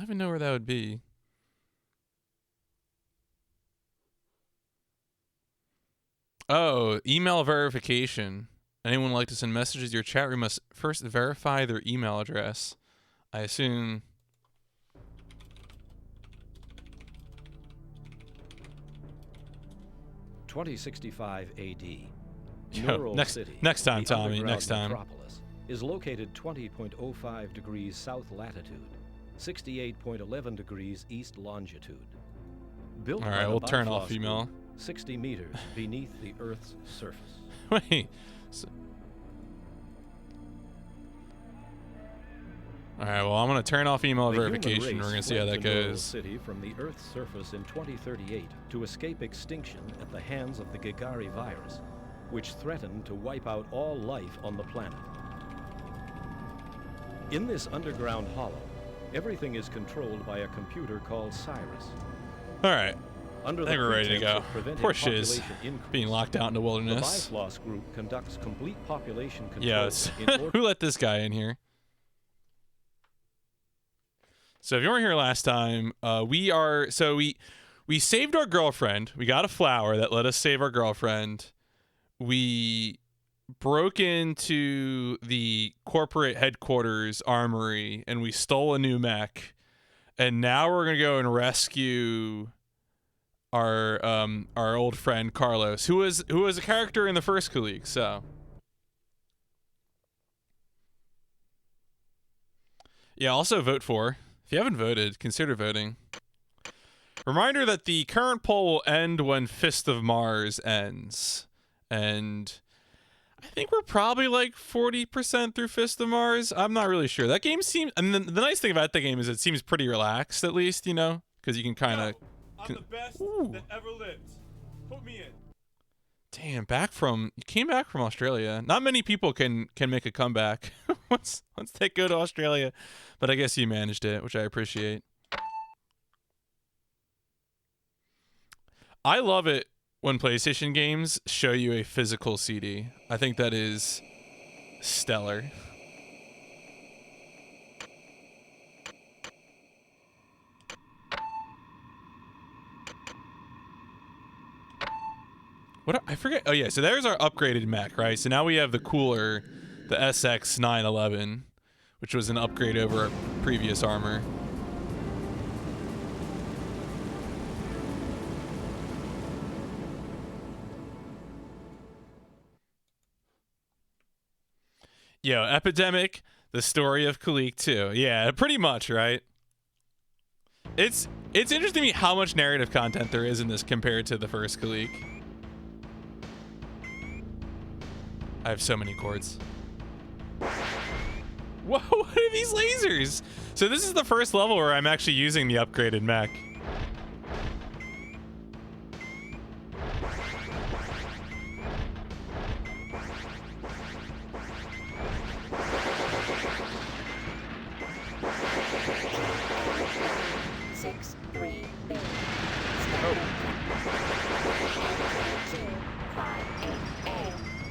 even know where that would be. Oh, email verification. Anyone would like to send messages to your chat room must first verify their email address. I assume. 2065 AD. Yo, next time, Tommy. Next time. Metropolis is located 20.05 degrees south latitude, 68.11 degrees east longitude. Built all right, we'll turn off email. 60 meters beneath the Earth's surface. Wait. So, all right, well, I'm going to turn off email verification. We're going to see how that goes. City from the Earth's surface in 2038 to escape extinction at the hands of the Gigari virus, which threatened to wipe out all life on the planet. In this underground hollow, everything is controlled by a computer called Cyrus. All right. I Under think we're ready to go. Poor Shiz, being locked out in the wilderness. The Bifrost group conducts complete population control. Yes. Who let this guy in here? So if you weren't here last time, we saved our girlfriend. We got a flower that let us save our girlfriend. We broke into the corporate headquarters armory and we stole a new mech. And now we're gonna go and rescue our old friend Carlos, who was a character in the first Kileak. So yeah, also vote for. If you haven't voted, consider voting. Reminder that the current poll will end when Fist of Mars ends. And I think we're probably like 40% through Fist of Mars. I'm not really sure. That game seems... And the nice thing about the game is it seems pretty relaxed, at least, you know? Because you can kind of... I'm the best that ever lived. Put me in. Damn, you came back from Australia. Not many people can make a comeback once they go to Australia, but I guess you managed it, which I appreciate. I love it when PlayStation games show you a physical CD. I think that is stellar. I forget. Oh yeah, so there's our upgraded mech, right? So now we have the cooler, the SX911, which was an upgrade over our previous armor. Yo, Epidemic, the story of Kileak 2. Yeah, pretty much, right? It's interesting to me how much narrative content there is in this compared to the first Kileak. I have so many chords. Whoa, what are these lasers? So this is the first level where I'm actually using the upgraded mech.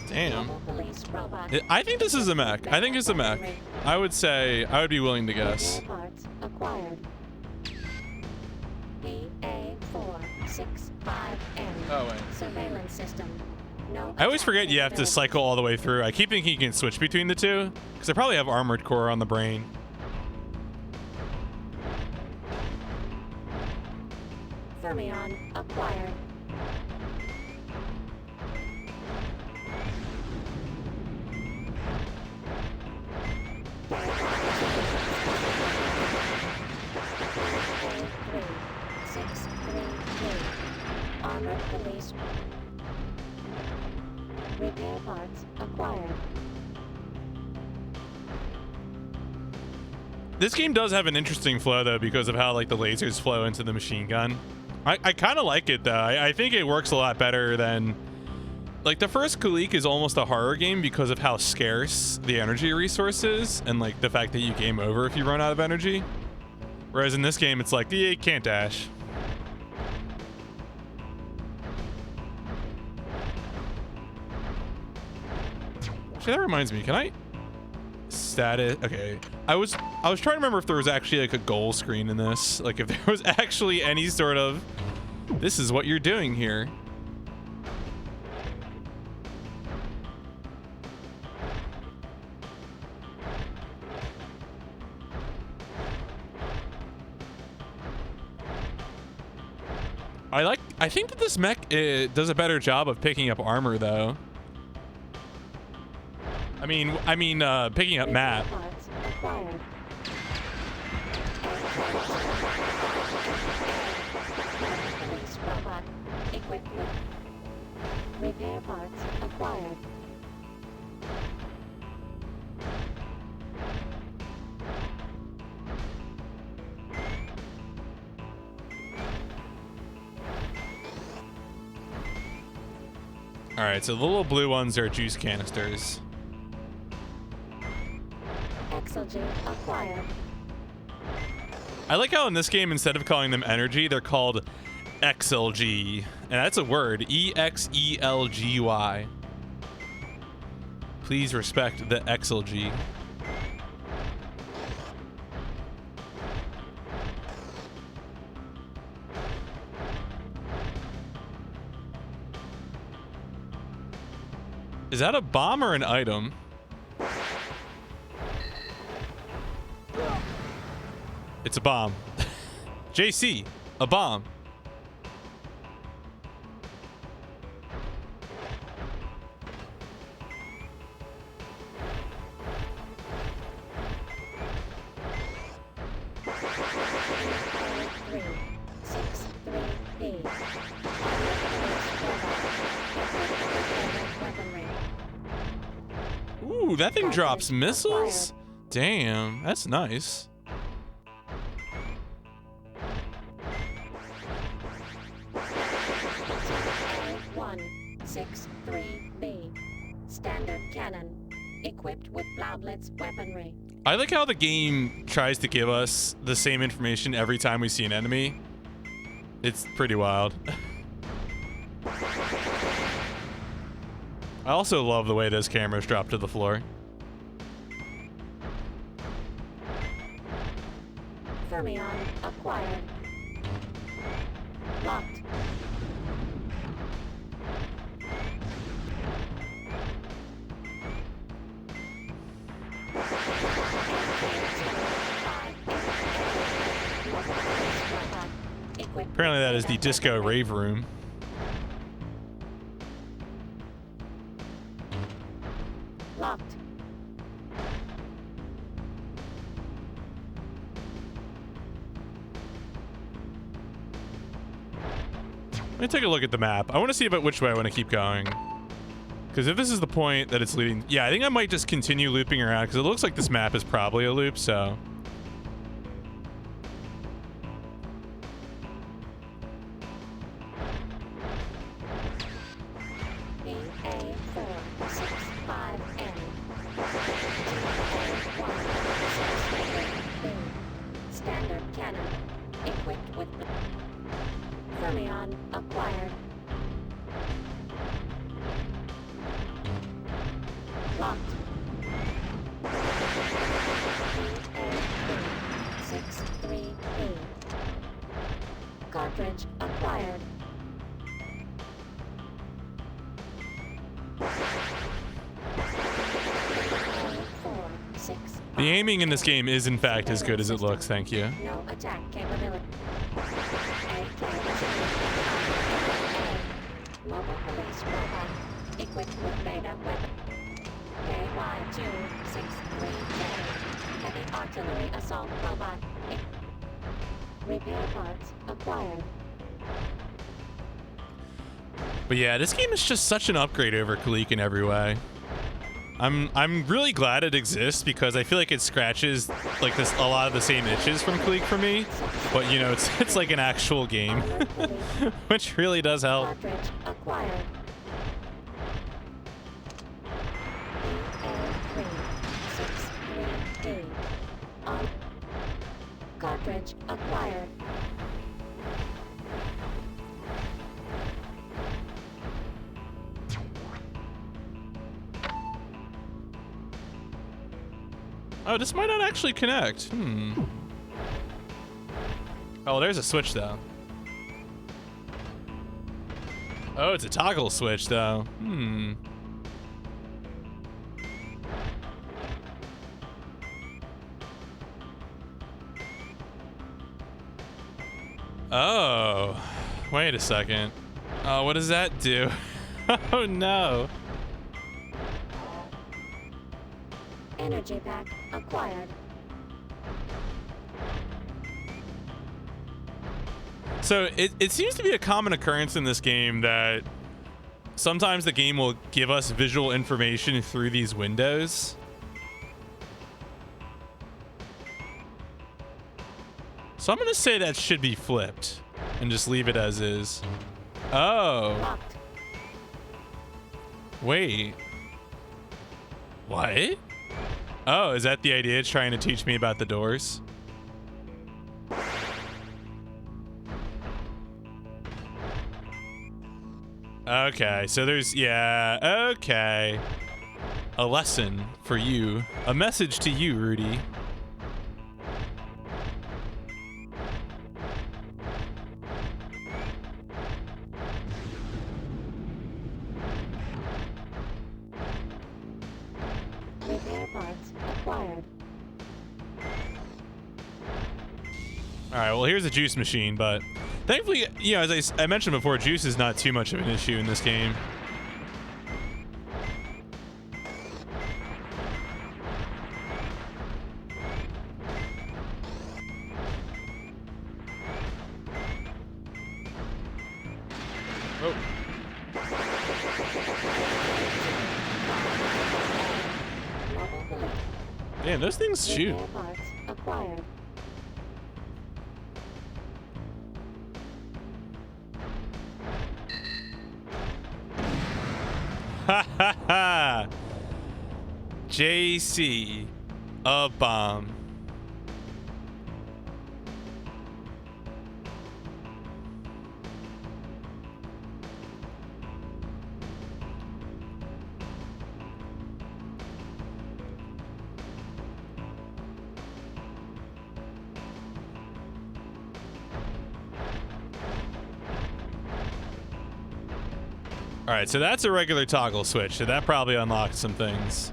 Damn. I think this is a mech. I think it's a mech. I would say, I would be willing to guess. Oh, wait. Surveillance system. I always forget you have to cycle all the way through. I keep thinking you can switch between the two, because I probably have Armored Core on the brain. Fermion acquired. Armored police. Repair parts acquired. This game does have an interesting flow though because of how like the lasers flow into the machine gun. I kind of like it though. I think it works a lot better than like the first Kileak is almost a horror game because of how scarce the energy resource is and like the fact that you game over if you run out of energy. Whereas in this game it's like, yeah, you can't dash. Actually, that reminds me, can I status. Okay, I was trying to remember if there was actually like a goal screen in this, like if there was actually any sort of, this is what you're doing here. I think that this mech does a better job of picking up armor though. I mean picking up map. Parts acquired. Police robot equipped with repair parts acquired. All right, so the little blue ones are juice canisters. Exogen acquired. I like how in this game, instead of calling them energy, they're called XLG. And that's a word, EXELGY. Please respect the XLG. Is that a bomb or an item? It's a bomb. JC, a bomb. Ooh, that thing drops missiles? Damn, that's nice. A163B. Standard cannon. Equipped with Cloudlet's weaponry. I like how the game tries to give us the same information every time we see an enemy. It's pretty wild. I also love the way those cameras drop to the floor. Fermion acquired. Locked. Apparently that is the disco rave room. Locked. Let me take a look at the map. I want to see about which way I want to keep going. Because if this is the point that it's leading... Yeah, I think I might just continue looping around because it looks like this map is probably a loop, so... Standard cannon. Equipped with Fermion acquired. Locked. A63B. Cartridge acquired. The aiming in this game is, in fact, as good as it looks, thank you. No attack capability. Mobile police robot equipped with beta weapon. KY263J. Heavy artillery assault robot. Repair parts acquired. But yeah, this game is just such an upgrade over Kileak in every way. I'm really glad it exists because I feel like it scratches like this a lot of the same itches from Kileak for me, but you know it's like an actual game, which really does help. Cartridge acquired. EA363D. Cartridge acquired. Oh, this might not actually connect. Oh, there's a switch, though. Oh, it's a toggle switch, though. Oh, wait a second. Oh, what does that do? Oh, no. Energy pack acquired. So it seems to be a common occurrence in this game that sometimes the game will give us visual information through these windows. So I'm going to say that should be flipped and just leave it as is. Oh. Locked. Wait. What? Oh, is that the idea? It's trying to teach me about the doors? Okay, so there's, yeah, okay. A lesson for you. A message to you, Rudy. Repair parts acquired. All right, well, here's a juice machine, but thankfully, you know, as I mentioned before, juice is not too much of an issue in this game. Oh. Mobile police. Damn, those things shoot. Repair parts acquired. Ha ha ha! JC, a bomb. All right, so that's a regular toggle switch, so that probably unlocks some things.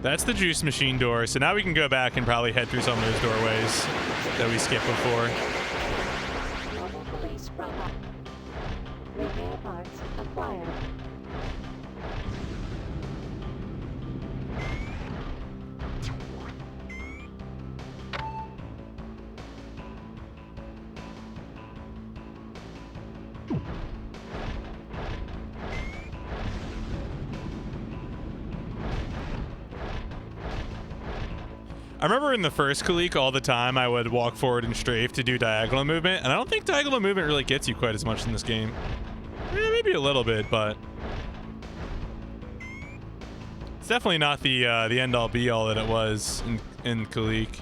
That's the juice machine door, so now we can go back and probably head through some of those doorways that we skipped before. Mobile police robot. Repair parts acquired. I remember in the first Kileak all the time I would walk forward and strafe to do diagonal movement, and I don't think diagonal movement really gets you quite as much in this game. Yeah, maybe a little bit, but it's definitely not the end-all be-all that it was in Kileak.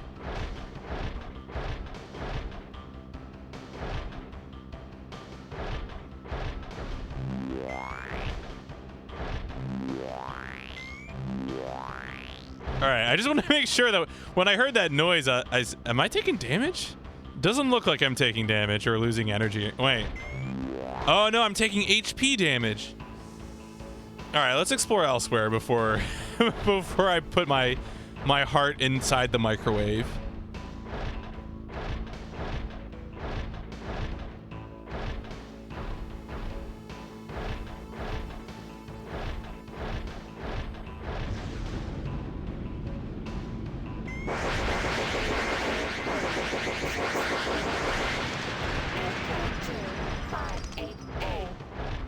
All right, I just want to make sure that when I heard that noise, am I taking damage? Doesn't look like I'm taking damage or losing energy. Wait. Oh no, I'm taking HP damage. All right, let's explore elsewhere before before I put my heart inside the microwave.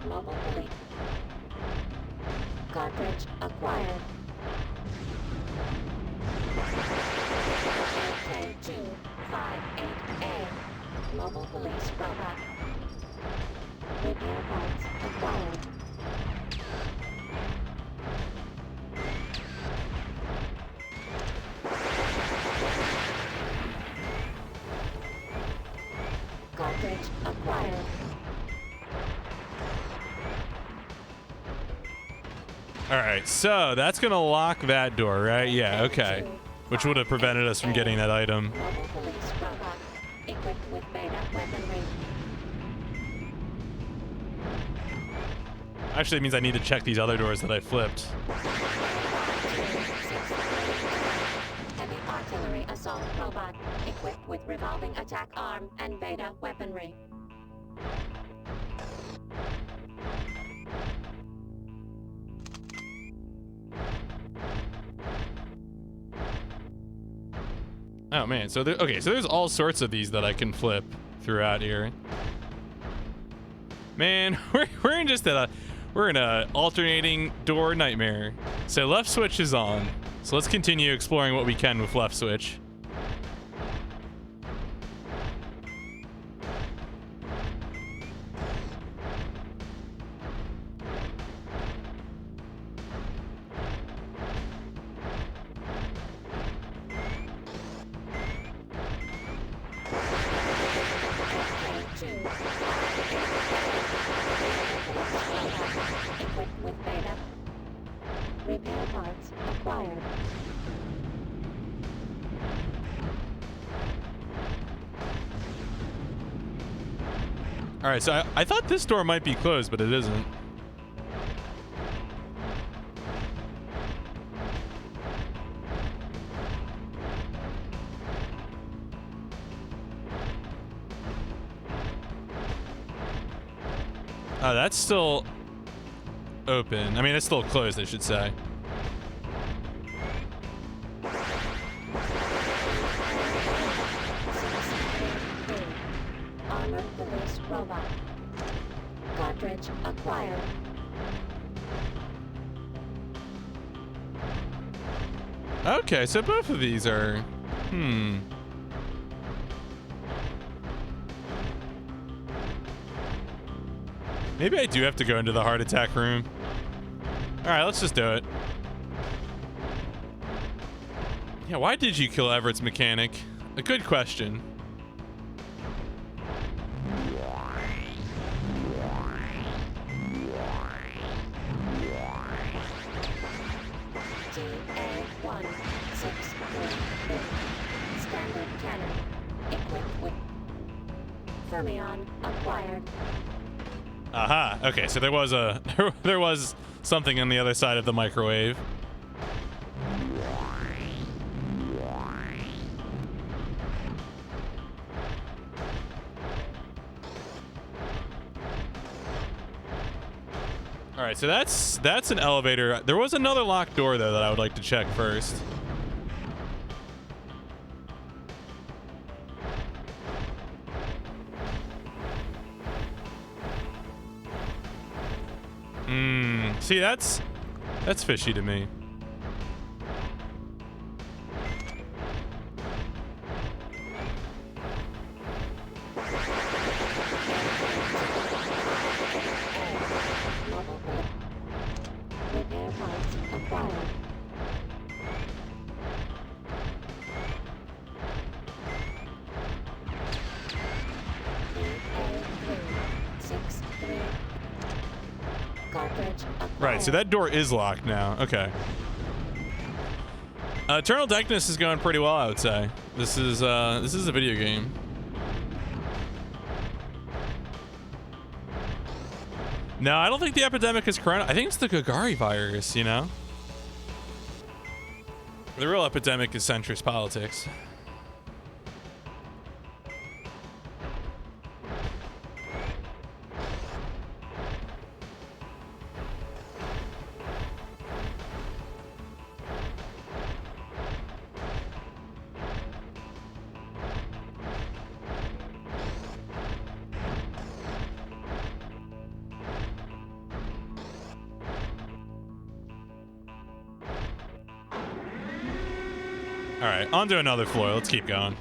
Mobile police. Cartridge acquired. AK-258A. Mobile police robot. Repair parts acquired. Cartridge acquired. All right, so that's gonna lock that door, right? Yeah, okay. Which would have prevented us from getting that item. Mobile police robot equipped with beta weaponry. Actually, it means I need to check these other doors that I flipped. Heavy artillery assault robot equipped with revolving attack arm and beta weaponry. Oh man, so okay, so there's all sorts of these that I can flip throughout here. Man, we're in just we're in a alternating door nightmare. So left switch is on. So let's continue exploring what we can with left switch. Equipped with beta. Repair parts acquired. All right, so I thought this door might be closed, but it isn't. Oh, that's still open. I mean, it's still closed, I should say. Armored police robot. Cartridge acquired. Okay, so both of these are... Maybe I do have to go into the heart attack room. All right, let's just do it. Yeah, why did you kill Everett's mechanic? A good question. TA-163B. Standard cannon. Equipped with Fermion acquired. Aha. Okay, so there was there was something on the other side of the microwave. All right, so that's an elevator. There was another locked door though that I would like to check first. See, that's fishy to me. Repair parts acquired. TA-363. Cartridge acquired. Right, so that door is locked now. Okay. Eternal Darkness is going pretty well, I would say. This is a video game. No, I don't think the epidemic is corona. I think it's the Gagari virus, you know? The real epidemic is centrist politics. All right, on to another floor. Let's keep going.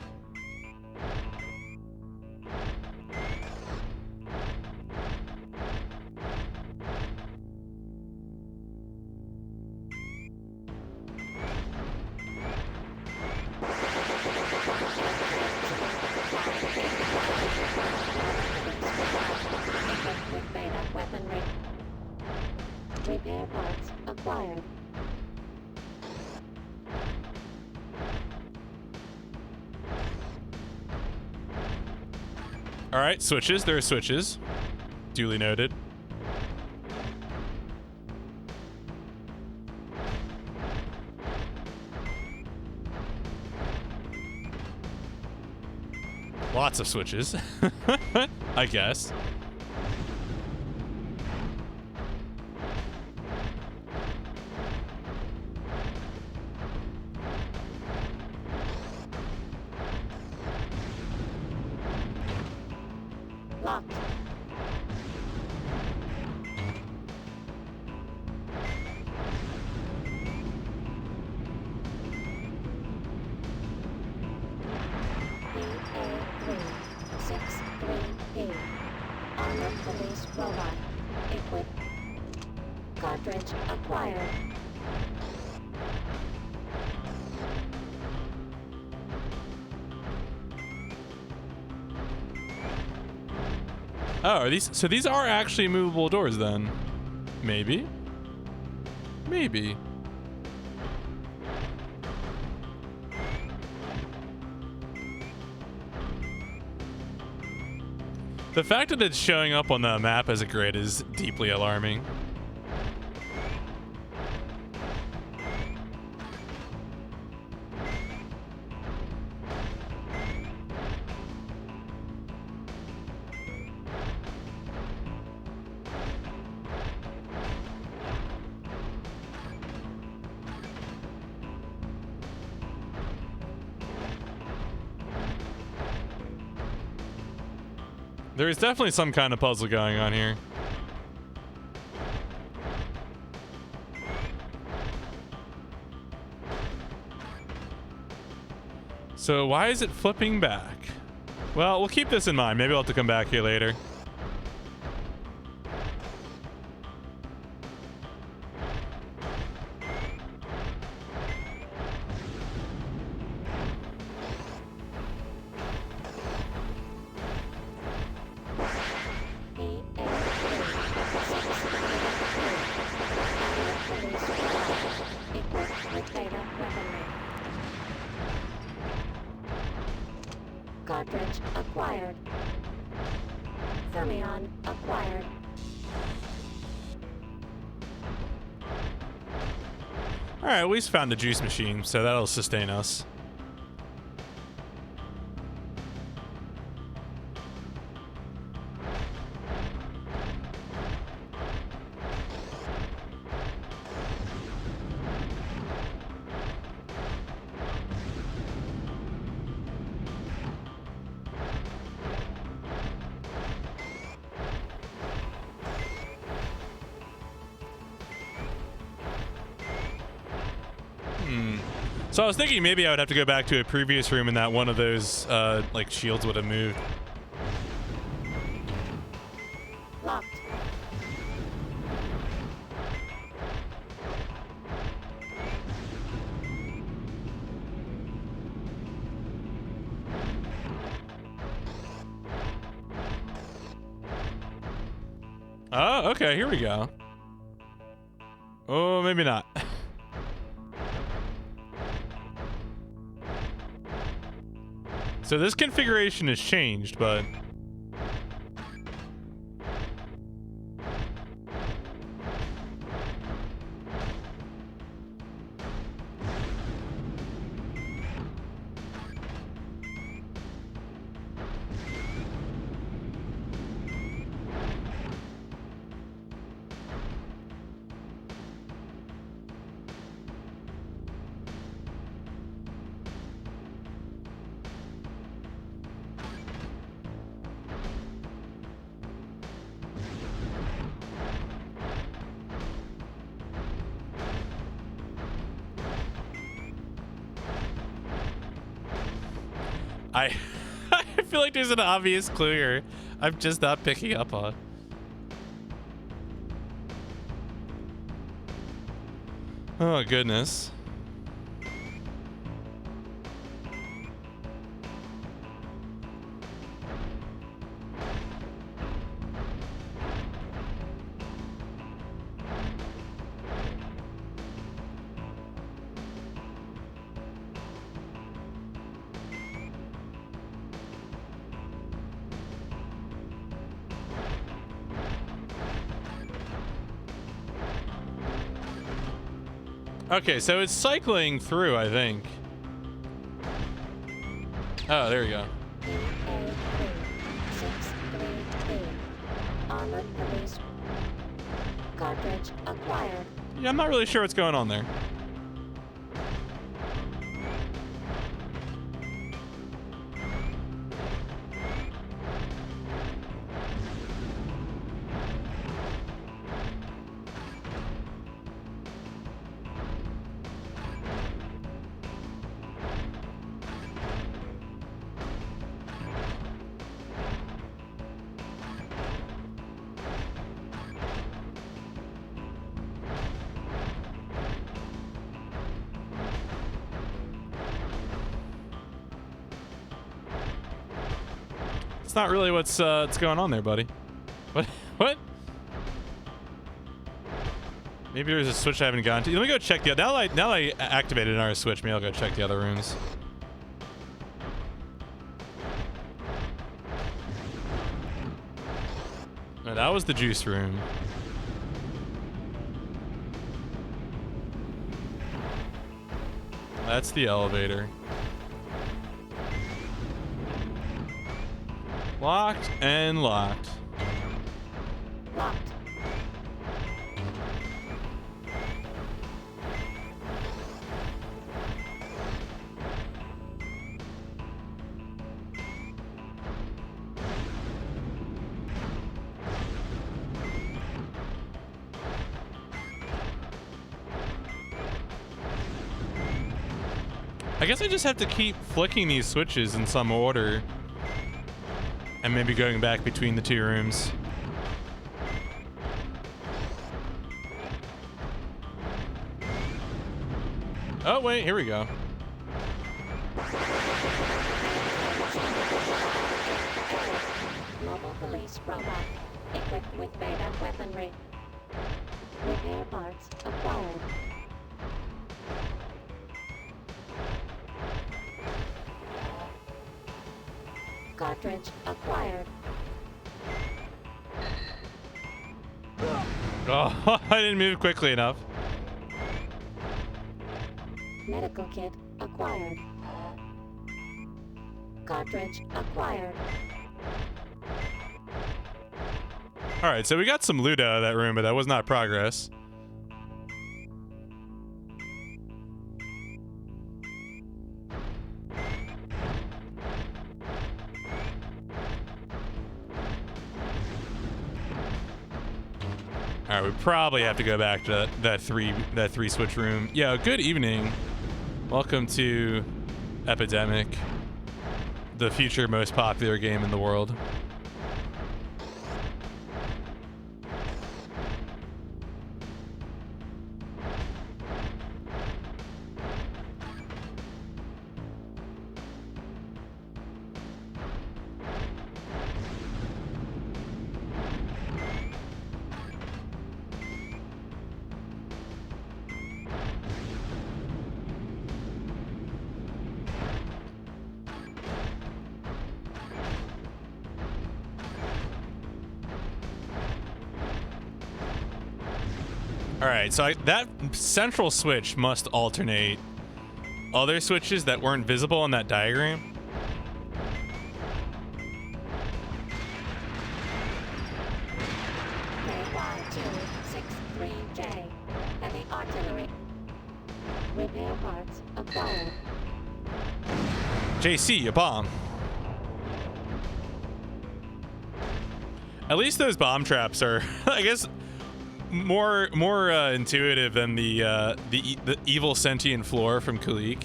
Equipped with beta weaponry. Repair parts acquired. All right, switches. There are switches. Duly noted. Lots of switches, I guess. Locked. BA363P. Armored police robot. Equipped. Cartridge acquired. Oh, are these? So these are actually movable doors then? Maybe. Maybe. The fact that it's showing up on the map as a grid is deeply alarming. There is definitely some kind of puzzle going on here. So why is it flipping back? Well, we'll keep this in mind. Maybe I'll have to come back here later. Cartridge acquired. Fermion acquired. Alright, we found a juice machine, so that'll sustain us. So I was thinking maybe I would have to go back to a previous room and that one of those like shields would have moved. Locked. Oh, okay, here we go. Oh, maybe not. So this configuration has changed, but... I feel like there's an obvious clue here. I'm just not picking up on. Oh, goodness. Okay, so it's cycling through, I think. Oh, there you go. EA3633. Armored police. Cartridge acquired. Yeah, I'm not really sure what's going on there. It's not really what's going on there, buddy. What? What? Maybe there's a switch I haven't gotten to. Let me go check the. Now that I activated another switch, maybe I'll go check the other rooms. No, that was the juice room. That's the elevator. Locked and locked. Locked. I guess I just have to keep flicking these switches in some order. And maybe going back between the two rooms. Oh, wait, here we go. Mobile police robot. Equipped with beta weaponry. Repair parts acquired. Cartridge acquired. Oh, I didn't move quickly enough. Medical kit acquired. Cartridge acquired. Alright, so we got some loot out of that room, but that was not progress. Alright, we probably have to go back to that three switch room. Yeah, good evening. Welcome to Epidemic, the future most popular game in the world. Alright, so that central switch must alternate other switches that weren't visible in that diagram. KY263J. Heavy artillery. Repair parts acquired. JC, a bomb. At least those bomb traps are, I guess, more intuitive than the evil sentient floor from Kileak.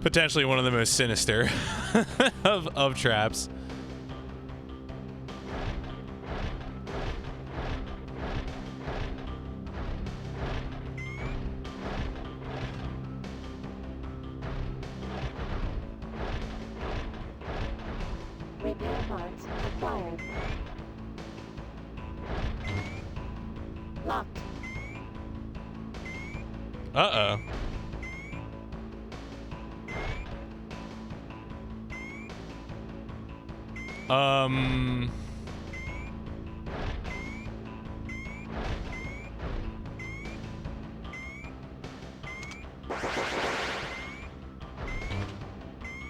Potentially one of the most sinister of traps. Repair parts acquired. Locked. Uh-oh.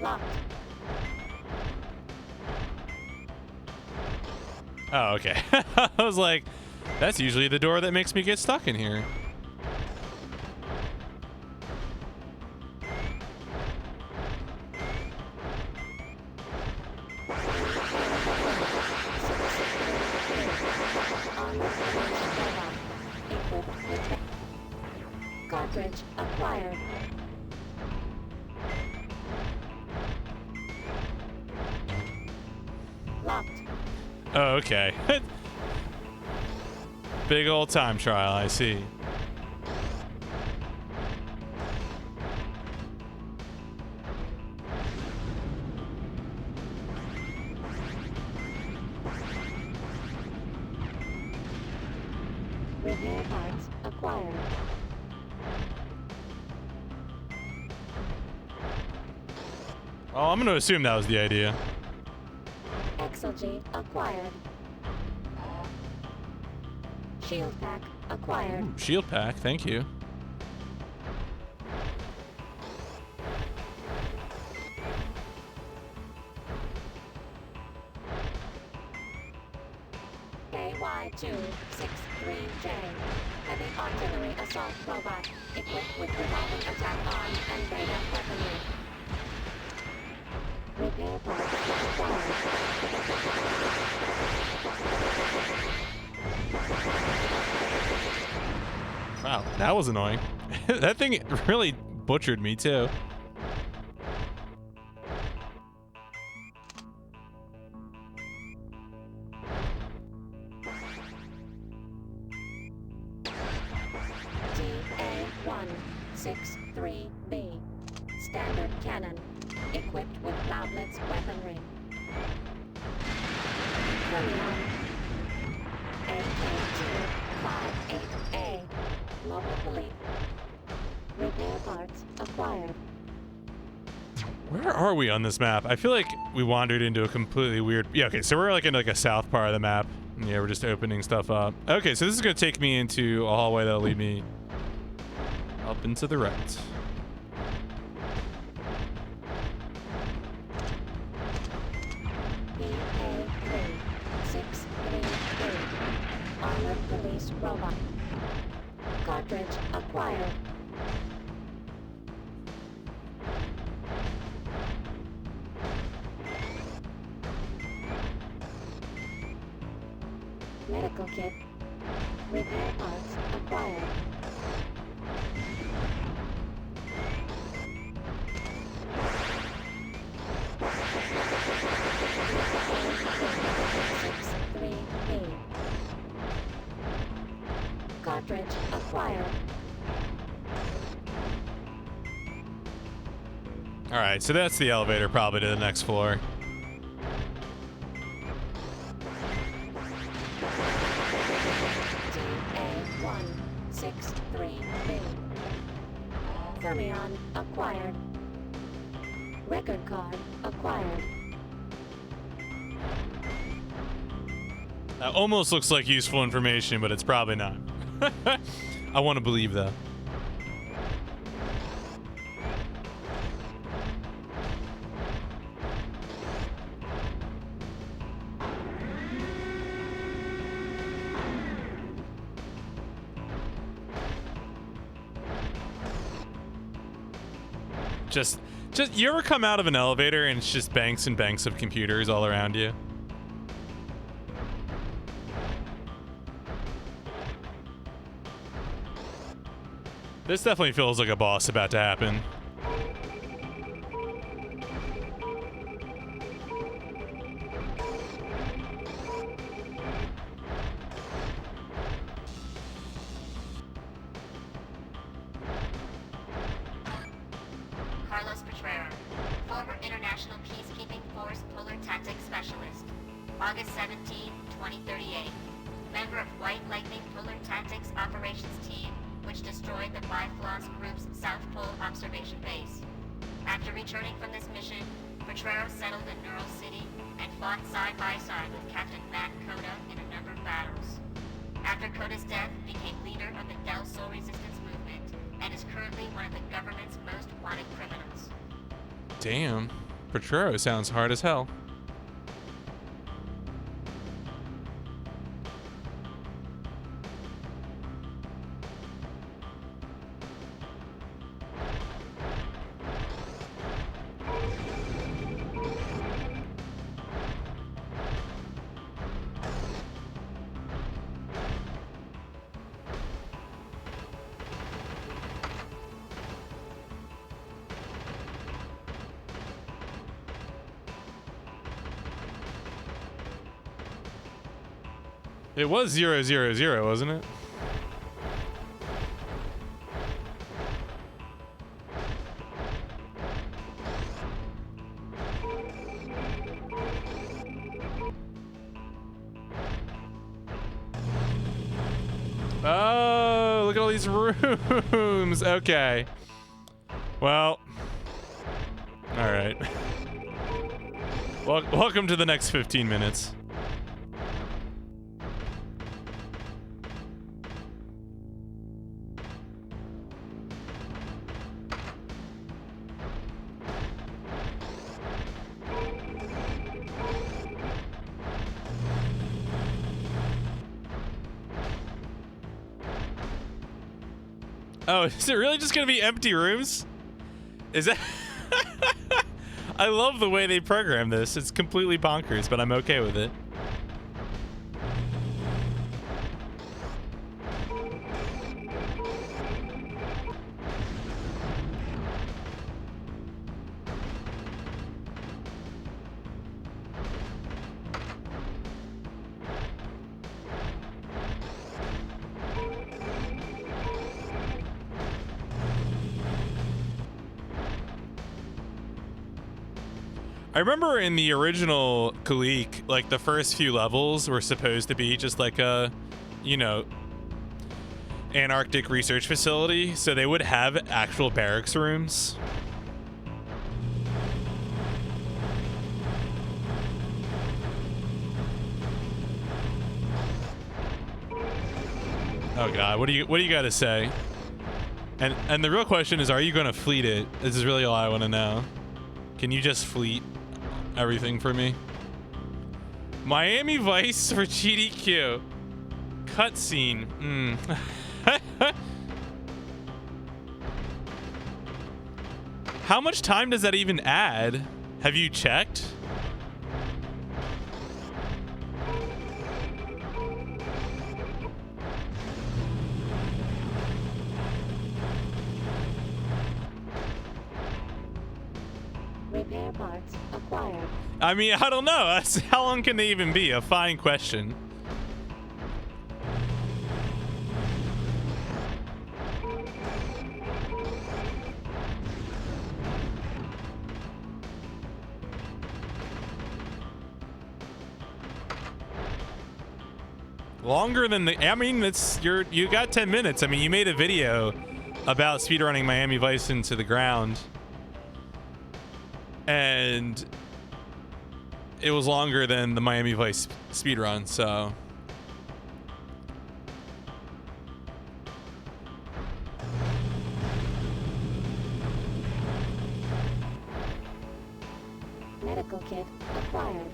Locked. Oh, okay. I was like, that's usually the door that makes me get stuck in here. Cartridge acquired. Locked. Oh, okay. Big old time trial, I see. Repair parts acquired. Oh, I'm gonna assume that was the idea. Exogy acquired. Shield pack acquired. Ooh, shield pack, thank you. KY-263J. Heavy artillery assault robot equipped with revolving attack arm and beta weaponry. Repair parts acquired. Wow, that was annoying. That thing really butchered me too. TA-163B. Standard cannon equipped with loudlets weaponry. Kileak. AK-258A. Mobile police. Repair parts acquired. Where are we on this map? I feel like we wandered into a completely weird... Yeah, okay, so we're like in like a south part of the map. Yeah, we're just opening stuff up. Okay, so this is going to take me into a hallway that'll lead me up into the right. PA-3633. Armored police robot. Cartridge acquired. Medical kit. Repair parts acquired. Cartridge acquired. All right, so that's the elevator probably to the next floor. TA-163B. Fermion acquired. Record card acquired. That almost looks like useful information, but it's probably not. I want to believe though. Just you ever come out of an elevator and it's just banks and banks of computers all around you? This definitely feels like a boss about to happen. Carlos Petrero, former International Peacekeeping Force Polar Tactics Specialist. August 17, 2038. Member of White Lightning Polar Tactics Operations Team, which destroyed the Bifrost Group's South Pole Observation Base. After returning from this mission, Petrero settled in Neural City and fought side by side with Captain Matt Coda in a number of battles. After Coda's death, became leader of the Del Sol Resistance Movement and is currently one one of the government's most wanted criminals. Damn. Petro sounds hard as hell. It was 000, wasn't it? Oh, look at all these rooms. Okay. Well. All right. Welcome to the next 15 minutes. Oh, is it really just gonna be empty rooms? Is that? I love the way they program this. It's completely bonkers, but I'm okay with it. I remember in the original Kileak, like the first few levels were supposed to be just like a, you know, Antarctic research facility, so they would have actual barracks rooms. Oh God, what do you got to say? And the real question is, are you going to fleet it? This is really all I want to know. Can you just fleet everything for me? Miami Vice for GDQ. Cutscene. How much time does that even add? Have you checked? Repair parts acquired. I mean, I don't know. How long can they even be? A fine question. Longer than the. I mean, you got 10 minutes. I mean, you made a video about speedrunning Miami Vice into the ground, and it was longer than the Miami Vice speedrun. So. Medical kit acquired.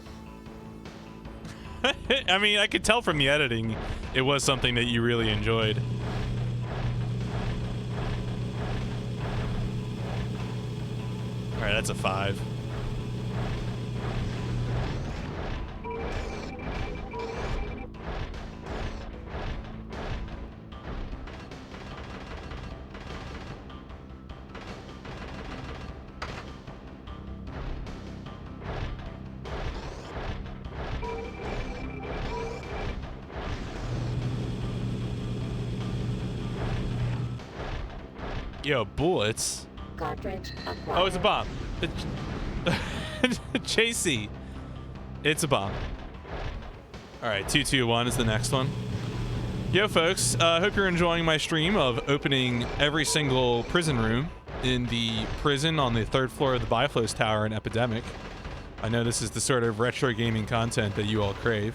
I mean, I could tell from the editing, it was something that you really enjoyed. All right, that's a 5. Yo, bullets. Cartridge acquired. Oh, it's a bomb. Chasey. It's a bomb. All right, 221 is the next one. Yo, folks. Hope you're enjoying my stream of opening every single prison room in the prison on the 3rd floor of the Biflos Tower in Epidemic. I know this is the sort of retro gaming content that you all crave.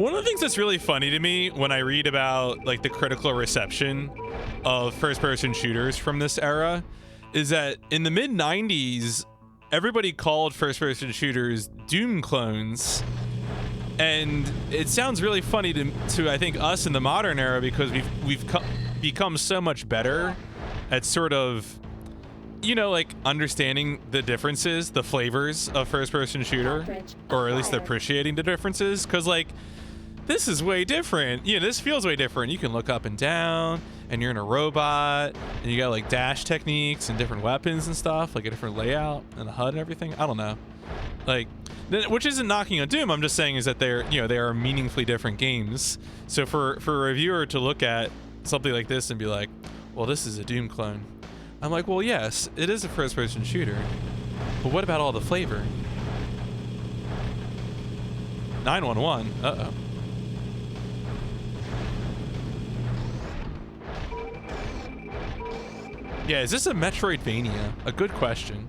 One of the things that's really funny to me when I read about like the critical reception of first-person shooters from this era is that in the mid-90s, everybody called first-person shooters Doom clones. And it sounds really funny to I think us in the modern era because we've become so much better at sort of, you know, like understanding the differences, the flavors of first-person shooter, or at least appreciating the differences. Because like, this is way different. You know, this feels way different. You can look up and down, and you're in a robot, and you got like dash techniques and different weapons and stuff, like a different layout and the HUD and everything. I don't know, like, which isn't knocking on Doom. I'm just saying is that they're, you know, they are meaningfully different games. So for a reviewer to look at something like this and be like, well, this is a Doom clone. I'm like, well, yes, it is a first-person shooter, but what about all the flavor? 911. Uh-oh. Yeah, is this a Metroidvania? A good question.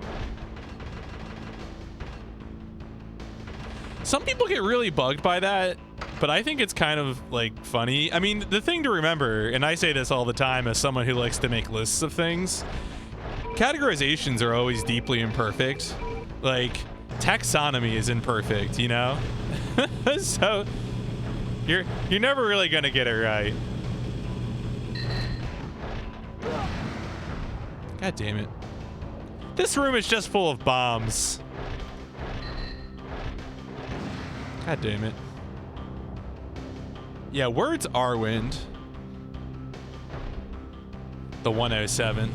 Some people get really bugged by that, but I think it's kind of like funny. I mean, the thing to remember, and I say this all the time as someone who likes to make lists of things, categorizations are always deeply imperfect. Like, taxonomy is imperfect, you know? So you're never really gonna get it right. God damn it. This room is just full of bombs. God damn it. Yeah, words are wind. The 107.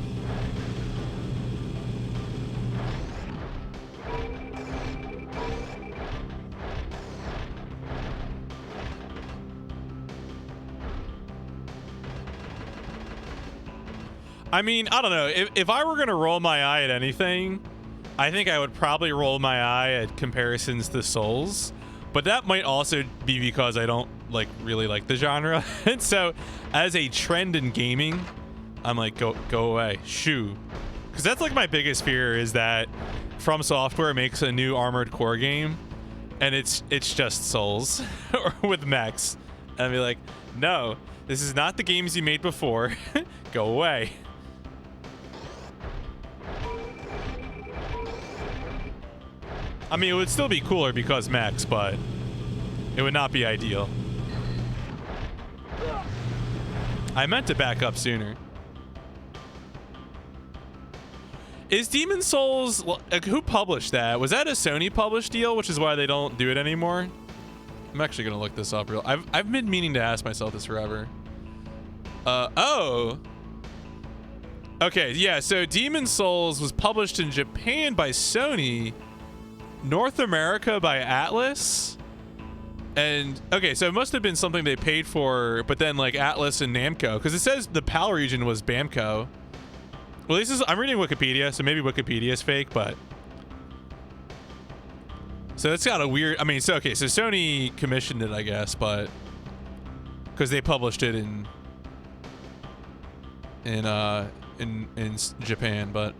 I mean, I don't know. If I were going to roll my eye at anything, I think I would probably roll my eye at comparisons to Souls. But that might also be because I don't really like the genre. And so as a trend in gaming, I'm like, go away. Shoo. Because that's like my biggest fear is that From Software makes a new Armored Core game and it's just Souls or with mechs. And I'd be like, no, this is not the games you made before. Go away. I mean, it would still be cooler because mechs, but it would not be ideal. I meant to back up sooner. Is Demon Souls, who published that? Was that a Sony published deal, which is why they don't do it anymore? I'm actually gonna look this up real. I've been meaning to ask myself this forever. Oh. Okay, yeah, so Demon Souls was published in Japan by Sony, North America by Atlas, and okay, so it must have been something they paid for, but then like Atlas and Namco, because it says the PAL region was Bamco. Well, this is, I'm reading Wikipedia, so maybe Wikipedia is fake, but so it's got a weird, I mean, so okay, so Sony commissioned it, I guess, but because they published it in Japan, but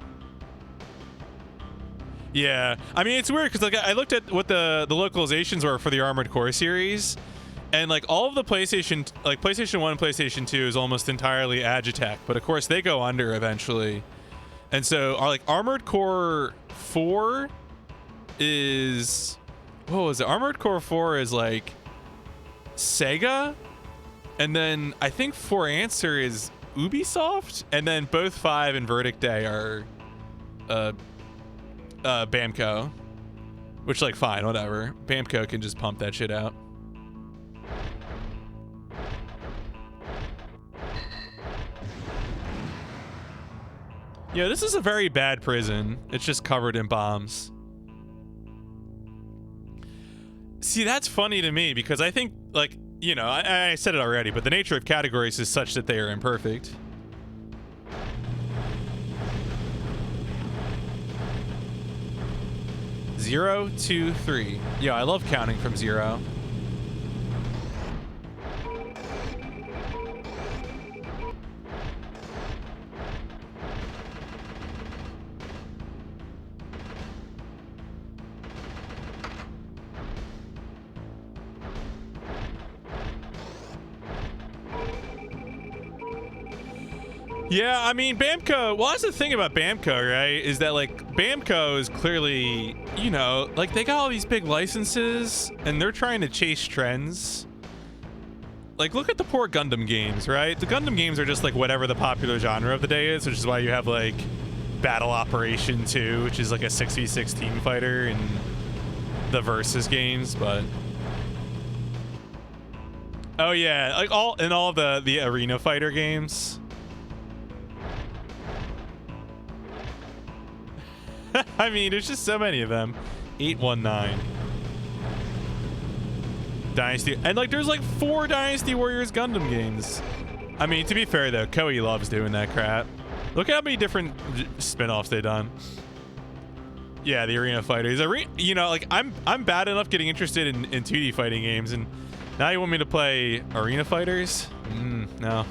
yeah, I mean, it's weird because like I looked at what the localizations were for the Armored Core series, and like all of the PlayStation 1 and PlayStation 2 is almost entirely Agitech, but of course they go under eventually. And so our like Armored Core 4 is, what was it? Armored Core 4 is like Sega, and then I think For Answer is Ubisoft, and then both 5 and Verdict Day are Bamco, which like fine, whatever. Bamco can just pump that shit out. Yeah, this is a very bad prison. It's just covered in bombs. See, that's funny to me because I think, like, you know, I said it already, but the nature of categories is such that they are imperfect. Zero, 2, 3. Yeah, I love counting from 0. Yeah, I mean, Bamco, well, that's the thing about Bamco, right? Is that, like, Bamco is clearly, you know, like, they got all these big licenses, and they're trying to chase trends. Like, look at the poor Gundam games, right? The Gundam games are just, like, whatever the popular genre of the day is, which is why you have, like, Battle Operation 2, which is, like, a 6v6 team fighter, and the Versus games, but... Oh, yeah, like, all the Arena Fighter games... I mean, there's just so many of them. 819. Dynasty. And, like, there's, like, 4 Dynasty Warriors Gundam games. I mean, to be fair, though, Koei loves doing that crap. Look at how many different spin-offs they've done. Yeah, the Arena Fighters. You know, like, I'm bad enough getting interested in 2D fighting games, and now you want me to play Arena Fighters? No.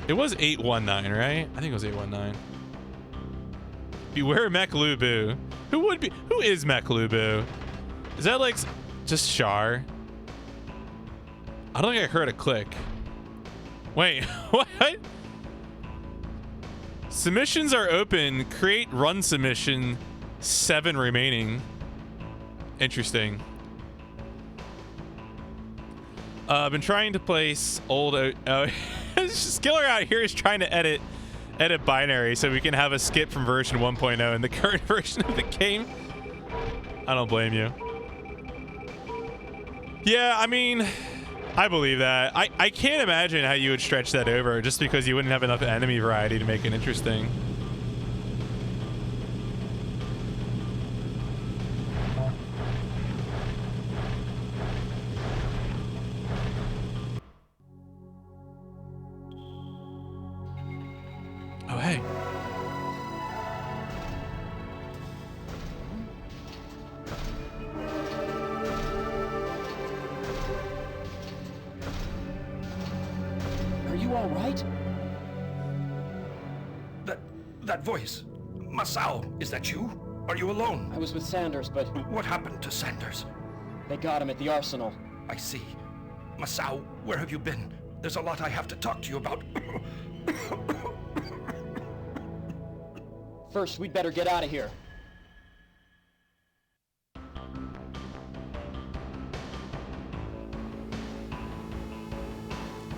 It was 819, right? I think it was 819. Beware Mech Lubu. Who is Mech Lubu? Is that like just Char? I don't think I heard a click. Wait, what? Submissions are open. Create run submission. 7 remaining. Interesting. I've been trying to place old. Skiller out here is trying to edit binary so we can have a skip from version 1.0 in the current version of the game. I don't blame you. Yeah, I mean, I believe that. I can't imagine how you would stretch that over just because you wouldn't have enough enemy variety to make it interesting. Oh, hey. Are you all right? That voice. Masao, is that you? Are you alone? I was with Sanders, but What happened to Sanders? they got him at the arsenal. I see. Masao, where have you been? There's a lot I have to talk to you about. First, we'd better get out of here.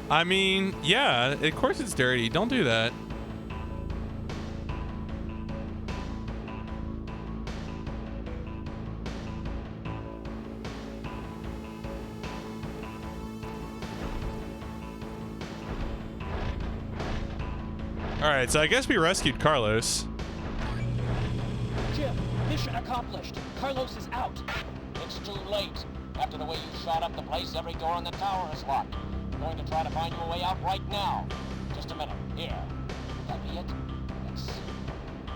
I mean, yeah, of course it's dirty. Don't do that. All right, so I guess we rescued Carlos. Jim, mission accomplished. Carlos is out. It's too late. After the way you shot up the place, every door in the tower is locked. I'm going to try to find you a way out right now. Just a minute. Here. Would that be it? Let's see.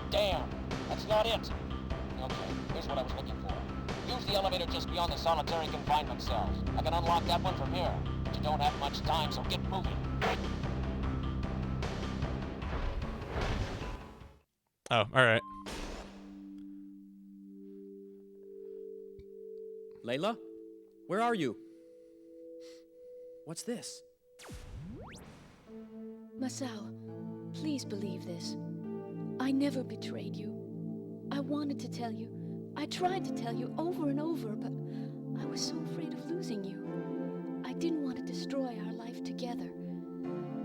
Damn. That's not it. Okay, here's what I was looking for. Use the elevator just beyond the solitary confinement cells. I can unlock that one from here. But you don't have much time, so get moving. Oh, all right. Layla? Where are you? What's this? Masao, please believe this. I never betrayed you. I wanted to tell you. I tried to tell you over and over, but I was so afraid of losing you. I didn't want to destroy our life together.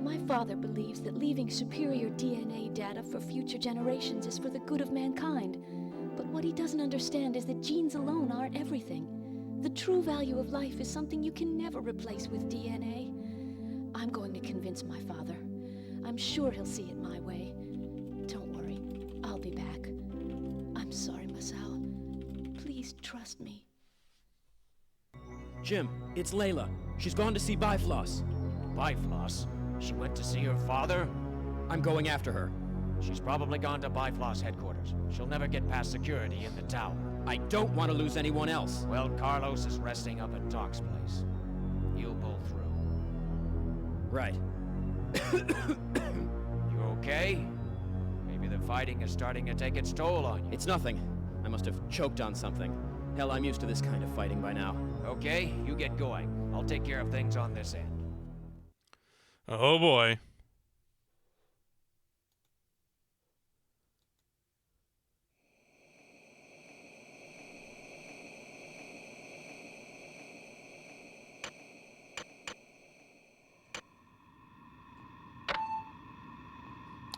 My father believes that leaving superior DNA data for future generations is for the good of mankind. But what he doesn't understand is that genes alone aren't everything. The true value of life is something you can never replace with DNA. I'm going to convince my father. I'm sure he'll see it my way. Don't worry, I'll be back. I'm sorry, Masao. Please trust me. Jim, it's Layla. She's gone to see Bifloss. Bifloss? She went to see her father? I'm going after her. She's probably gone to Bifloss headquarters. She'll never get past security in the tower. I don't want to lose anyone else. Well, Carlos is resting up at Doc's place. You'll pull through. Right. You okay? Maybe the fighting is starting to take its toll on you. It's nothing. I must have choked on something. Hell, I'm used to this kind of fighting by now. Okay, you get going. I'll take care of things on this end. Oh boy.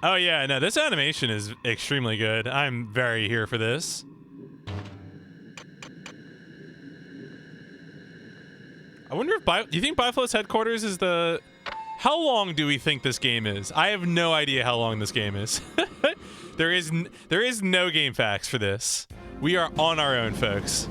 Oh yeah, no, this animation is extremely good. I'm very here for this. I wonder if do you think Biflow's headquarters is the... How long do we think this game is? I have no idea how long this game is. There is no game facts for this. We are on our own, folks.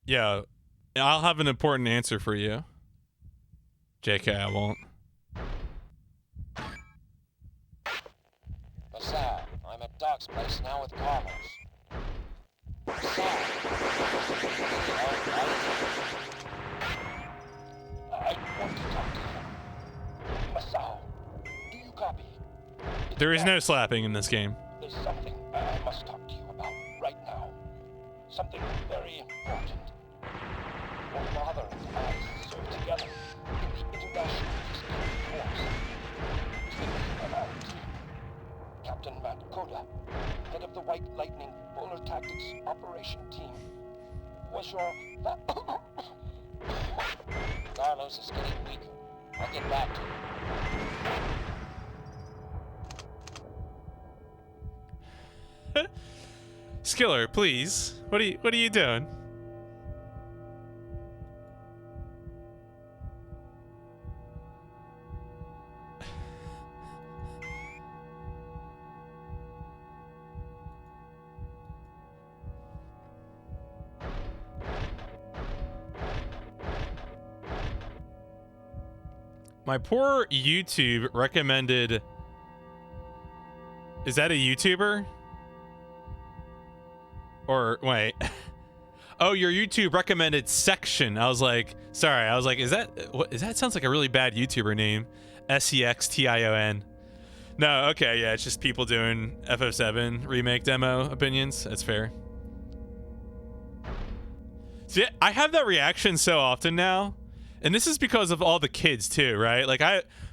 Yeah, I'll have an important answer for you. JK, I won't. Masao, I'm at Doc's place now with Carlos. Masao. I want to talk to you. Masao, do you copy? There is no slapping in this game. There's something I must talk to you about right now. Something very important. Your father and I served together in the International Peacekeeping Force. Thinking of our team. Captain Matt Koda, head of the White Lightning Polar Tactics Operation Team, was your Carlos is getting weaker. I'll get back to you. Skiller, please. What are you doing? My poor YouTube recommended... Is that a YouTuber? Or, wait. Oh, your YouTube recommended section. I was like, sorry. I was like, is that sounds like a really bad YouTuber name. SEXTION. No, okay, yeah, it's just people doing FF7 remake demo opinions. That's fair. See, I have that reaction so often now. And this is because of all the kids too, right? Like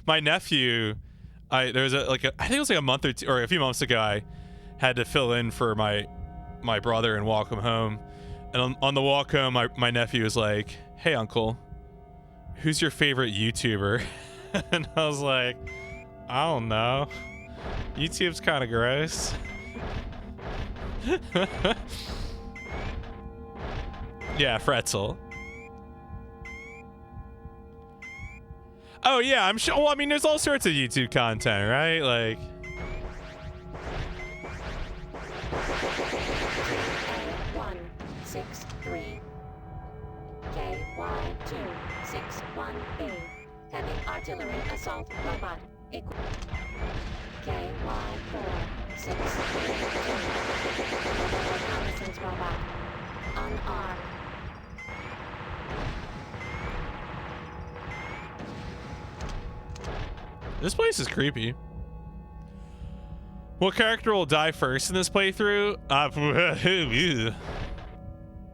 my nephew, there was I think it was like a month or two, or a few months ago, I had to fill in for my brother and walk him home. And on the walk home, my nephew was like, "Hey uncle, who's your favorite YouTuber?" And I was like, "I don't know. YouTube's kind of gross." Yeah, Fretzel. Oh yeah, I'm sure. Well, I mean, there's all sorts of YouTube content, right? Like. K163 KY261B Heavy Artillery Assault Robot KY4632 Reconnaissance Robot Unarmed. This place is creepy. What character will die first in this playthrough?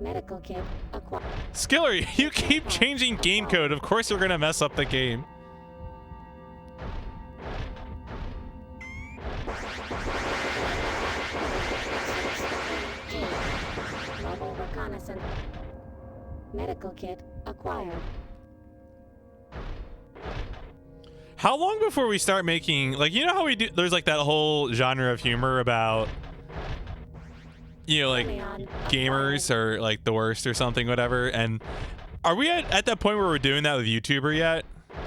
Medical kit acquired. Skiller, you keep changing game code. Of course you're gonna mess up the game. Mobile reconnaissance. Medical kit acquired. How long before we start making, like, you know how we do, there's like that whole genre of humor about, you know, like gamers are like the worst or something, whatever. And are we at that point where we're doing that with YouTuber yet?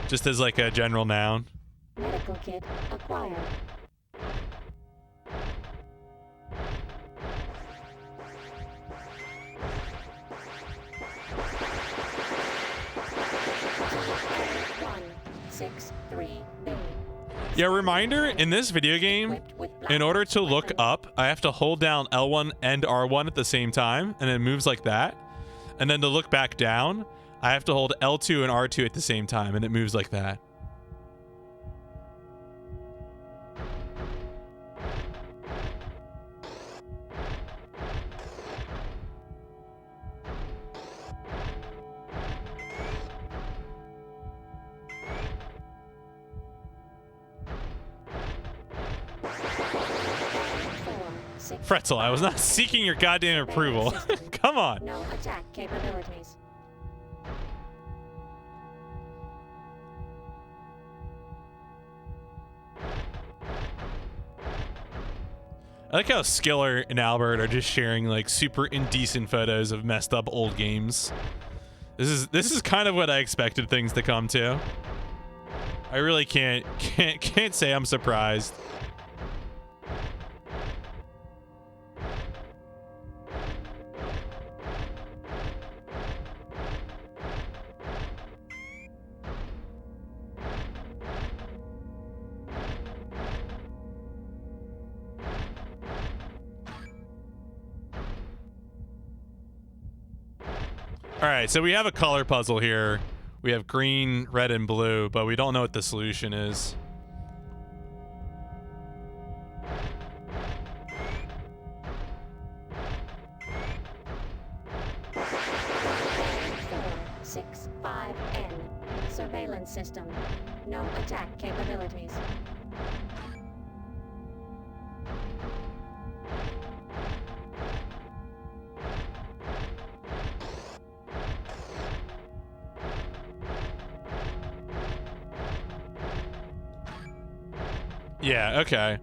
Just as like a general noun? Medical kit acquired. Yeah, reminder, in this video game, in order to look up, I have to hold down L1 and R1 at the same time, and it moves like that. And then to look back down, I have to hold L2 and R2 at the same time, and it moves like that. Pretzel, I was not seeking your goddamn approval. Come on. No attack capabilities. I like how Skiller and Albert are just sharing like super indecent photos of messed up old games. This is kind of what I expected things to come to. I really can't say I'm surprised. All right, so we have a color puzzle here. We have green, red, and blue, but we don't know what the solution is. Six, 5N. Surveillance system. No attack capabilities. Yeah, okay.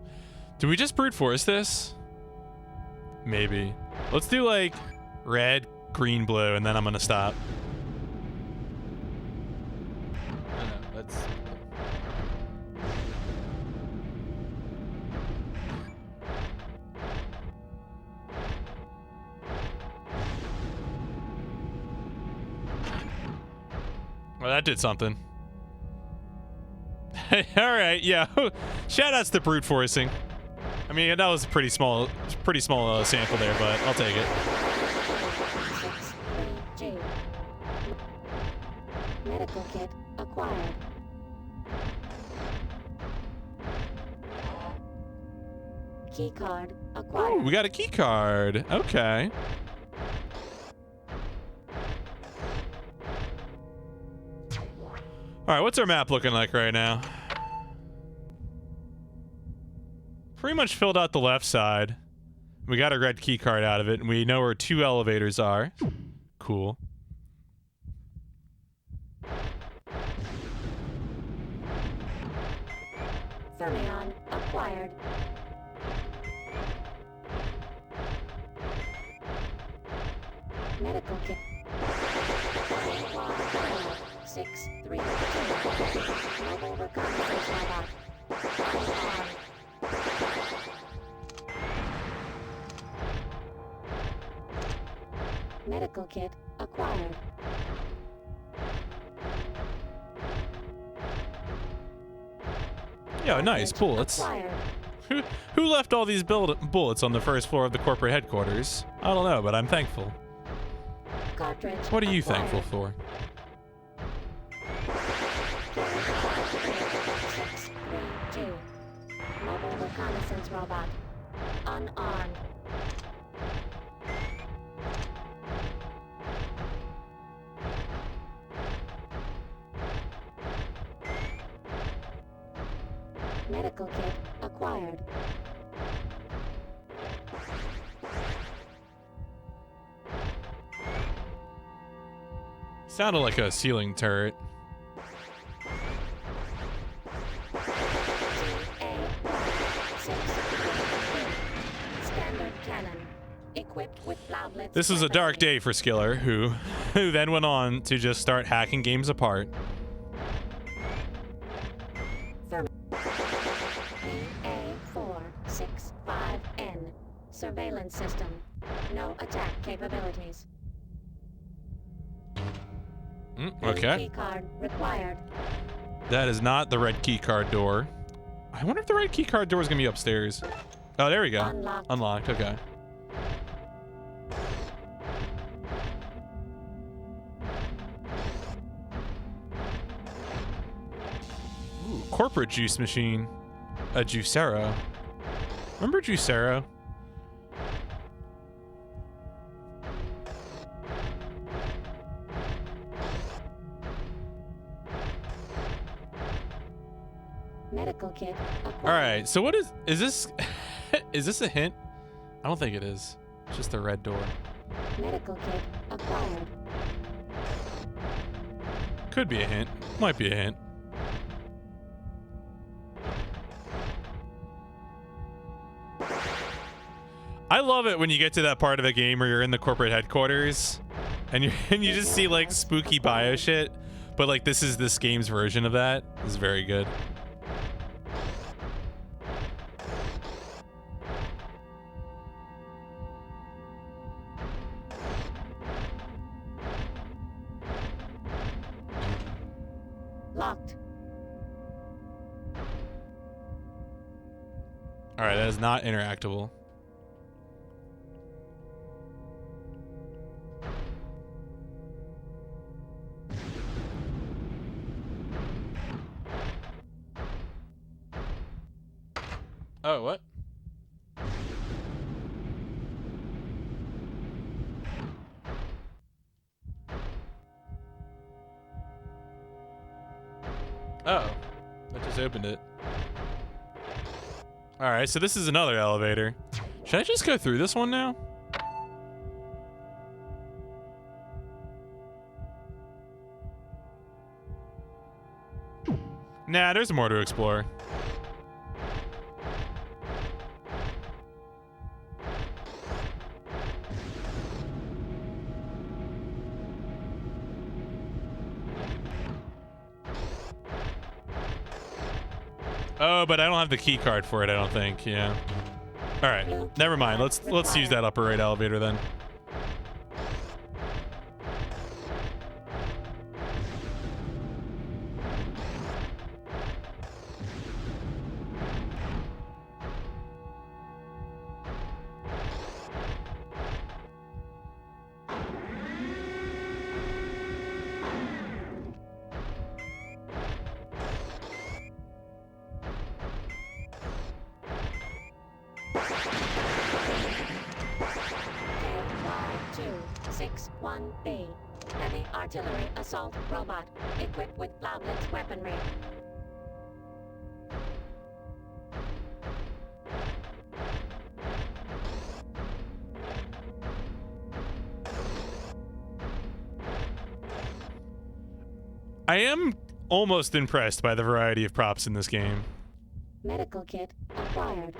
Do we just brute force this? Maybe. Let's do like red, green, blue, and then I'm gonna stop. I know, let's... Well, that did something. All right, yeah. Shoutouts to brute forcing. I mean, that was a pretty small sample there, but I'll take it. 6, 3, 2. Medical kit acquired. Key card acquired. Ooh, we got a key card. Okay. All right, what's our map looking like right now? Pretty much filled out the left side. We got a red key card out of it, and we know where 2 elevators are. Cool. Fermion acquired. Medical kit. 6, 3, 2. Mobile reconnaissance robot. Unarmed. Medical kit acquired. Yeah, nice bullets. Acquired. Who left all these bullets on the first floor of the corporate headquarters? I don't know, but I'm thankful. Cartridge What are you acquired. thankful for? 6, 3, 2. Mobile reconnaissance robot. Unarmed. Medical kit acquired. Sounded like a ceiling turret. Standard cannon. Equipped with cloudlets. This was a dark day for Skiller, who then went on to just start hacking games apart. BA465N. Surveillance system. No attack capabilities. Okay. Key card required. That is not the red key card door. I wonder if the red key card door is going to be upstairs. Oh, there we go. Unlocked. Unlocked, okay. Ooh, corporate juice machine. A Juicero. Remember Juicero? Medical kit acquired. All right, so what is this? Is this a hint I don't think it is. It's just the red door. Medical kit acquired. Could be a hint. Might be a hint. I love it when you get to that part of the game where you're in the corporate headquarters and you just see like spooky bio shit, but like this is this game's version of that. This is very good. Locked. All right, that is not interactable. Oh, what? Oh, that just opened it. All right, so this is another elevator. Should I just go through this one now? Nah, there's more to explore. Oh, but I don't have the key card for it, I don't think. Yeah. All right. Never mind. Let's use that upper right elevator then. KY-261B. Heavy artillery assault robot equipped with Blaublitz weaponry. I am almost impressed by the variety of props in this game. Medical kit acquired.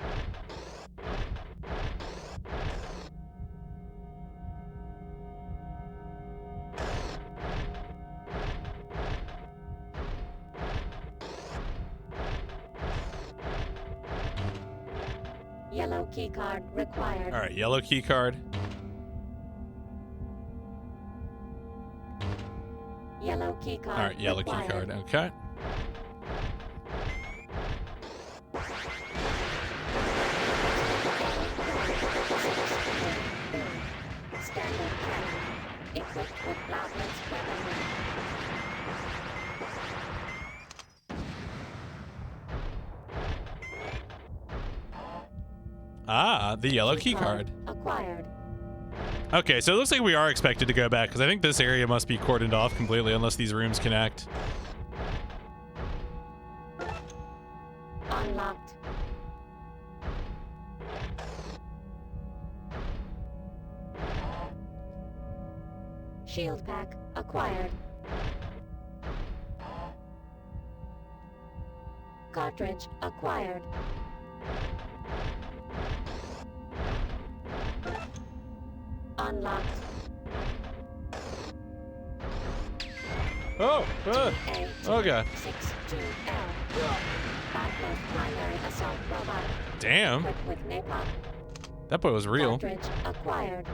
Yellow key card required. All right, yellow key card. Yellow key card. All right, yellow key card. Okay. Standard cannon equipped with Blaublitz weaponry. Ah, the yellow key card. Acquired. Okay, so it looks like we are expected to go back because I think this area must be cordoned off completely unless these rooms connect. Unlocked. Shield pack acquired. Cartridge acquired. Unlocked. Oh, okay. 62L. Blaublitz primary assault robot. Damn, Equipped with napalm. that boy was real. Cartridge acquired.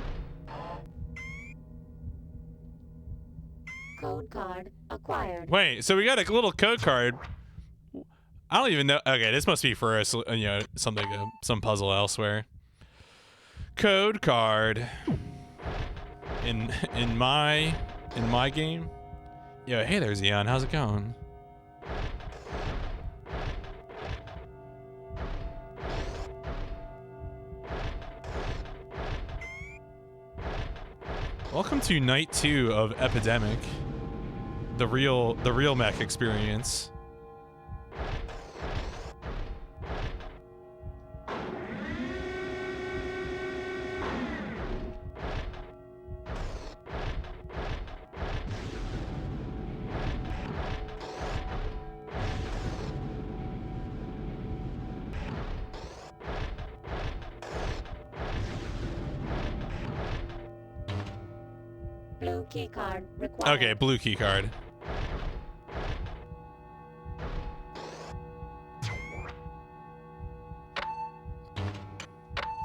Code card acquired. Wait, so we got a little code card. I don't even know. Okay, this must be for us, you know, something, some puzzle elsewhere. Code card. In my game. Yo, hey there, Xeon. How's it going? Welcome to night 2 of Epidemic. The real mech experience. Blue key card required. Okay, blue key card.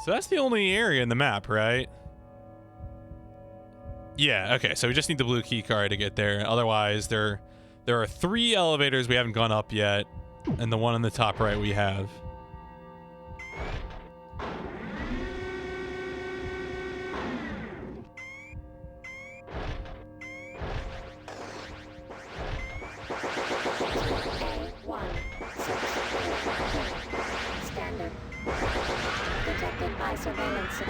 So that's the only area in the map, right? Yeah, okay, so we just need the blue key card to get there. Otherwise, there are 3 elevators we haven't gone up yet, and the one in the top right we have. Standard. Detected by surveillance.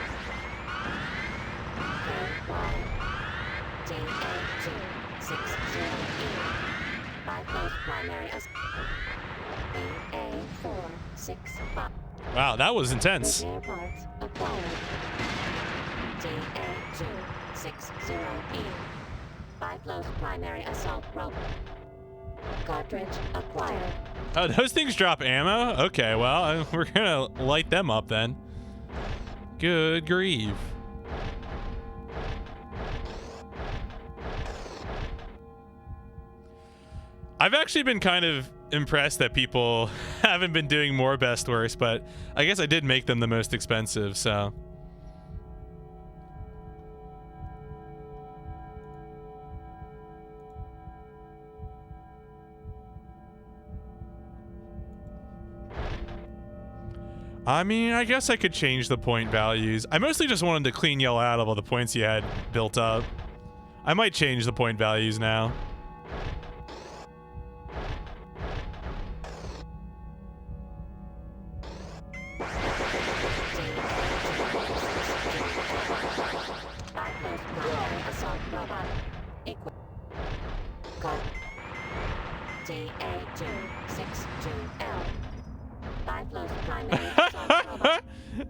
KYTA260E. By close primary BA465. Wow, that was intense. Repair parts acquired. TA260E. By close primary assault robot. Cartridge acquired. Oh, those things drop ammo? Okay, well, we're gonna light them up then. Good grief. I've actually been kind of impressed that people haven't been doing more best worst, but I guess I did make them the most expensive, so. I mean, I guess I could change the point values. I mostly just wanted to clean y'all out of all the points you had built up. I might change the point values now.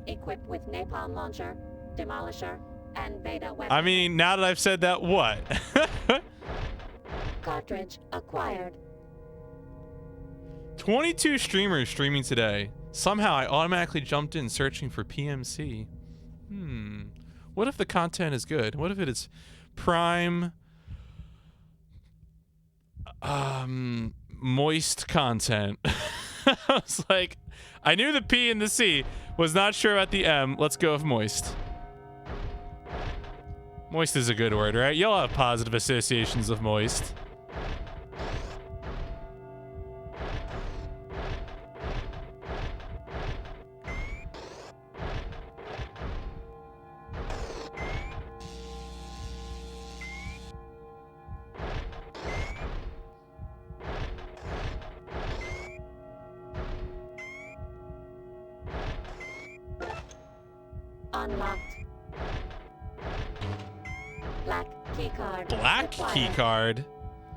Equipped with napalm launcher, demolisher, and beta weapon. I mean, now that I've said that, what? Cartridge acquired. 22 streamers streaming today. Somehow I automatically jumped in searching for PMC. What if the content is good? What if it is prime moist content? I was like, I knew the P and the C, was not sure about the M. Let's go with moist. Moist is a good word, right? You'll have positive associations of moist. Unlocked. Black key card. Black key card?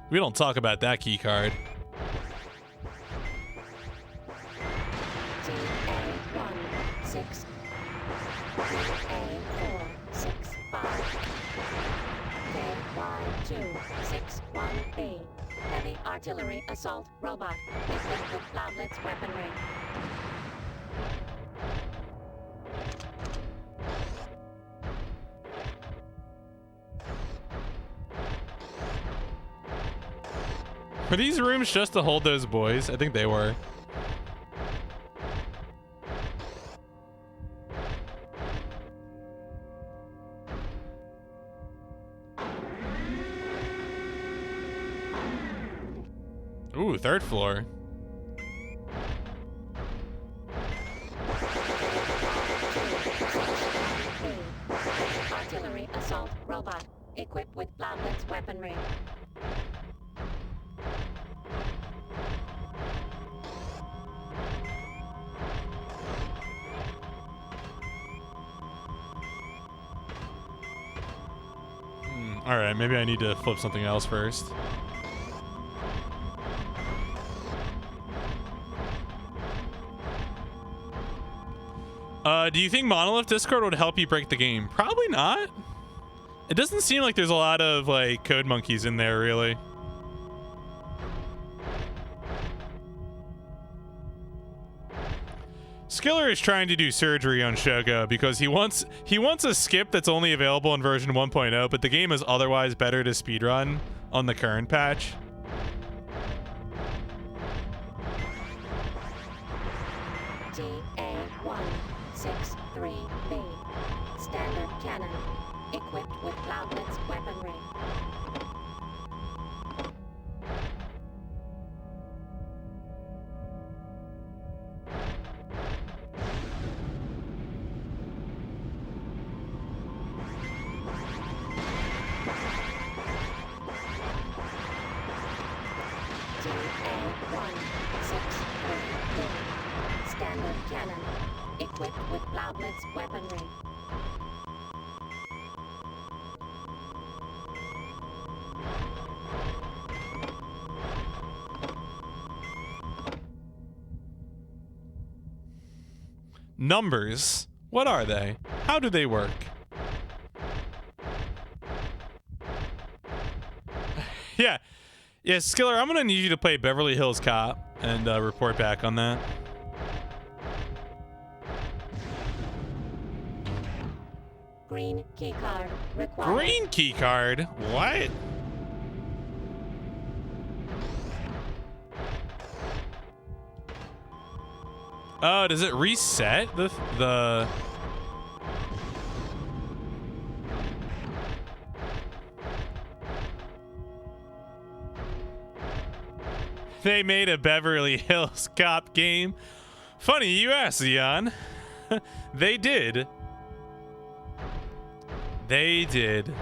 We don't talk about that key card. TA16. A465. KY261B. Heavy artillery assault robot equipped with cloudlets weaponry. Were these rooms just to hold those boys? I think they were. Ooh, 3rd floor. Artillery assault robot equipped with cloudlets weaponry. All right, maybe I need to flip something else first. Do you think Monolith Discord would help you break the game? Probably not. It doesn't seem like there's a lot of like code monkeys in there, really. Skiller is trying to do surgery on Shoko because he wants a skip that's only available in version 1.0, but the game is otherwise better to speedrun on the current patch. TA-163B. Standard cannon. Equipped with cloudlet's weaponry. TA-163B. Standard cannon. Equipped with cloudlet's weaponry. Numbers. What are they? How do they work? Yeah, Skiller, I'm gonna need you to play Beverly Hills Cop and report back on that. Green keycard required. Green keycard? What? Oh, does it reset the... They made a Beverly Hills Cop game? Funny you ask, Zion. They did. They did.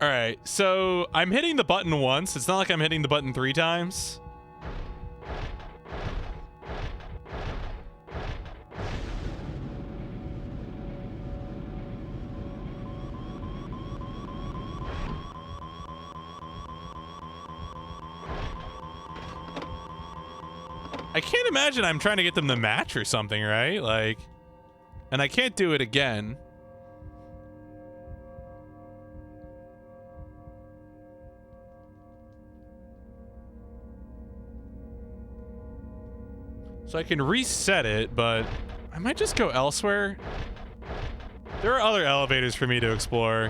All right, so I'm hitting the button once. It's not like I'm hitting the button 3 times. I can't imagine I'm trying to get them to match or something, right? Like, and I can't do it again. So I can reset it, but I might just go elsewhere. There are other elevators for me to explore.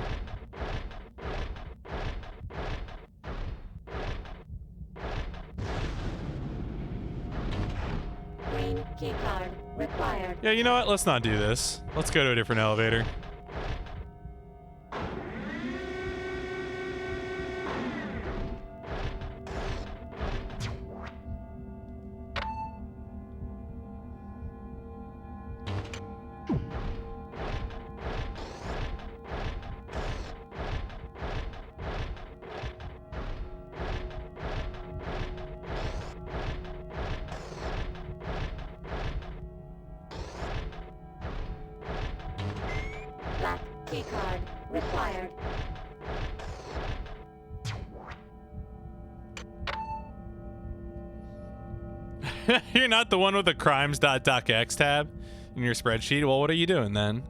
Green keycard required. Yeah, you know what? Let's not do this. Let's go to a different elevator. Black keycard required. You're not the one with the crimes.docx tab in your spreadsheet? Well, what are you doing then?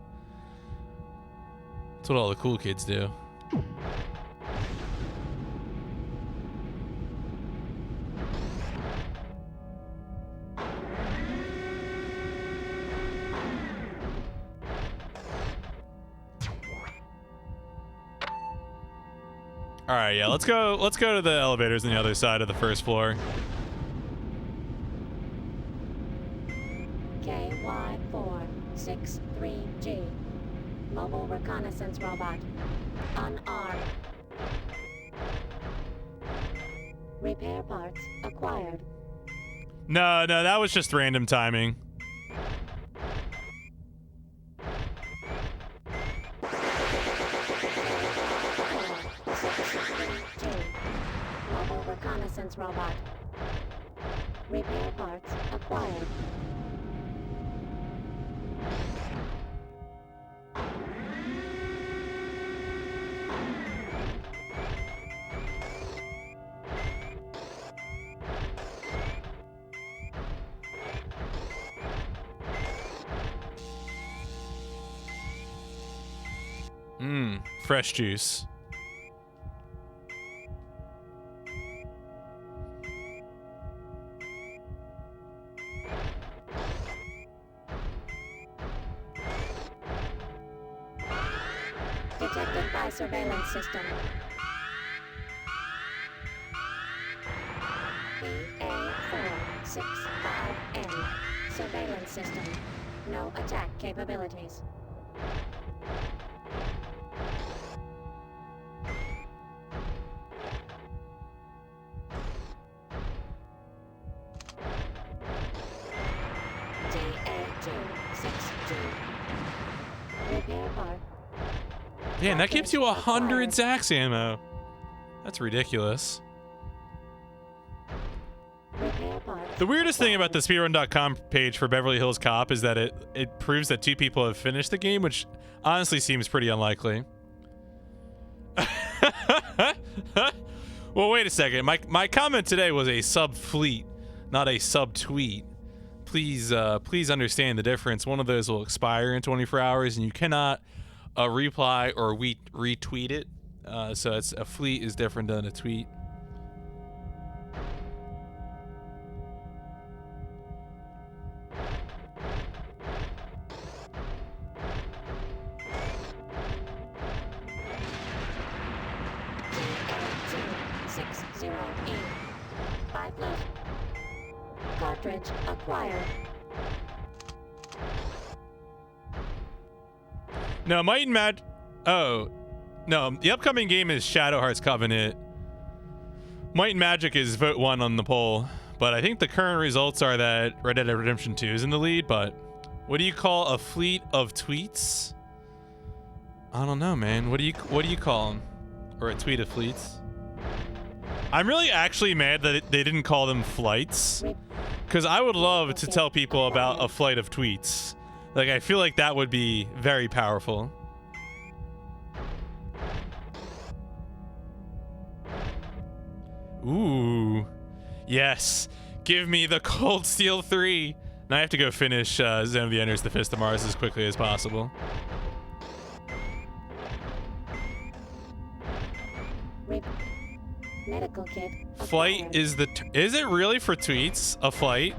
That's what all the cool kids do. All right, yeah, let's go to the elevators on the other side of the first floor. KY463G. Mobile reconnaissance robot. Unarmed. Repair parts acquired. No, that was just random timing. Mobile reconnaissance robot. Repair parts acquired. fresh juice. Detected by surveillance system. BA465N. Surveillance system. No attack capabilities. TA262. Repair part. Damn, that gives you 100 Zax ammo. That's ridiculous. The weirdest thing about the speedrun.com page for Beverly Hills Cop is that it proves that 2 people have finished the game, which honestly seems pretty unlikely. Well, wait a second. My comment today was a sub-fleet, not a sub-tweet. Please understand the difference. One of those will expire in 24 hours, and you cannot reply or retweet it. So it's a fleet is different than a tweet. TA260E. 5 left. Cartridge acquired. No, Might and Mad. Oh, no. The upcoming game is Shadow Hearts Covenant. Might and Magic is vote 1 on the poll, but I think the current results are that Red Dead Redemption 2 is in the lead. But what do you call a fleet of tweets? I don't know, man. What do you call them? Or a tweet of fleets? I'm really actually mad that they didn't call them flights, because I would love to tell people about a flight of tweets. Like, I feel like that would be very powerful. Ooh. Yes. Give me the Cold Steel 3. Now I have to go finish Zone of the Enders, the Fist of Mars as quickly as possible. Medical kit. Flight is the... Is it really for tweets? A flight?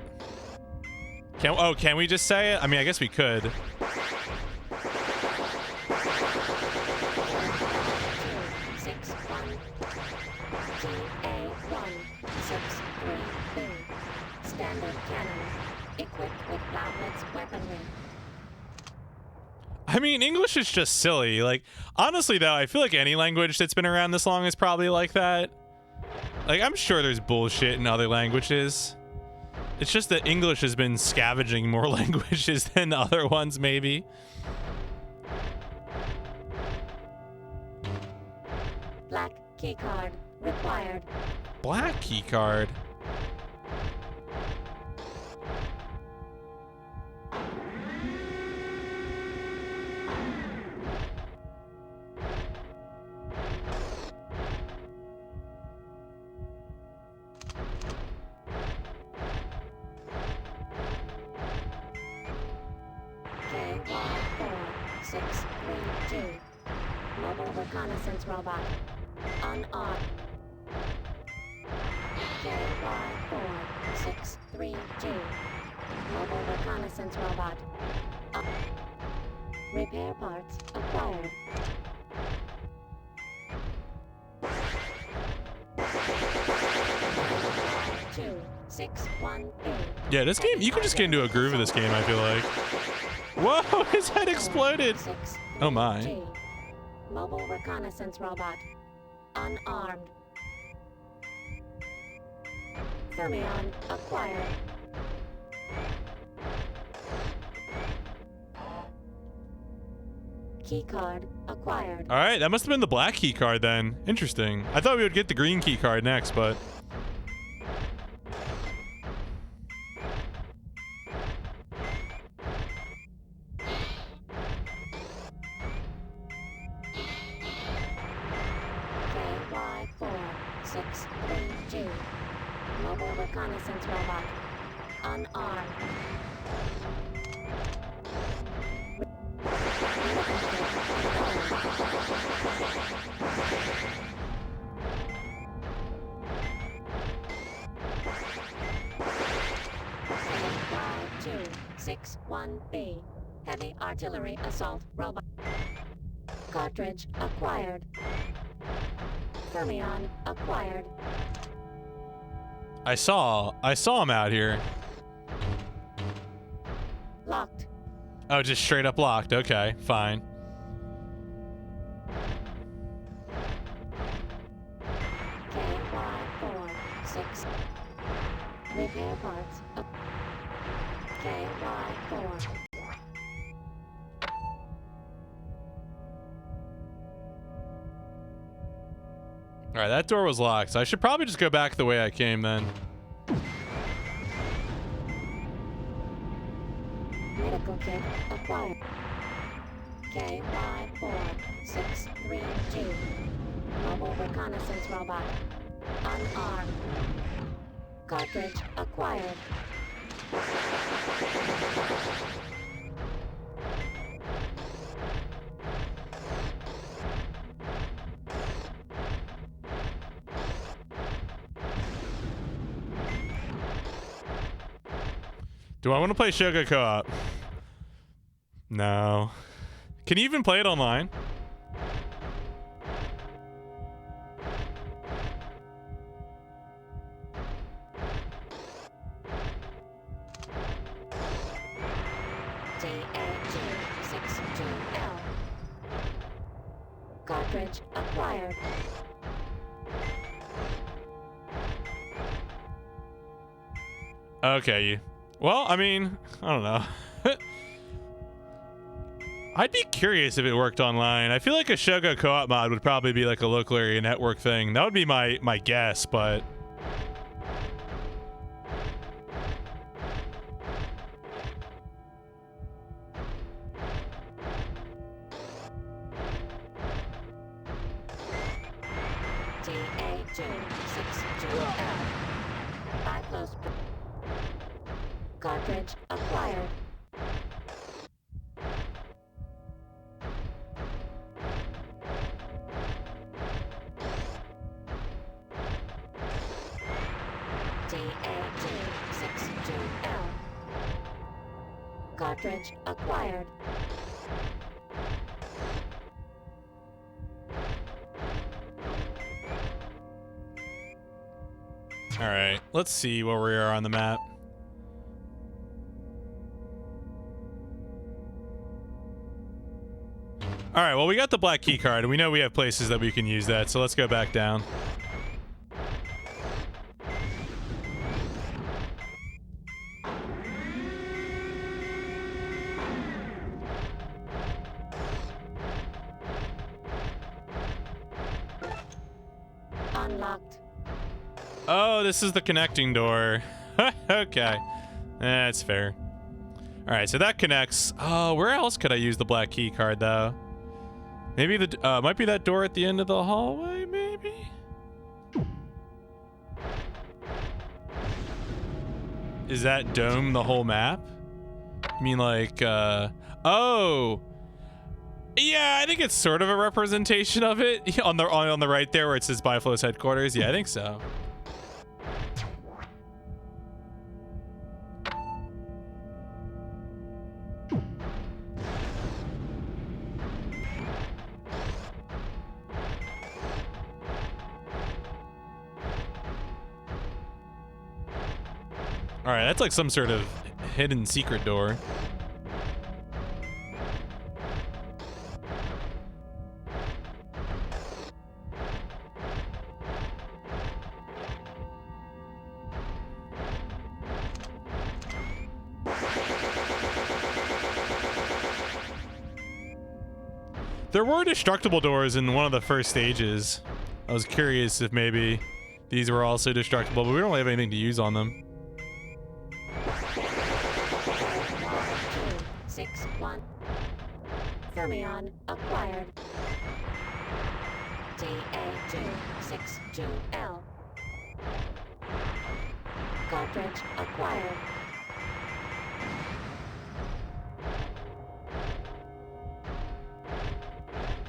Can we just say it? I mean, I guess we could. Standard cannon, equipped with Loudlet's weaponry. I mean, English is just silly. Like, honestly, though, I feel like any language that's been around this long is probably like that. Like, I'm sure there's bullshit in other languages. It's just that English has been scavenging more languages than the other ones, maybe. Black keycard required. Black keycard? KY4632. Mobile reconnaissance robot. Unarmed. KY4632. Mobile reconnaissance robot. Repair parts acquired. Yeah, this game, you can just get into a groove of this game, I feel like. Whoa, his head exploded. Oh my. Mobile reconnaissance robot. Unarmed. Thermion acquired. Keycard acquired. All right, that must have been the black key card then. Interesting. I thought we would get the green key card next, but... KY4632. Mobile reconnaissance robot. Unarmed. K5261B. Heavy artillery assault robot. Cartridge acquired. Fermion acquired. I saw him out here. Locked. Oh, just straight up locked. Okay, fine. KY46. Repair parts. KY4. All right, that door was locked, so I should probably just go back the way I came then. Medical kit acquired. KY4632. Mobile reconnaissance robot. Unarmed. Cartridge acquired. Do I want to play Shoga co-op? No. Can you even play it online? TA262L. Cartridge acquired. Okay. Well, I mean, I don't know. I'd be curious if it worked online. I feel like a Shoga co-op mod would probably be like a local area network thing. That would be my guess, but... TA262L. Close. Cartridge acquired. TA262L. Cartridge acquired. All right, let's see where we are on the map. All right, well, we got the black key card, and we know we have places that we can use that, so let's go back down. Unlocked. Oh, this is the connecting door. Okay. That's fair. All right, so that connects. Oh, where else could I use the black key card, though? Maybe the might be that door at the end of the hallway, maybe? Is that dome the whole map? I mean, like, oh! Yeah, I think it's sort of a representation of it on the right there where it says Biflow's headquarters. Yeah, I think so. All right, that's like some sort of hidden secret door. There were destructible doors in one of the first stages. I was curious if maybe these were also destructible, but we don't really have anything to use on them. 61. Fermion acquired. TA262L. Cartridge acquired.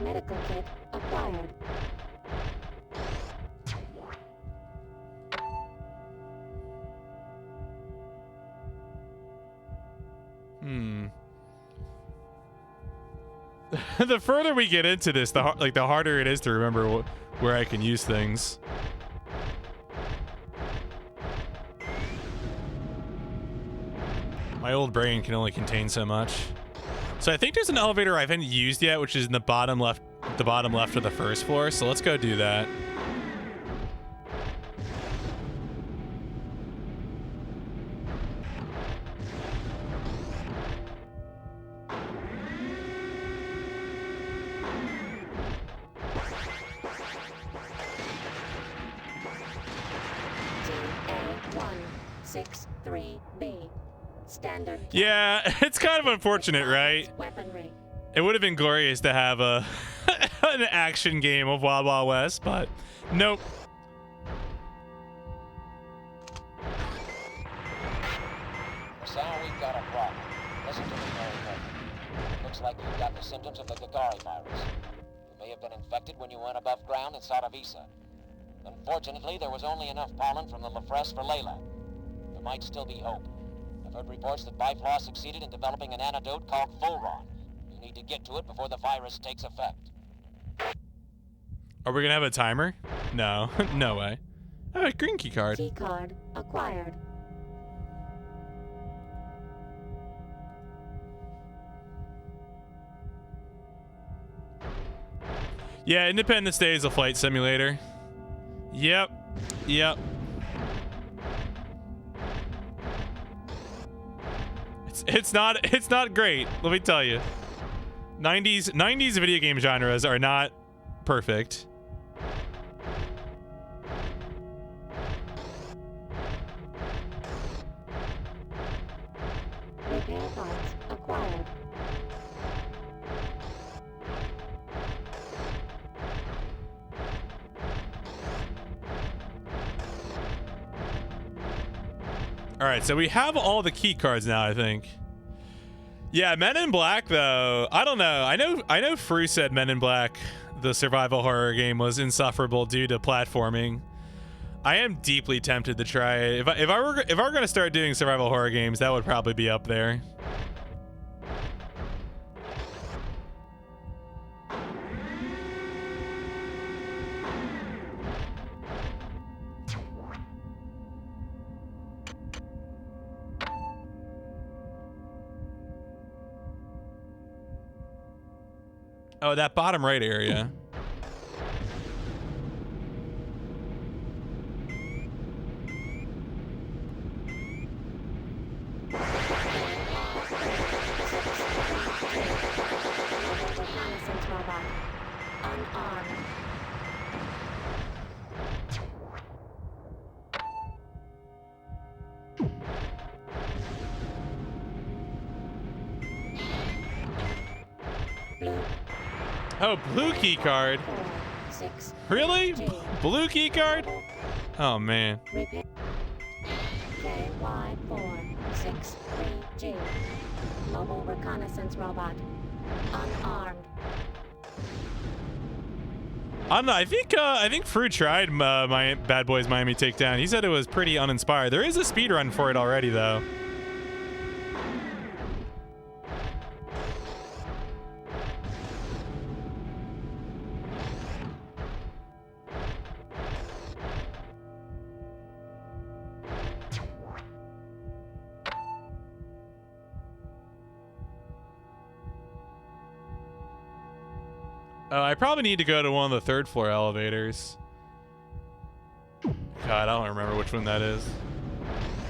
Medical kit acquired. The further we get into this, the harder it is to remember where I can use things. My old brain can only contain so much. So I think there's an elevator I haven't used yet, which is in the bottom left of the first floor. So let's go do that. TA-163B. Standard. Yeah, it's kind of unfortunate, right? Weaponry. It would have been glorious to have a an action game of Wild Wild West, but nope. Masao, we've got a problem. Listen to me very carefully. Looks like you've got the symptoms of the Gagari virus. You may have been infected when you went above ground in Saravisa. Unfortunately, there was only enough pollen from the Lafresse for Layla. There might still be hope. I've heard reports that Biflaw succeeded in developing an antidote called Fulron. You need to get to it before the virus takes effect. Are we gonna have a timer? No, no way. Oh, a green key card. Key card acquired. Yeah, Independence Day is a flight simulator. Yep. Yep. It's not great, let me tell you. 90s video game genres are not perfect. Repair parts acquired. All right, so we have all the key cards now, I think. Yeah, Men in Black though. I don't know. I know Fru said Men in Black, the survival horror game, was insufferable due to platforming. I am deeply tempted to try it. If I were going to start doing survival horror games, that would probably be up there. Oh, that bottom right area. Reconnaissance robot. Unarmed. Blue. Oh, blue key card. 6. Really? Blue key card? Oh man. Repair. KY463G. Mobile reconnaissance robot. Unarmed. I don't know. I think Fru tried my Bad Boys Miami Takedown. He said it was pretty uninspired. There is a speed run for it already though. I probably need to go to one of the third floor elevators. God, I don't remember which one that is.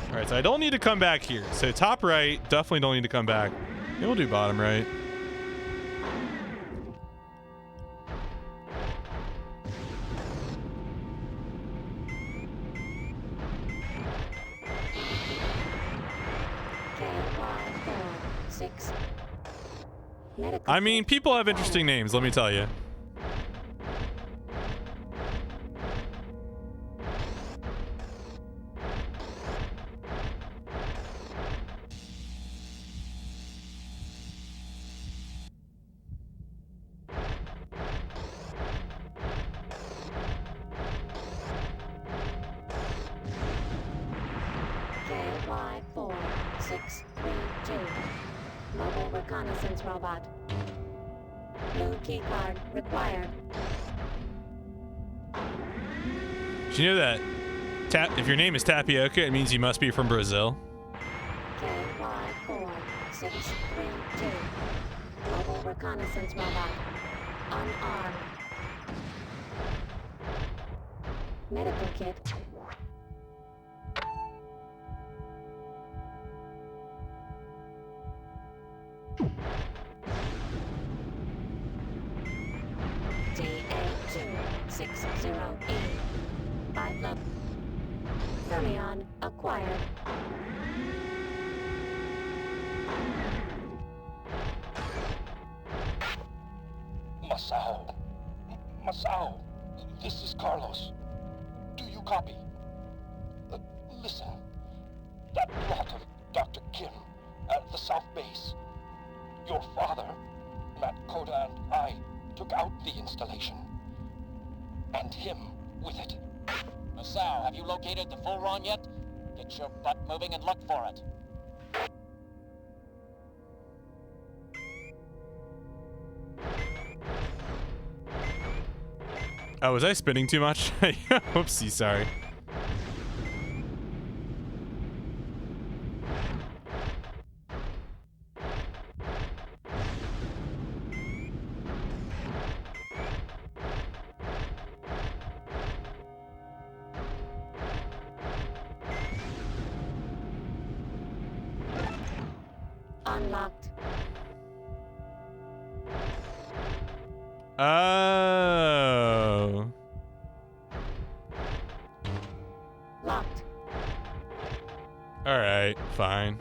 All right, so I don't need to come back here. So top right, definitely don't need to come back. Maybe we'll do bottom right. KY46. I mean, people have interesting names, let me tell you. KY4632. Mobile reconnaissance robot. Blue keycard required. Did you know that if your name is Tapioca, it means you must be from Brazil? KY4632. Mobile reconnaissance robot. Unarmed. Medical kit. TA260E. 5 level. Thermion acquired. Masao. Masao. This is Carlos. Do you copy? Listen. That plot of Dr. Kim at the South Base. Your father, Matt Koda, and I took out the installation. And him with it. Masao, have you located the full run yet? Get your butt moving and look for it. Oh, was I spinning too much? Whoopsie, sorry. Unlocked. Oh. Locked. All right, fine.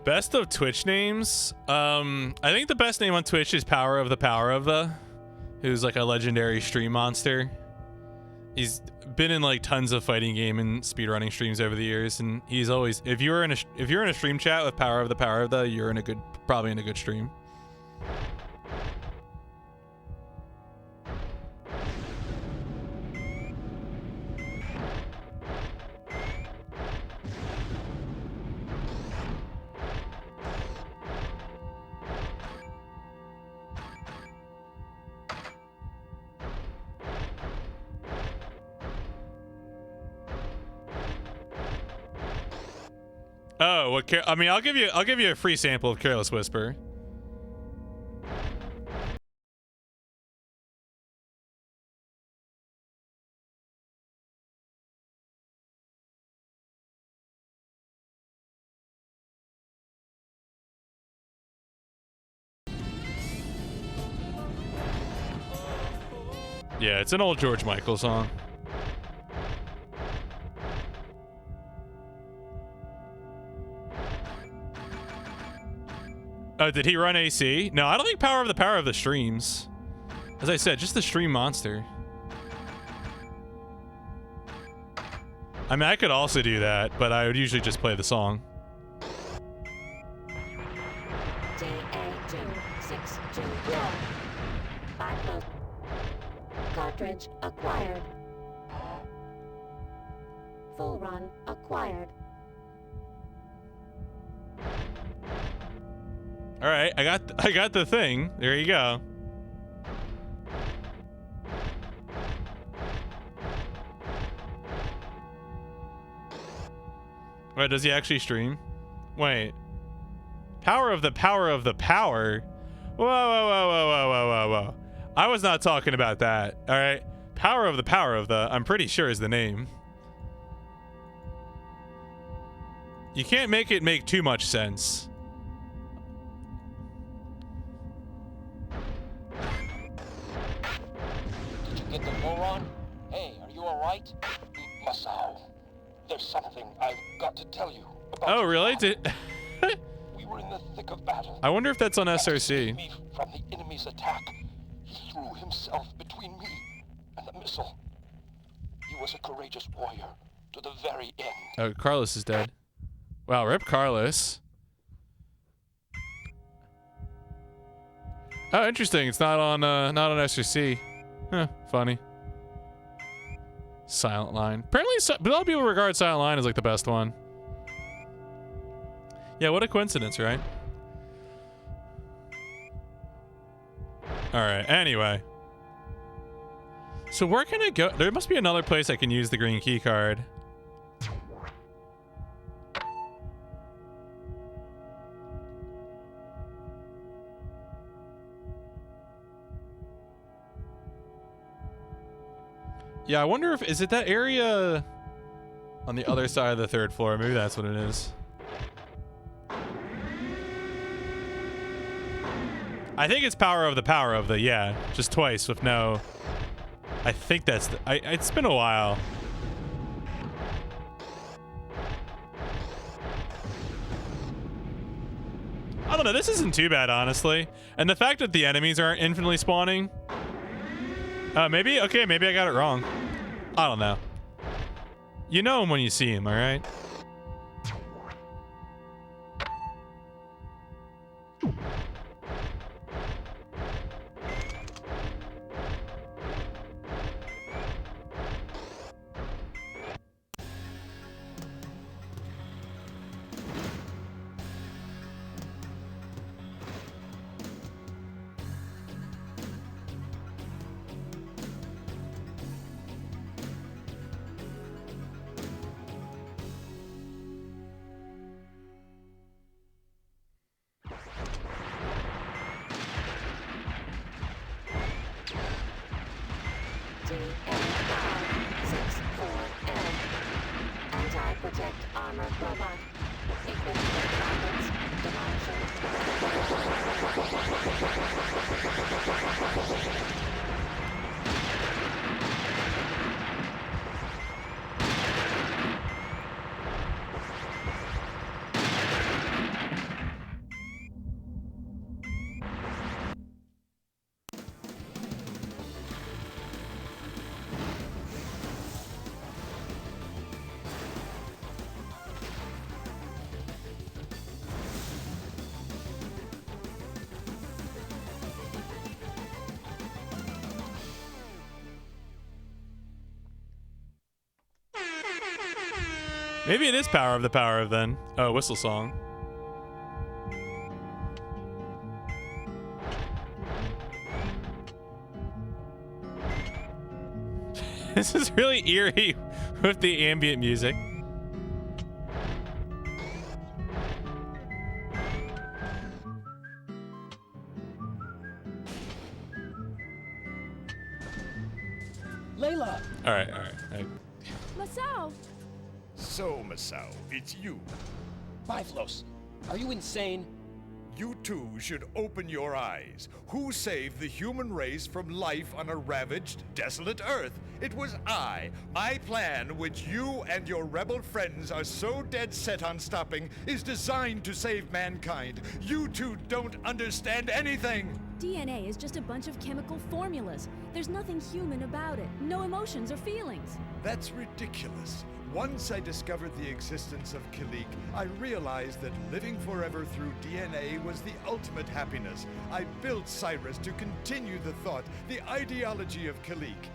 Best of Twitch names. I think the best name on Twitch is Power of the, who's like a legendary stream monster. He's been in like tons of fighting game and speedrunning streams over the years, and he's always if you're in a stream chat with Power of the, you're in a good probably in a good stream. Oh, what? I mean, I'll give you a free sample of Careless Whisper. Yeah, it's an old George Michael song. Oh, did he run AC? No, I don't think Power of the streams. As I said, just the stream monster. I mean, I could also do that, but I would usually just play the song. TA2624. 5 close. Cartridge acquired. Full run acquired. All right, I got the thing. There you go. Wait, does he actually stream? Wait. Power of the power. Whoa, whoa, whoa, whoa, whoa, whoa, whoa, whoa. I was not talking about that. All right. Power of the, I'm pretty sure is the name. You can't make it make too much sense. Did you get the full run? Hey, are you alright? Masao, there's something I've got to tell you about. Oh, really? We were in the thick of battle. I wonder if that's on To SRC. save me from the enemy's attack, he threw himself between me and the missile. He was a courageous warrior, to the very end. Oh, Carlos is dead. Wow, rip Carlos. Oh, interesting. It's not on SRC. Huh, funny. Silent Line. Apparently, but a lot of people regard Silent Line as like the best one. Yeah, what a coincidence, right? All right. Anyway. So where can I go? There must be another place I can use the green key card. Yeah, I wonder if, is it that area on the other side of the 3rd floor? Maybe that's what it is. I think it's power of the, yeah, just twice with no, I think that's, it's been a while. I don't know, this isn't too bad, honestly. And the fact that the enemies aren't infinitely spawning. Maybe, okay, maybe I got it wrong. I don't know. You know him when you see him, all right? Anti-project armored robot. Equipped with rockets, Maybe it is power of then. Oh, whistle song. This is really eerie with the ambient music. Layla! All right. Masao! So, Masao, it's you. Biflos, are you insane? You too should open your eyes. Who saved the human race from life on a ravaged, desolate Earth? It was I. My plan, which you and your rebel friends are so dead set on stopping, is designed to save mankind. You two don't understand anything. DNA is just a bunch of chemical formulas. There's nothing human about it. No emotions or feelings. That's ridiculous. Once I discovered the existence of Kileak, I realized that living forever through DNA was the ultimate happiness. I built Cyrus to continue the thought, the ideology of Kileak.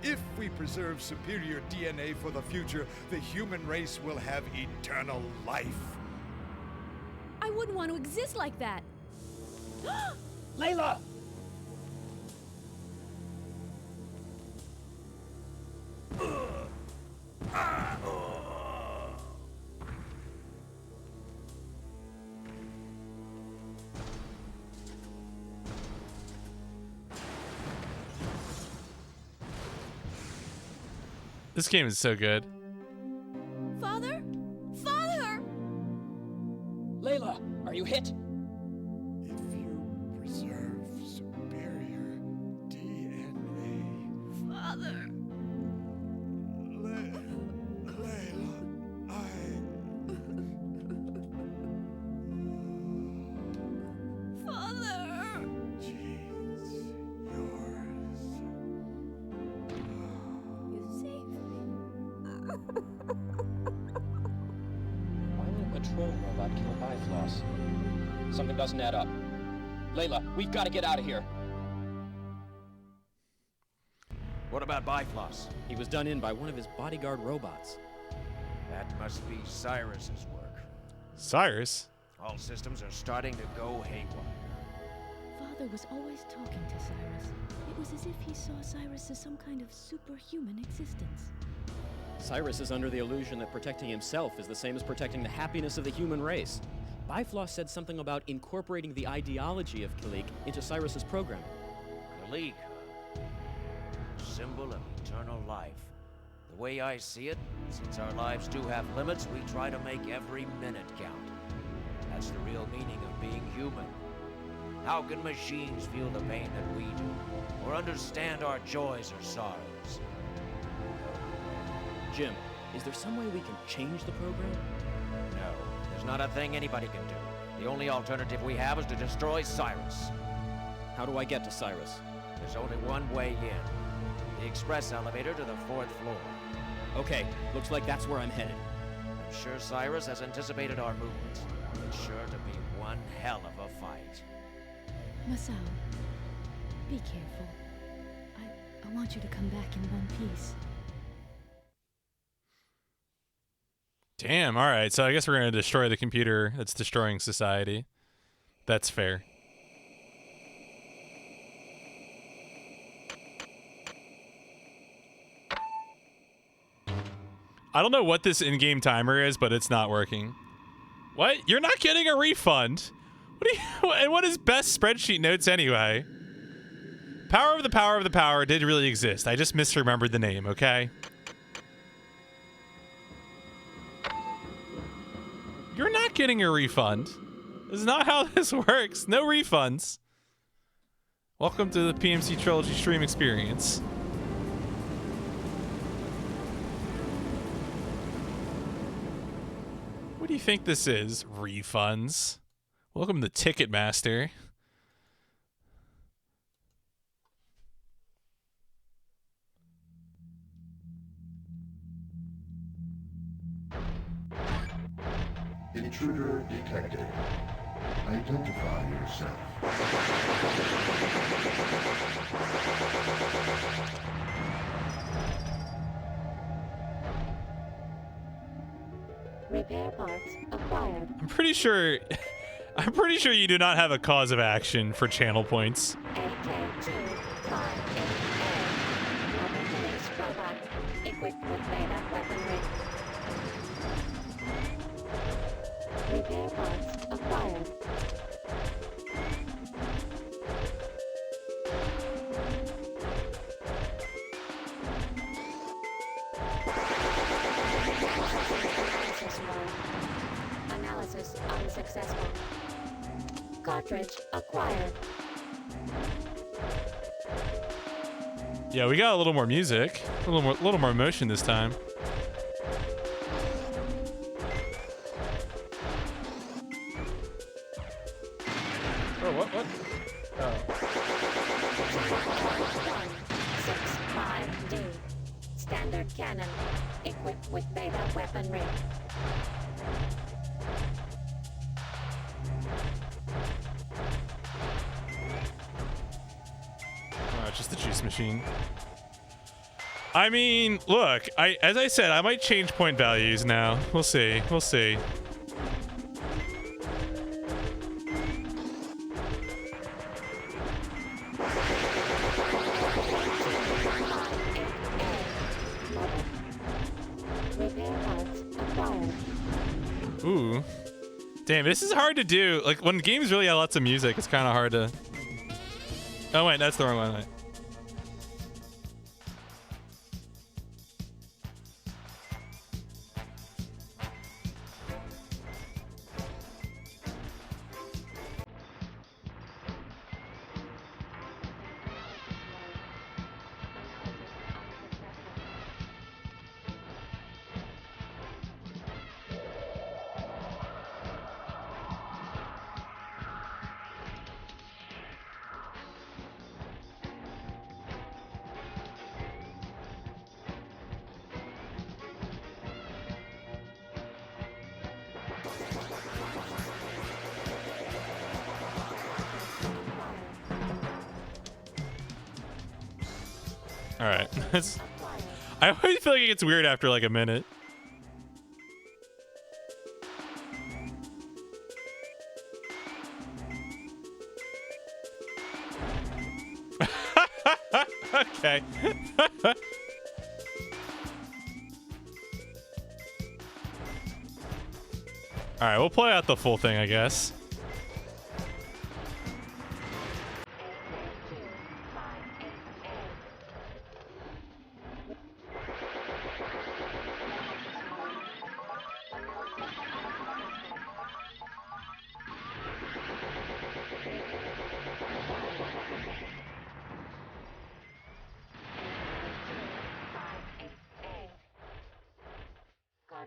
If we preserve superior DNA for the future, the human race will have eternal life. I wouldn't want to exist like that. Layla! This game is so good. Father? Father! Layla, are you hit? If you preserve superior DNA... Father! Layla, Father! genes, yours. You saved me. patrol robot killed Bifrost. Something doesn't add up. Layla, we've got to get out of here. What about Bifrost? He was done in by one of his bodyguard robots. That must be Cyrus's work. Cyrus? All systems are starting to go haywire. Father was always talking to Cyrus. It was as if he saw Cyrus as some kind of superhuman existence. Cyrus is under the illusion that protecting himself is the same as protecting the happiness of the human race. Bifrost said something about incorporating the ideology of Kileak into Cyrus's programming. Kileak, symbol of eternal life. The way I see it, since our lives do have limits, we try to make every minute count. That's the real meaning of being human. How can machines feel the pain that we do, or understand our joys or sorrows? Jim, is there some way we can change the program? No, there's not a thing anybody can do. The only alternative we have is to destroy Cyrus. How do I get to Cyrus? There's only one way in. The express elevator to the 4th floor. Okay, looks like that's where I'm headed. I'm sure Cyrus has anticipated our movements. It's sure to be one hell of a fight. Masao, be careful. I want you to come back in one piece. Damn, alright, so I guess we're going to destroy the computer that's destroying society. That's fair. I don't know what this in-game timer is, but it's not working. What? You're not getting a refund? What are you, and what is best spreadsheet notes anyway? Power of the Power did really exist. I just misremembered the name, okay? You're not getting a refund. This is not how this works. No refunds. Welcome to the PMC Trilogy stream experience. What do you think this is? Refunds. Welcome to Ticketmaster. Intruder detected. Identify yourself. Repair parts acquired. I'm pretty sure you do not have a cause of action for channel points. AK-2 Mobile police robot equipped with beta weaponry. Repair parts acquired. Analysis unsuccessful. Cartridge acquired. Yeah, we got a little more music, a little more motion this time. Oh, what? Oh. 165D. Standard cannon equipped with beta weaponry. Oh, it's just the juice machine. I mean, look, as I said, I might change point values now. We'll see. We'll see. Ooh. Damn, this is hard to do. Like, when games really have lots of music, it's kind of hard to... Oh, wait, that's the wrong one. Wait. All right. I always feel like it gets weird after like a minute. Okay. All right, we'll play out the full thing, I guess.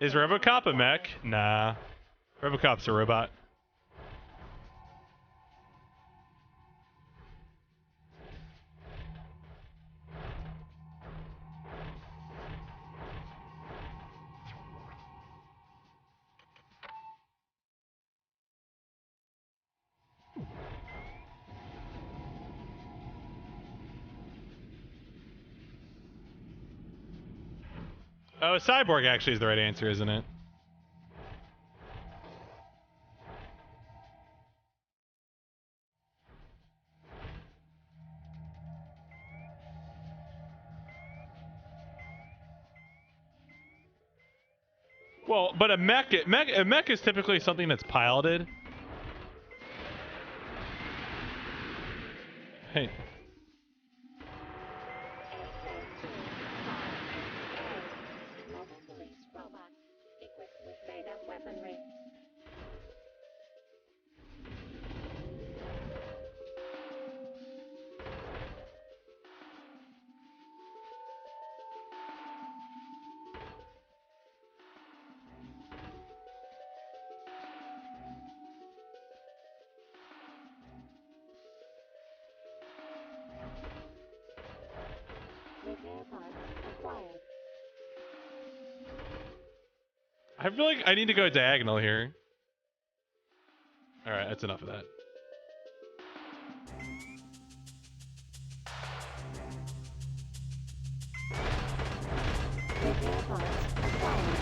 Is RoboCop a mech? Nah. RoboCop's a robot. Oh, a cyborg actually is the right answer, isn't it? Well, but a mech is typically something that's piloted. Hey. Police robot equipped with beta weaponry. Repair parts acquired. I feel like I need to go diagonal here. All right, that's enough of that. Repair parts acquired.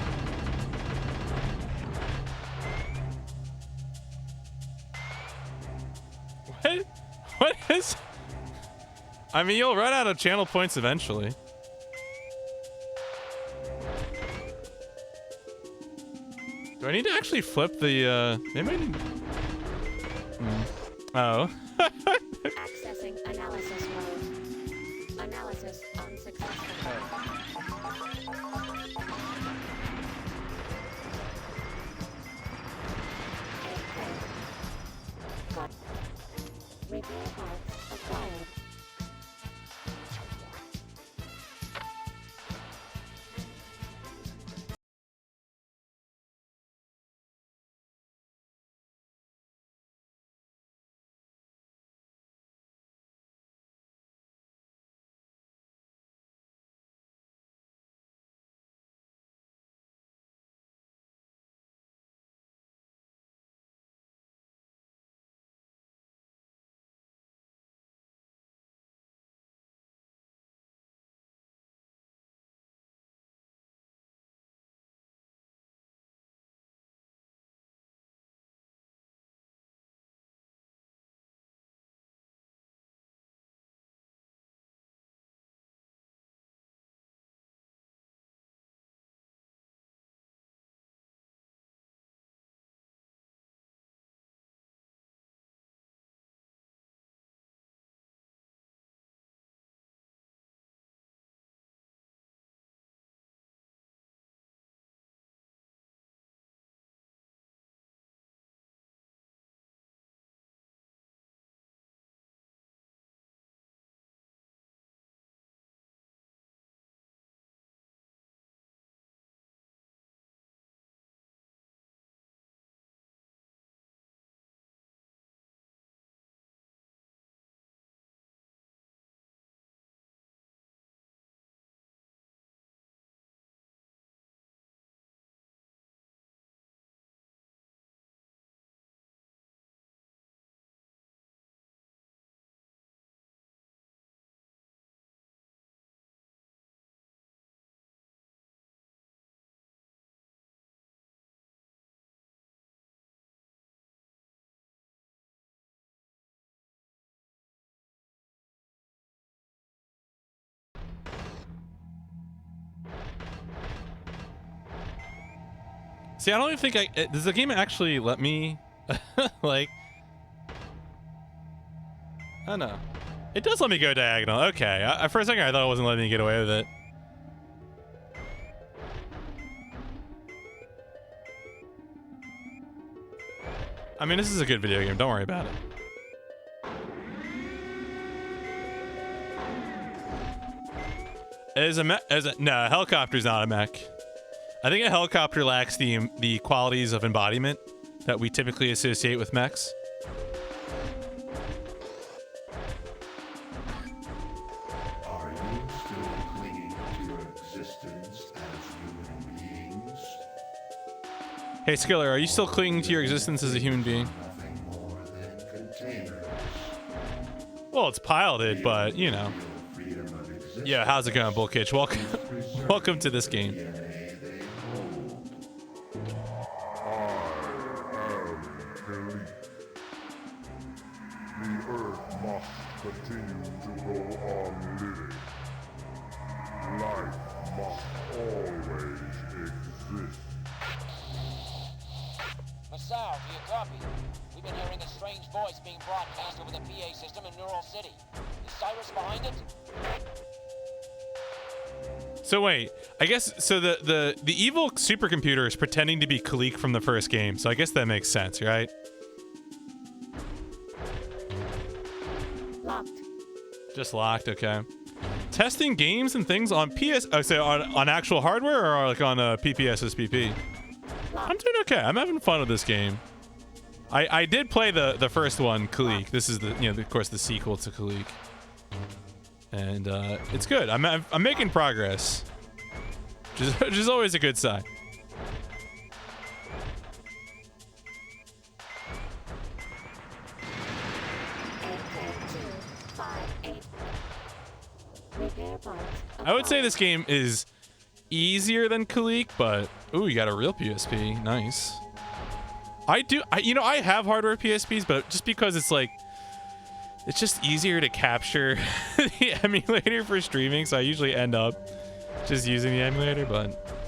What? What is? I mean, you'll run out of channel points eventually. Do I need to actually flip the, maybe I need... Oh. Accessing analysis mode. Analysis unsuccessful. Cut. Repair parts acquired. See, I don't even think does the game actually let me, like, I don't know. It does let me go diagonal. Okay. For a second, I thought it wasn't letting me get away with it. I mean, this is a good video game. Don't worry about it. No, a helicopter's not a mech. I think a helicopter lacks the qualities of embodiment that we typically associate with mechs. Are you still clinging to your existence as human beings? Hey, Skiller, are you still clinging to your existence as a human being? Nothing more than containers. Well, it's piloted, but, you know. Yeah, how's it going, Bullkitch? Welcome to this game. The Earth must continue to go on living. Life must always exist. Masao, do you copy? We've been hearing a strange voice being broadcast over the PA system in Neural City. Is Cyrus behind it? So wait, I guess so. The evil supercomputer is pretending to be Kileak from the first game. So I guess that makes sense, right? Locked. Just locked. Okay. Testing games and things on PS. Oh, so on actual hardware or like on a PPSSPP? I'm doing okay. I'm having fun with this game. I did play the first one, Kileak. This is of course the sequel to Kileak. And it's good. I'm making progress, which is always a good sign. I would say this game is easier than Kileak, but ooh, you got a real PSP. Nice. I have hardware PSPs, but just because it's like, it's just easier to capture the emulator for streaming, so I usually end up just using the emulator, but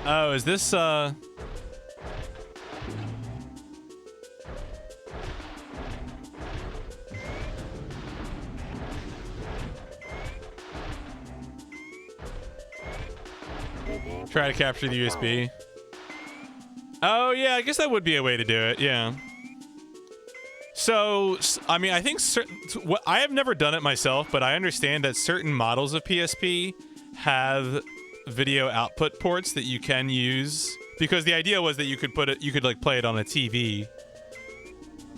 oh, is this try to capture the USB? Oh yeah, I guess that would be a way to do it. Yeah. So I mean, I think I have never done it myself, but I understand that certain models of PSP have video output ports that you can use, because the idea was that you could like play it on a TV,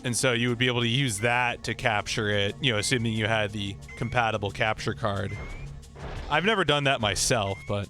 and so you would be able to use that to capture it, assuming you had the compatible capture card. I've never done that myself, but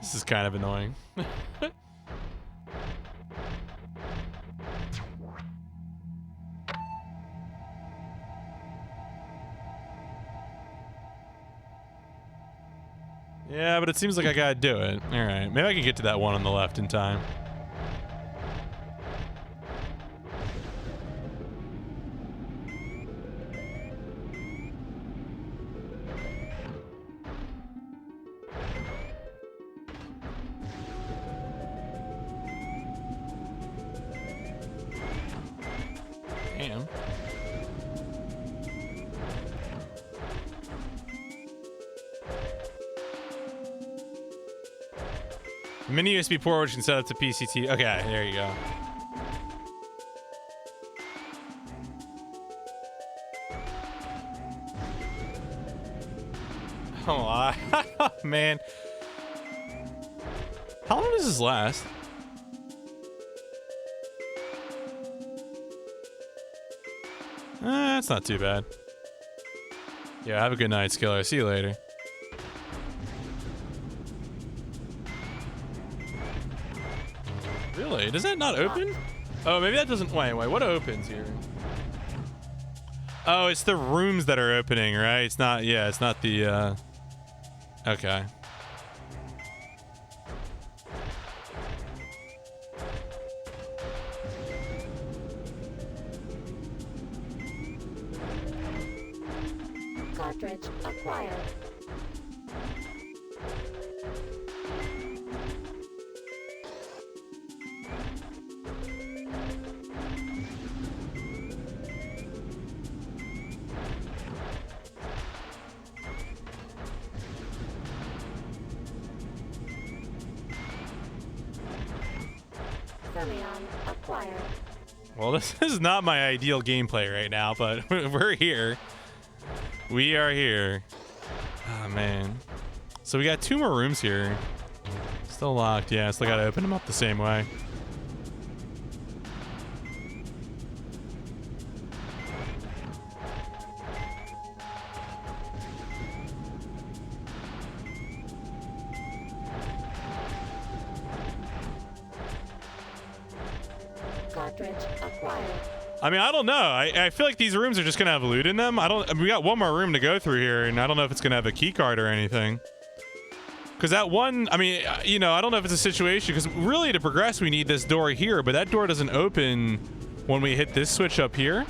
this is kind of annoying. Yeah, but it seems like I gotta do it. All right, maybe I can get to that one on the left in time. Damn. Mini USB port which can set up to PCT. Okay, there you go. Oh, man. How long does this last? That's not too bad. Yeah, have a good night, Skiller. See you later. Really? Does that not open? Oh, maybe that doesn't. Wait, what opens here? Oh, it's the rooms that are opening, right? It's not. Yeah, it's not the. Okay. Cartridge acquired. Acquired. Well, this is not my ideal gameplay right now, but we're here. We are here. Oh, man. So we got 2 more rooms here. Still locked. Yeah, still gotta open them up the same way. Cartridge acquired. I mean, I don't know. I feel like these rooms are just gonna have loot in them. I mean, we got one more room to go through here, and I don't know if it's gonna have a key card or anything. Because that one, I mean, you know, I don't know if it's a situation. Because really, to progress, we need this door here, but that door doesn't open when we hit this switch up here.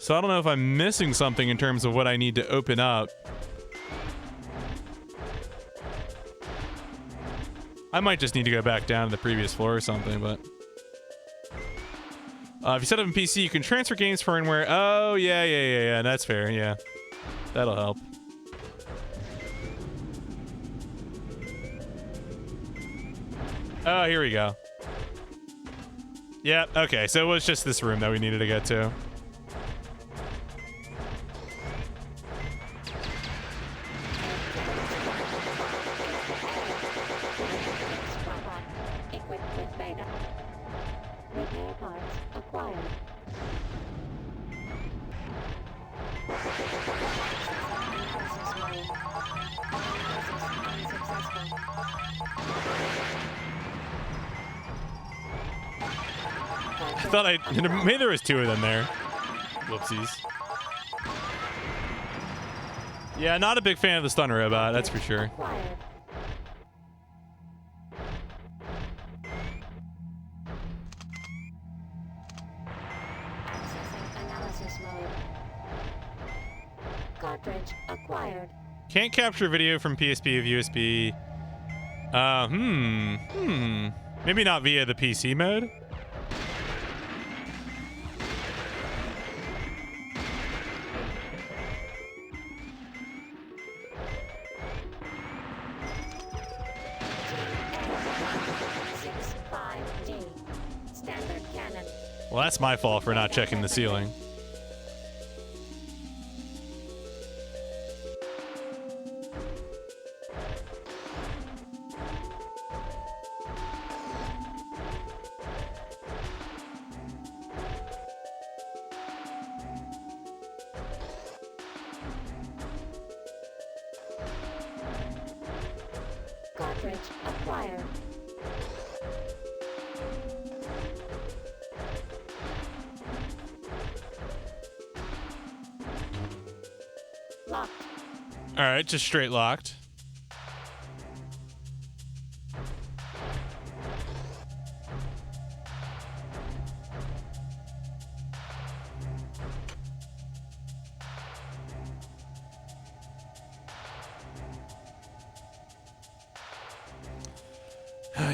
So I don't know if I'm missing something in terms of what I need to open up. I might just need to go back down to the previous floor or something, but. If you set up in PC, you can transfer games firmware. Oh, yeah. That's fair, yeah. That'll help. Oh, here we go. Yeah, okay. So it was just this room that we needed to get to. Equipped with beta. Repair parts acquired. I thought maybe there was 2 of them there. Whoopsies. Yeah, not a big fan of the stun robot, that's for sure. Cartridge acquired. Can't capture video from PSP of USB. Maybe not via the PC mode. Standard cannon. Well, that's my fault for not checking the ceiling. Cartridge acquired. Locked. All right, just straight locked.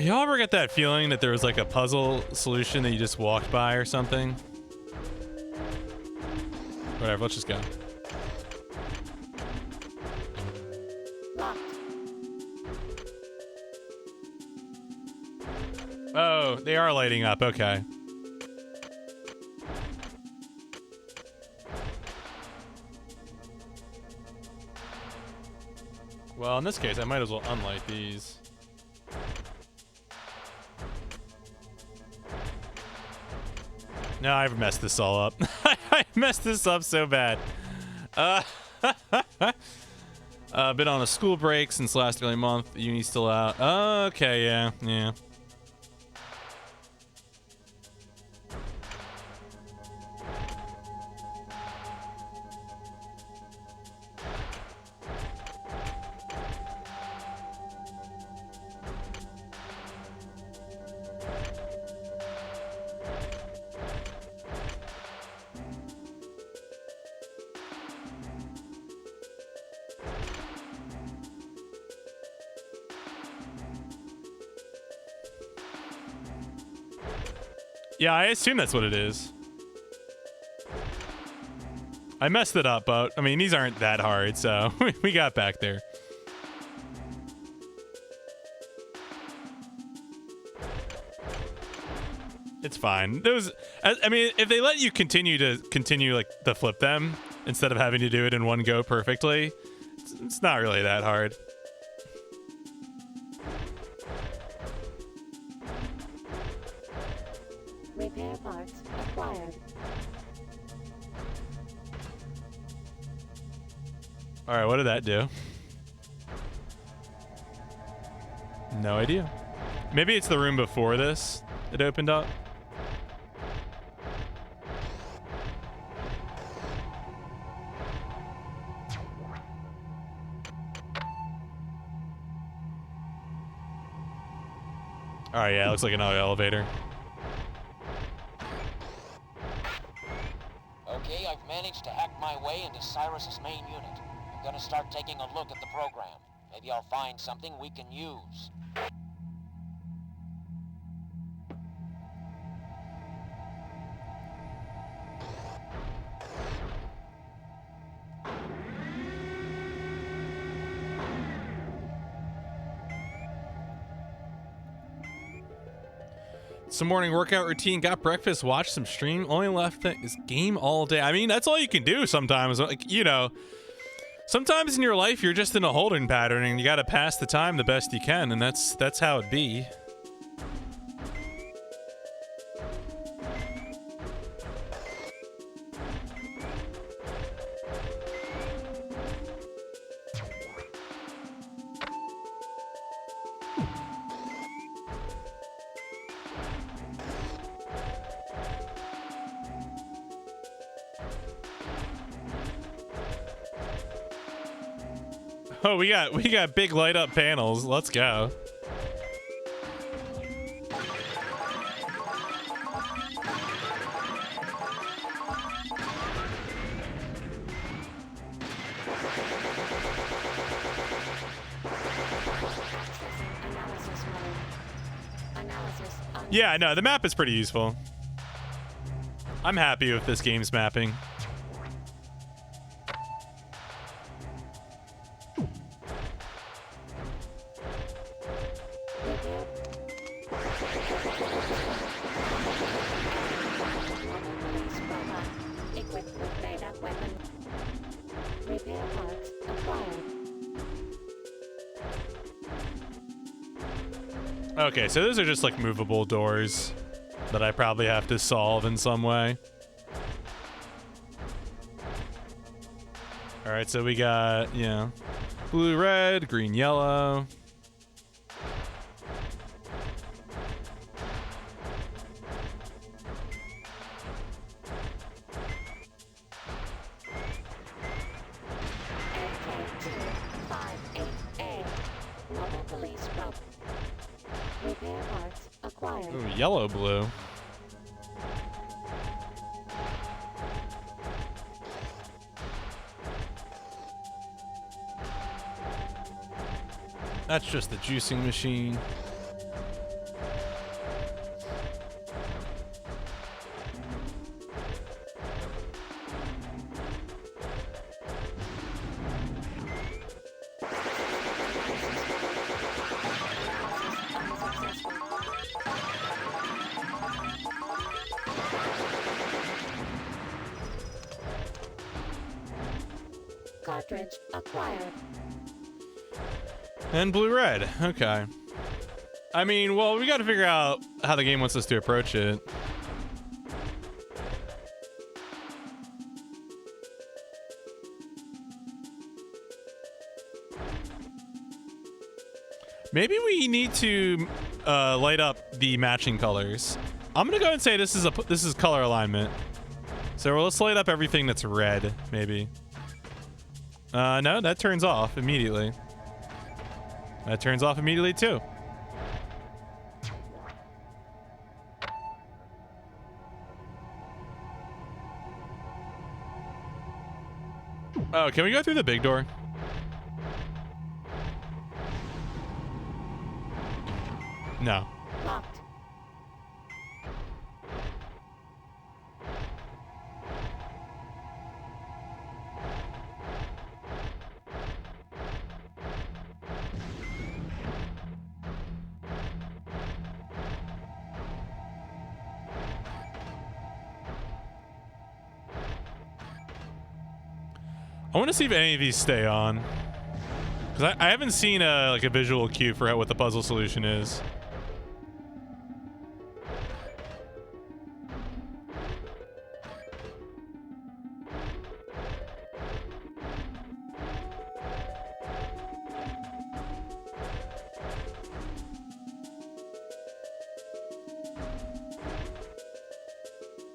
Y'all ever get that feeling that there was like a puzzle solution that you just walked by or something? Whatever, let's just go. Locked. Oh, they are lighting up, okay. Well, in this case, I might as well unlight these. No, I've messed this all up. I messed this up so bad. Been on a school break since last early month. Uni's still out. Okay, yeah. Yeah, I assume that's what it is. I messed it up, but I mean, these aren't that hard, so we got back there. It's fine. Those, I mean, if they let you continue like to flip them instead of having to do it in one go perfectly, it's not really that hard. Repair parts acquired. All right, what did that do? No idea. Maybe it's the room before this it opened up. All right, yeah, it looks like another elevator. Okay, I've managed to hack my way into Cyrus's main unit. I'm gonna start taking a look at the program. Maybe I'll find something we can use. Some morning workout routine, got breakfast, watched some stream, only left is game all day. I mean, that's all you can do sometimes. Like, you know, sometimes in your life you're just in a holding pattern and you got to pass the time the best you can, and that's how it be. Oh, we got big light up panels. Let's go. Yeah, no, the map is pretty useful. I'm happy with this game's mapping. Okay, so those are just like movable doors that I probably have to solve in some way. All right, so we got, yeah, blue, red, green, yellow. Ooh, yellow, blue. That's just the juicing machine. Cartridge acquired. And blue-red. Okay. I mean, well, we got to figure out how the game wants us to approach it. Maybe we need to light up the matching colors. I'm gonna go and say this is color alignment. So let's light up everything that's red, maybe. No, that turns off immediately. That turns off immediately too. Oh, can we go through the big door? No. Locked. I want to see if any of these stay on. Because I haven't seen a visual cue for what the puzzle solution is.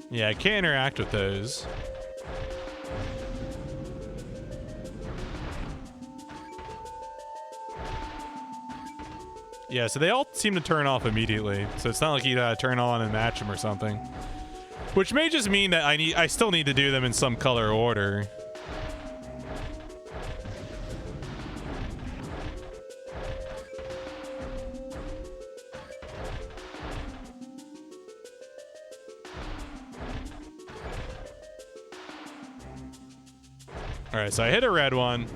Yeah, I can't interact with those. Yeah, so they all seem to turn off immediately. So it's not like you gotta turn on and match them or something. Which may just mean that I still need to do them in some color order. All right, so I hit a red one.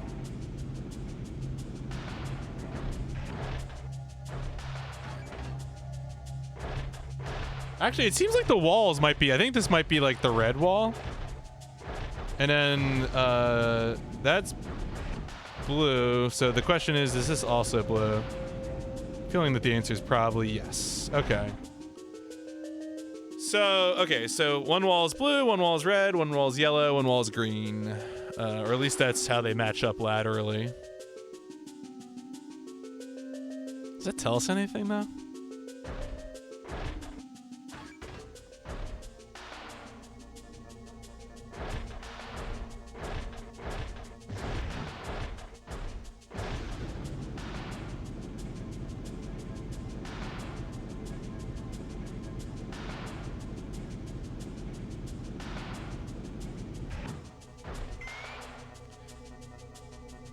Actually, it seems like the walls might be, I think this might be like the red wall. And then that's blue. So the question is this also blue? Feeling that the answer is probably yes. Okay. So one wall is blue, one wall is red, one wall is yellow, one wall is green. Or at least that's how they match up laterally. Does that tell us anything though?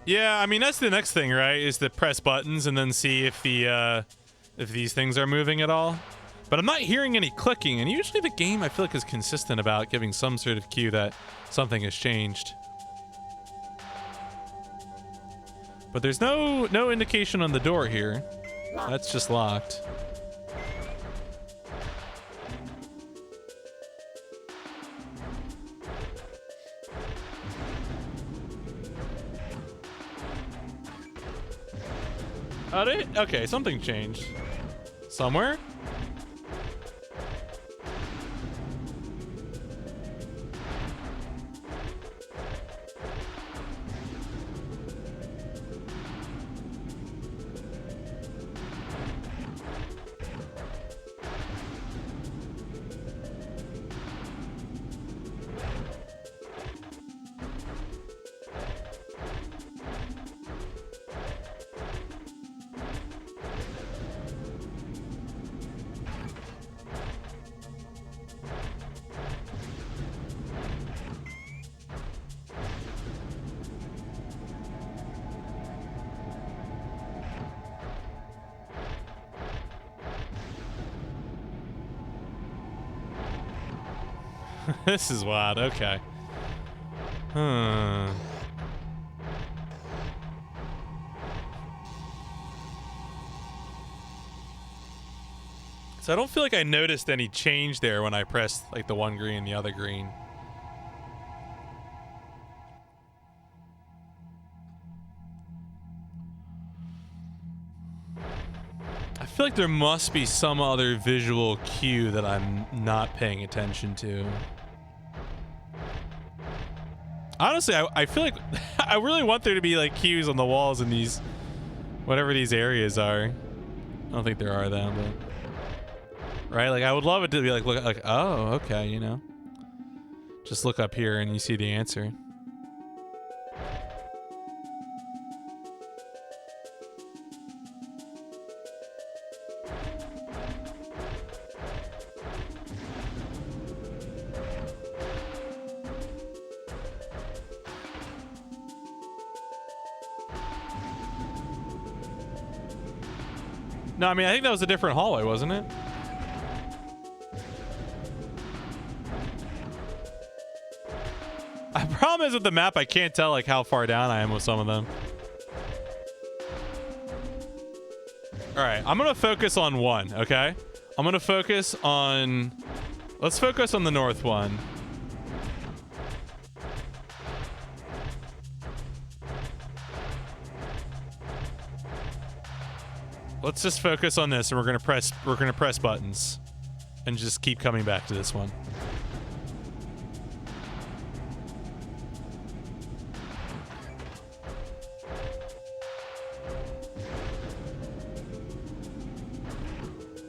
Yeah, I mean that's the next thing, right? Is to press buttons and then see if these things are moving at all. But I'm not hearing any clicking, and usually the game I feel like is consistent about giving some sort of cue that something has changed. But there's no indication on the door here. That's just locked. Oh, okay, something changed. Somewhere? This is wild. Okay. So I don't feel like I noticed any change there when I pressed like the one green and the other green. I feel like there must be some other visual cue that I'm not paying attention to. Honestly, I feel like I really want there to be like cues on the walls in these Whatever these areas are. I don't think there are them, but right? Like I would love it to be like look like oh, okay, you know. Just look up here and you see the answer. No, I mean, I think that was a different hallway, wasn't it? The problem is with the map, I can't tell like how far down I am with some of them. All right, I'm gonna focus on one, okay? I'm gonna focus on, let's focus on the north one. Let's just focus on this, and we're gonna press buttons, and just keep coming back to this one.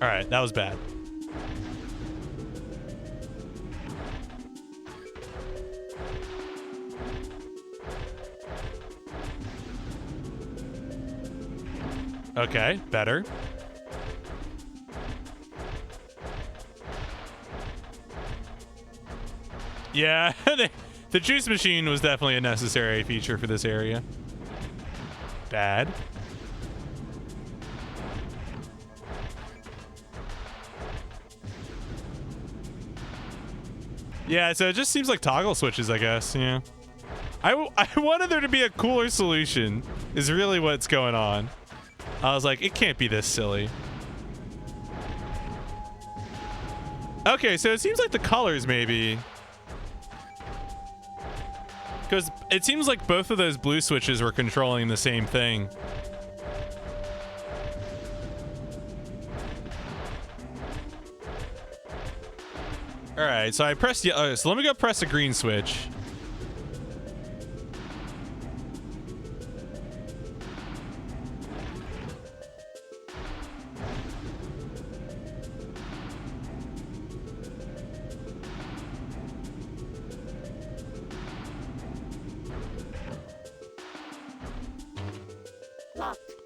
All right, that was bad. Okay, better. Yeah, the juice machine was definitely a necessary feature for this area. Bad. Yeah, so it just seems like toggle switches, I guess. Yeah. I wanted there to be a cooler solution, is really what's going on. I was like, it can't be this silly. Okay, so it seems like the colors maybe. Because it seems like both of those blue switches were controlling the same thing. All right, so I pressed the, so let me go press the green switch.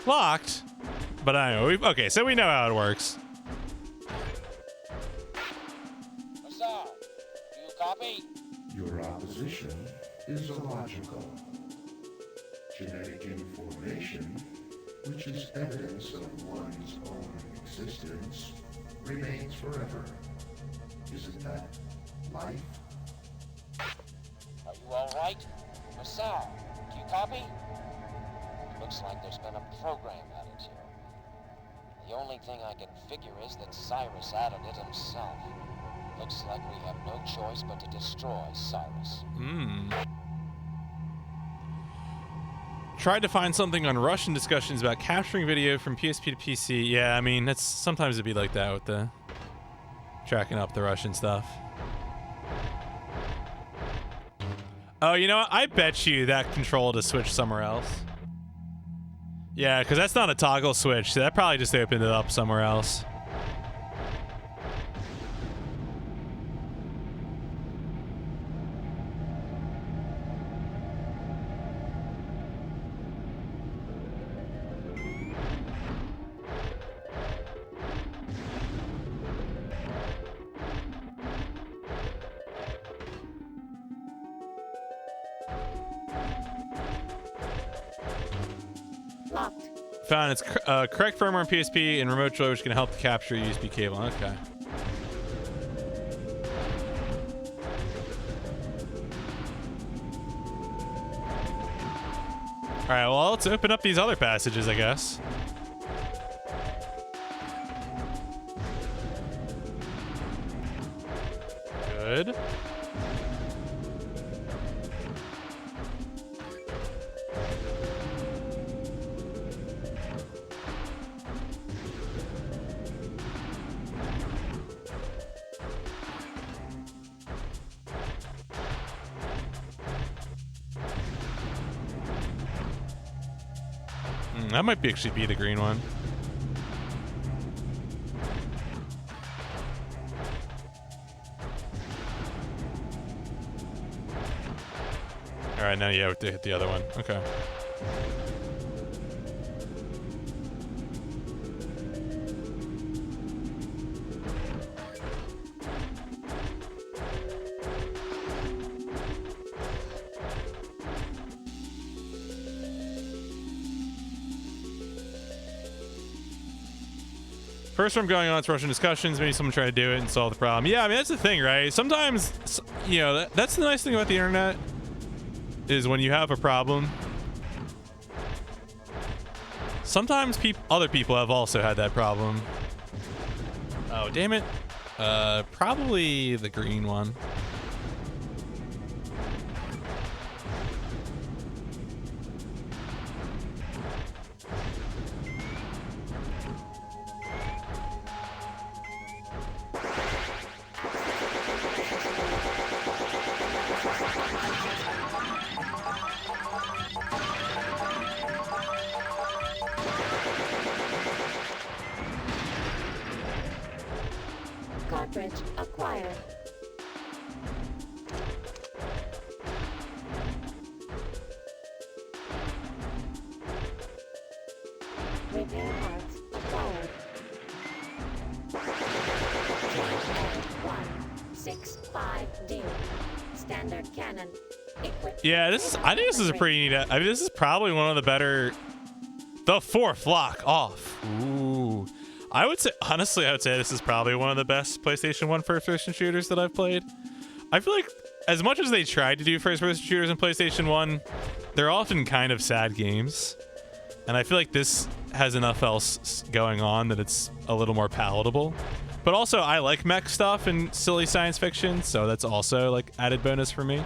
Locked? But I know. Okay, so we know how it works. Sir, do you copy? Your opposition is illogical. Genetic information, which is evidence of one's own existence, remains forever. Isn't that life? Are you all right? Sir, do you copy? Looks like there's been a program added here. The only thing I can figure is that Cyrus added it himself. Looks like we have no choice but to destroy Cyrus. Tried to find something on Russian discussions about capturing video from PSP to PC. Yeah, I mean, that's sometimes it'd be like that with the tracking up the Russian stuff. Oh, you know what? I bet you that control to switch somewhere else. Yeah, because that's not a toggle switch. So that probably just opened it up somewhere else. Found its correct firmware on PSP and remote control, which can help to capture USB cable. Okay. All right. Well, let's open up these other passages, I guess. Good. That might actually be the green one. All right, now yeah, we have to hit the other one. Okay. First from going on, it's Russian discussions. Maybe someone try to do it and solve the problem. Yeah, I mean, that's the thing, right? Sometimes, you know, that's the nice thing about the internet is when you have a problem, sometimes other people have also had that problem. Oh, damn it. Probably the green one. Cartridge acquired. Repair parts acquired. 165D. Standard cannon. Equipped. Yeah, I think this is a pretty neat. I mean, this is probably one of the better. The fourth lock off. Ooh. I would say, honestly, I would say this is probably one of the best PlayStation 1 first-person shooters that I've played. I feel like as much as they tried to do first-person shooters in PlayStation 1, they're often kind of sad games. And I feel like this has enough else going on that it's a little more palatable. But also, I like mech stuff and silly science fiction, so that's also like added bonus for me.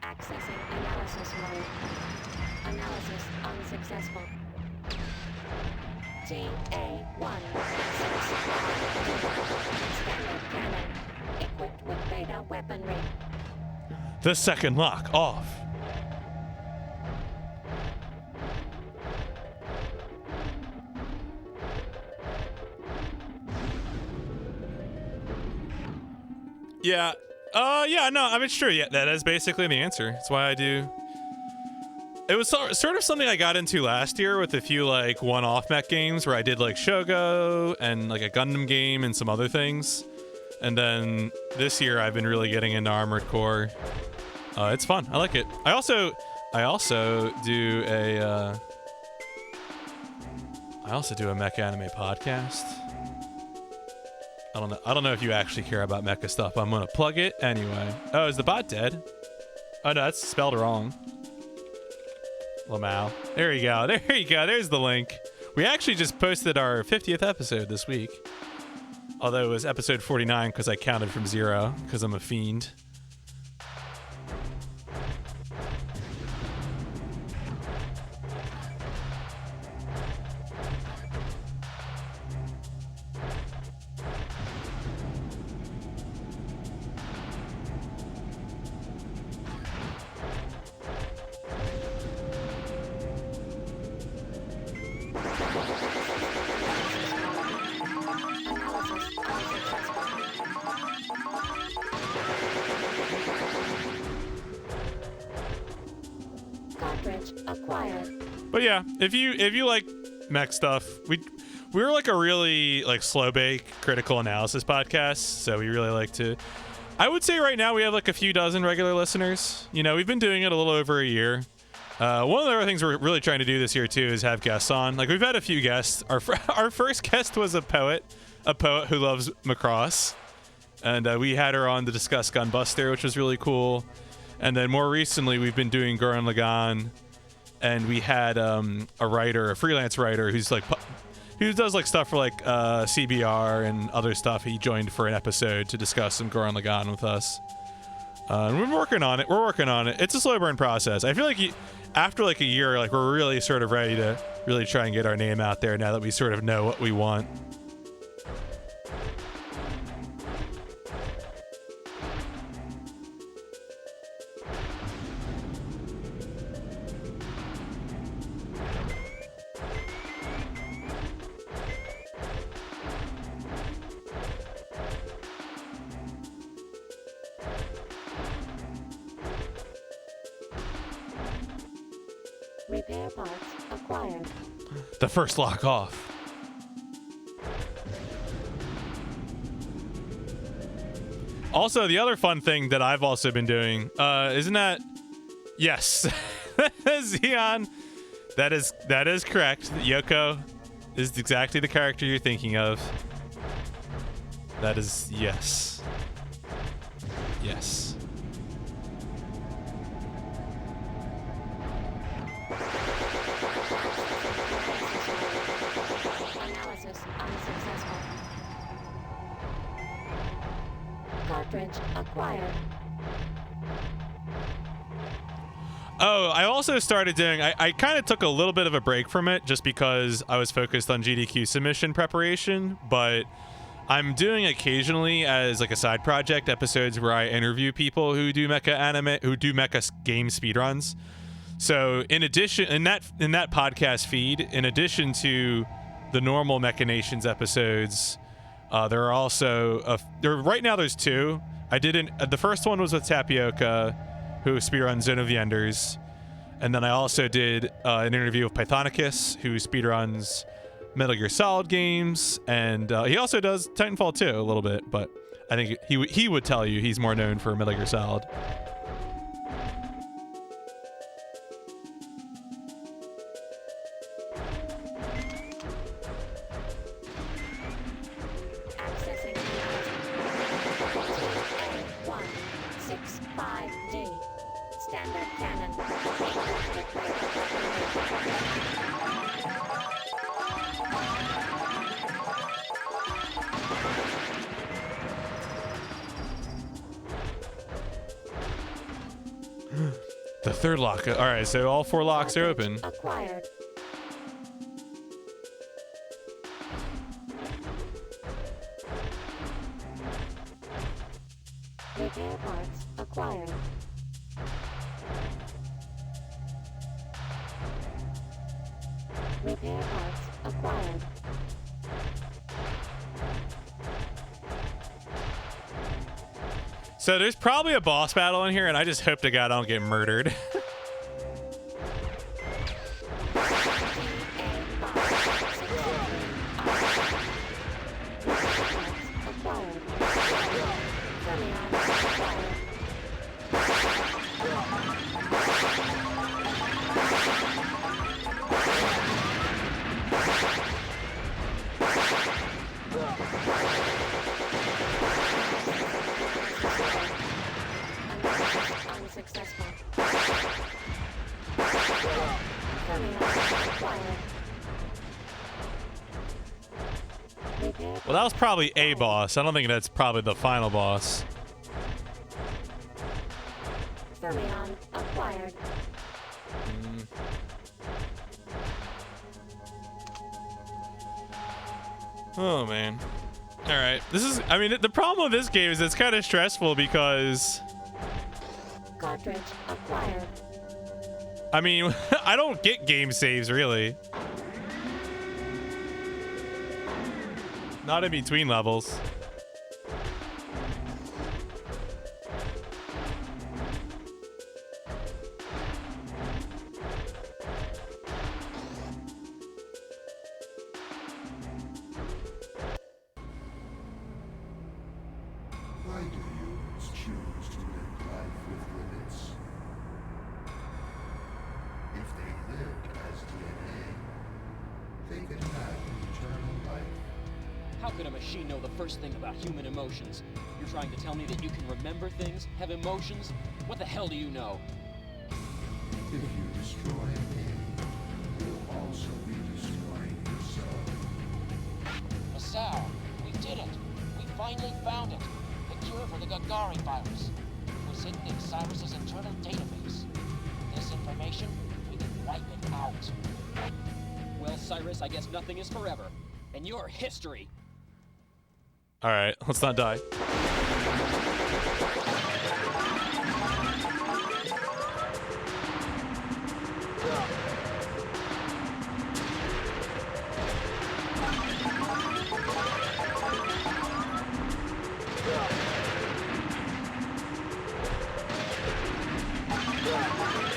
Accessing analysis mode. Analysis unsuccessful. TA-1. Standard cannon. Equipped with beta weaponry. The second lock off. Yeah. Yeah, no, I mean, it's true. Yeah, that is basically the answer. That's why I do. It was sort of something I got into last year with a few, like, one-off mech games where I did, like, Shogo and, like, a Gundam game and some other things. And then this year I've been really getting into Armored Core. It's fun. I like it. I also do a, mech anime podcast. I don't know if you actually care about mecha stuff. I'm gonna plug it anyway. Oh, is the bot dead? Oh no, that's spelled wrong. Lamau. There you go. There you go. There's the link. We actually just posted our 50th episode this week. Although it was episode 49 because I counted from 0 because I'm a fiend. But yeah, if you like mech stuff, we were like a really like slow bake critical analysis podcast, so we really like to. I would say right now we have like a few dozen regular listeners. You know, we've been doing it a little over a year. One of the other things we're really trying to do this year too is have guests on. Like we've had a few guests. Our first guest was a poet who loves Macross, and we had her on to discuss Gunbuster, which was really cool. And then more recently, we've been doing Gurren Lagann. And we had a freelance writer who's like He does like stuff for like CBR and other stuff. He joined for an episode to discuss some Gurren Lagann with us. And we're working on it. We're working on it. It's a slow burn process. I feel like after like a year, like we're really sort of ready to really try and get our name out there now that we sort of know what we want. Repair parts acquired. The first lock off. Also, the other fun thing that I've also been doing, isn't that? Yes, Xeon. That is correct. Yoko is exactly the character you're thinking of. That is yes. Yes. Analysis unsuccessful. Cartridge acquired. Oh, I also started doing, I kind of took a little bit of a break from it just because I was focused on GDQ submission preparation, but I'm doing occasionally as like a side project episodes where I interview people who do mecha game speedruns. So in addition, in that podcast feed, in addition to the normal Mecha Nations episodes, there are also, right now there's two. The first one was with Tapioca, who speedruns Zone of the Enders. And then I also did an interview with Pythonicus, who speedruns Metal Gear Solid games. And he also does Titanfall 2 a little bit, but I think he would tell you he's more known for Metal Gear Solid. Accessing 165D. Standard cannon. The third lock. All right, so all 4 locks are open. Acquired. Repair parts acquired. Repair parts acquired. So there's probably a boss battle in here, and I just hope to God I don't get murdered. Unsuccessful. Well, that was probably a boss. I don't think that's probably the final boss. Thermion acquired. Oh, man. All right. I mean, the problem with this game is it's kind of stressful because... Cartridge acquired. I mean, I don't get game saves, really. Not in between levels. Why do humans choose to live life with limits? If they lived as DNA, they could have eternal life. How could a machine know the first thing about human emotions? You're trying to tell me that you can remember things, have emotions? What the hell do you know? If you destroy me, you'll also be destroying yourself. did it. We finally found it. The cure for the Gagari virus. It was hidden in Cyrus's internal database. This information, we can wipe it out. Well, Cyrus, I guess nothing is forever. And you're history. All right, let's not die.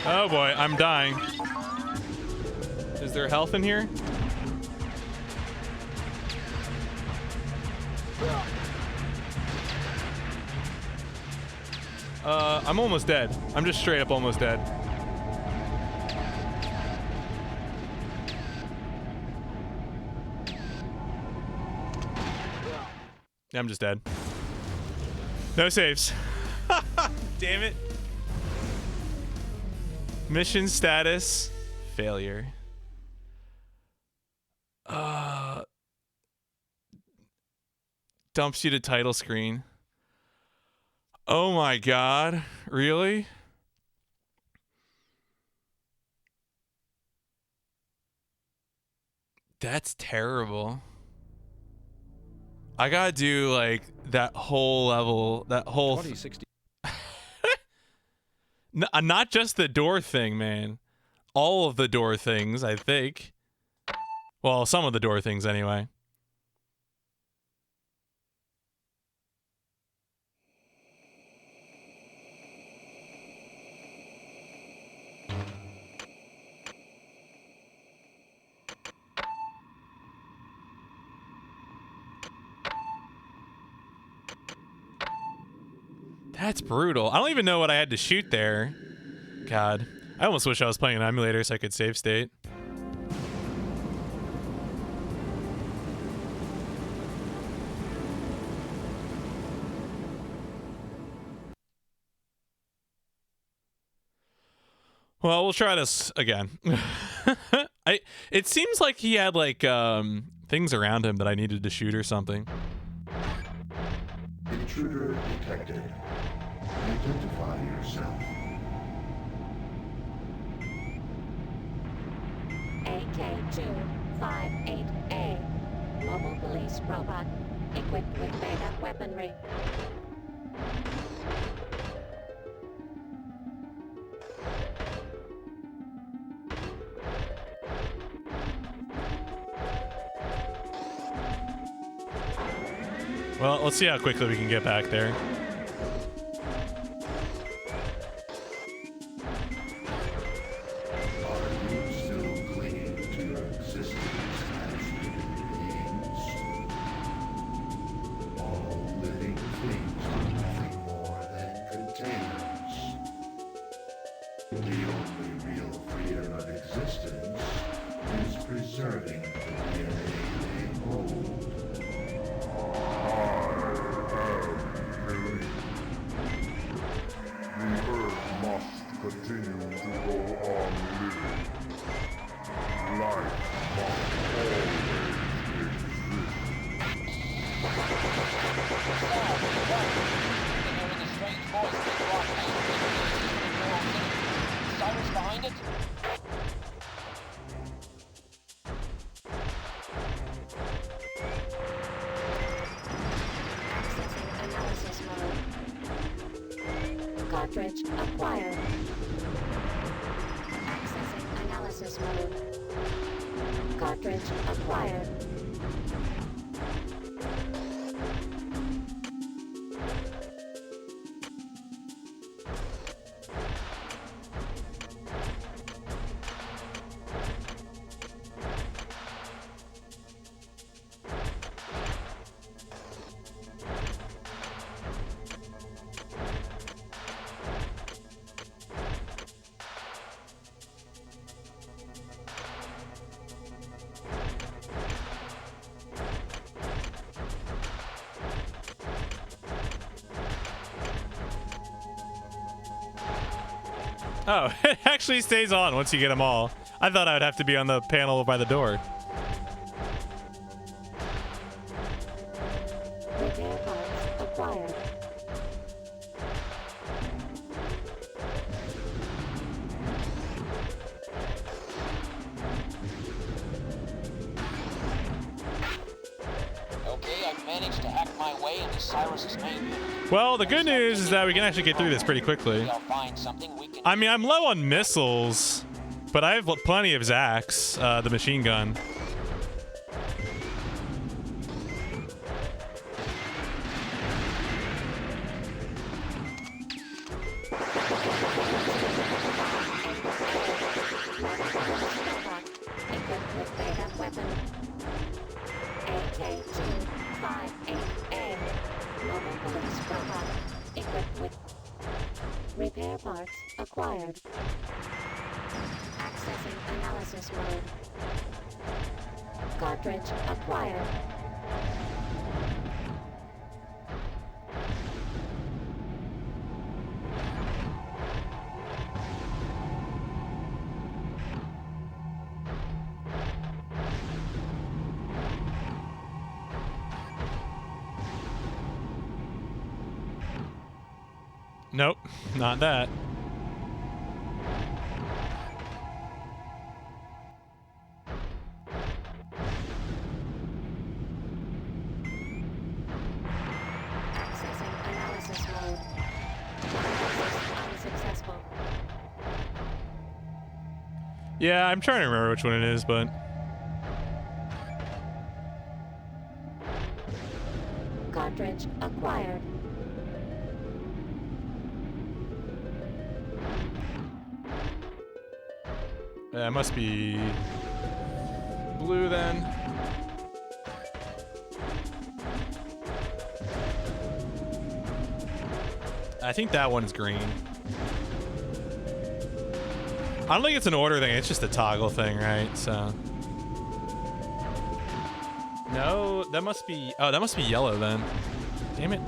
Oh boy, I'm dying. Is there health in here? I'm almost dead. I'm just straight up almost dead. Yeah, I'm just dead. No saves. Damn it. Mission status, failure. Dumps you to title screen. Oh my god, really? That's terrible. I gotta do like that whole level, that whole 2060. not just the door thing, man. All of the door things, I think. Well, some of the door things anyway. That's brutal. I don't even know what I had to shoot there. God. I almost wish I was playing an emulator so I could save state. Well, we'll try this again. It seems like he had like things around him that I needed to shoot or something. Intruder detected. Identify yourself. AK-258A. Mobile police robot equipped with beta weaponry. Well, let's see how quickly we can get back there. Are you still clinging to your existence as living beings? All living things are nothing more than containers. The only real freedom of existence is preserving the DNA they hold. The Earth must continue to go on living. Life must always exist. Hearing a strange voice that brought Cyrus behind it? Accessing analysis mode. Cartridge acquired. Accessing analysis mode. Cartridge acquired. Oh, it actually stays on once you get them all. I thought I would have to be on the panel by the door. managed to hack my way into Cyrus's main unit. Well, the good news is that we can actually get through this pretty quickly. I'll find something we can... I mean, I'm low on missiles, but I have plenty of Zax, the machine gun. Repair parts acquired. Accessing analysis mode. Cartridge acquired. Nope, not that. Accessing analysis mode. Analysis unsuccessful. Yeah, I'm trying to remember which one it is, but... Cartridge acquired. It must be blue then. I think that one's green. I don't think it's an order thing, it's just a toggle thing, right? So. No, that must be, oh, that must be yellow then. Damn it.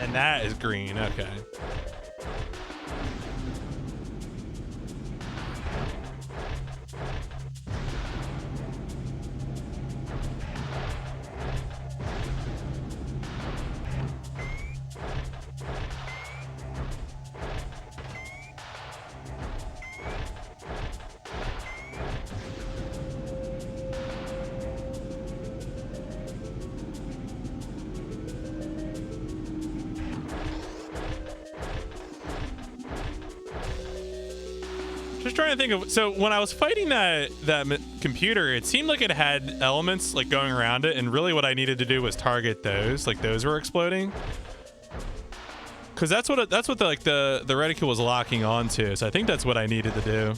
And that is green, okay. Just trying to think of, so when I was fighting that computer, it seemed like it had elements like going around it, and really what I needed to do was target those, like those were exploding. Cause that's what the reticule was locking onto, so I think that's what I needed to do.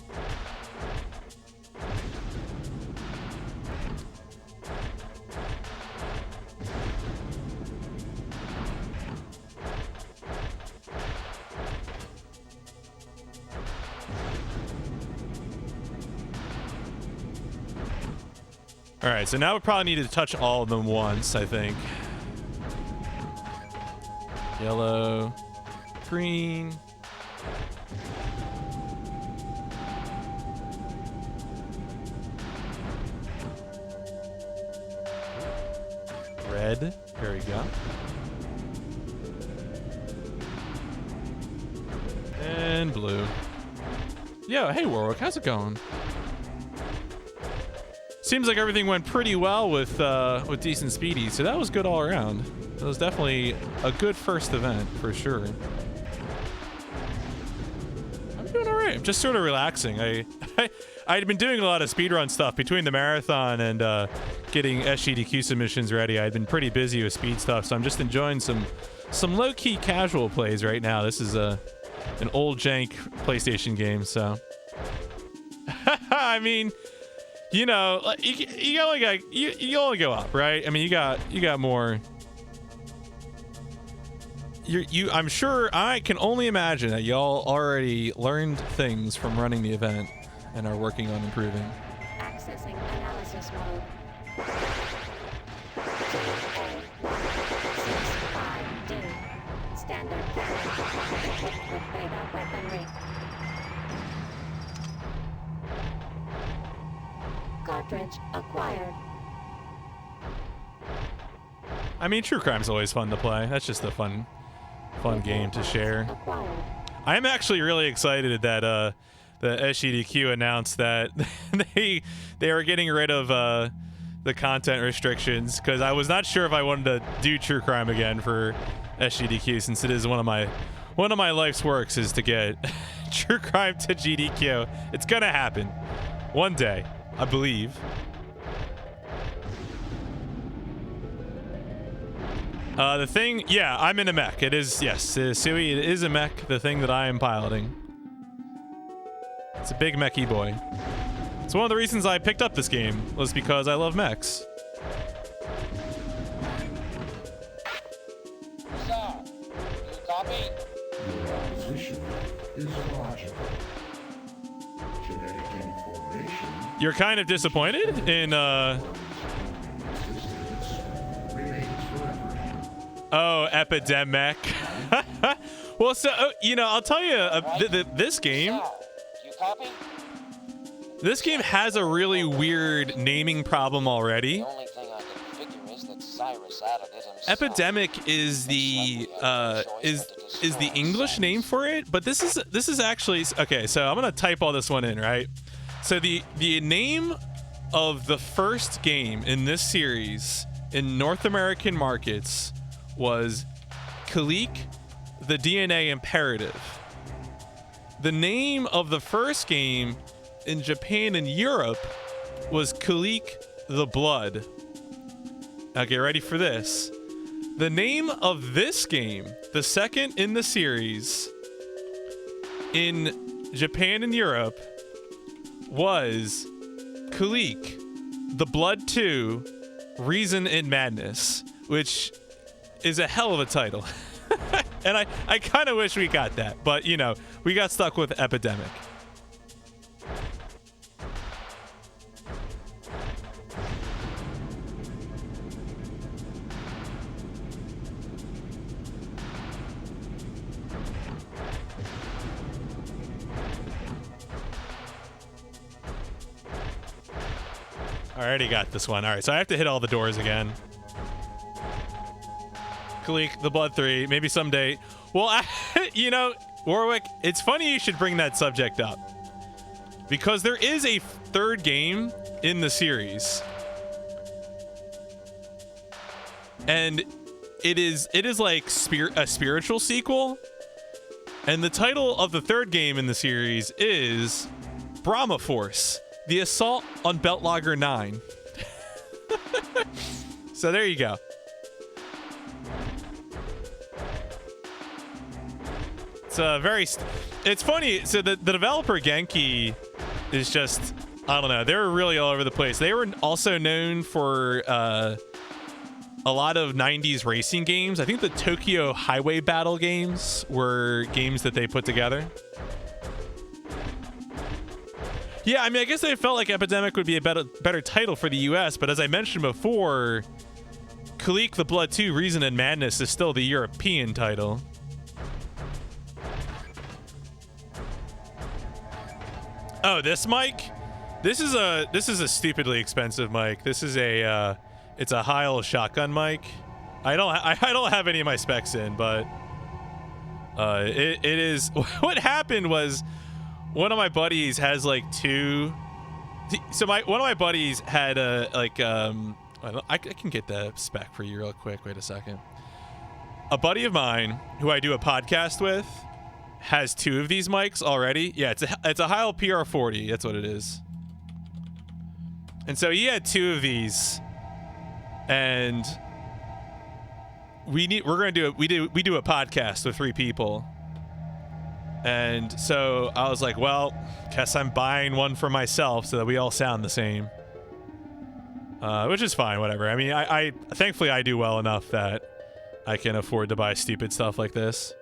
All right, so now we probably need to touch all of them once, I think. Yellow, green. Red, there we go. And blue. Yo, hey Warwick, how's it going? Seems like everything went pretty well with decent speedy, so that was good all around. It was definitely a good first event for sure. I'm doing all right. I'm just sort of relaxing. I'd been doing a lot of speedrun stuff between the marathon and getting SGDQ submissions ready. I'd been pretty busy with speed stuff, so I'm just enjoying some low-key casual plays right now. This is an old jank PlayStation game, so I mean. You know, you only go up, right? I mean, you got more. I'm sure, I can only imagine that y'all already learned things from running the event and are working on improving. Accessing analysis mode. 2A165D. Standard cannon. Equipped with beta weaponry. Cartridge acquired. I mean, true crime's always fun to play. That's just a fun game to share. I am actually really excited that the SGDQ announced that they are getting rid of the content restrictions, because I was not sure if I wanted to do true crime again for SGDQ, since it is one of my life's works is to get true crime to GDQ. It's gonna happen one day, I believe. The thing, yeah, I'm in a mech. It is, yes, Sui, it is a mech, the thing that I am piloting. It's a big mechy boy. It's one of the reasons I picked up this game, was because I love mechs. Sir, you copy? Your opposition is logical. Genetic information You're kind of disappointed in, oh, Epidemic. Well, so, you know, I'll tell you, this game... You copy? This game has a really weird naming problem already. The only thing I can figure is that Cyrus added it himself. Epidemic is the is the English name for it, but this is actually okay. So I'm gonna type all this one in, right? So the name of the first game in this series in North American markets was Kileak, the DNA Imperative. The name of the first game in Japan and Europe was Kileak, the Blood. Now get ready for this. The name of this game, the second in the series, in Japan and Europe, was Kileak, the Blood 2, Reason and Madness, which is a hell of a title. And I kind of wish we got that, but you know, we got stuck with Epidemic. I already got this one. All right, so I have to hit all the doors again. Kileak, the Blood 3, maybe someday. Well, you know, Warwick, it's funny you should bring that subject up, because there is a third game in the series, and it is like a spiritual sequel, and the title of the third game in the series is Brahma Force: The Assault on Beltlogger 9. So there you go. It's funny. So the developer Genki is just, I don't know, they were really all over the place. They were also known for a lot of 90s racing games. I think the Tokyo Highway Battle games were games that they put together. Yeah, I mean, I guess they felt like Epidemic would be a better title for the US, but as I mentioned before, Kileak, the Blood 2, Reason and Madness is still the European title. Oh, this mic? This is a stupidly expensive mic. This is a it's a Heil shotgun mic. I don't have any of my specs in, but it is. What happened was one of my buddies has like two. So one of my buddies had a like I can get the spec for you real quick. Wait a second. A buddy of mine who I do a podcast with has two of these mics already. Yeah, it's a Heil PR40. That's what it is. And so he had two of these, and we do a podcast with 3 people. And so I was like, well, guess I'm buying one for myself so that we all sound the same. Which is fine, whatever. I mean, I thankfully I do well enough that I can afford to buy stupid stuff like this.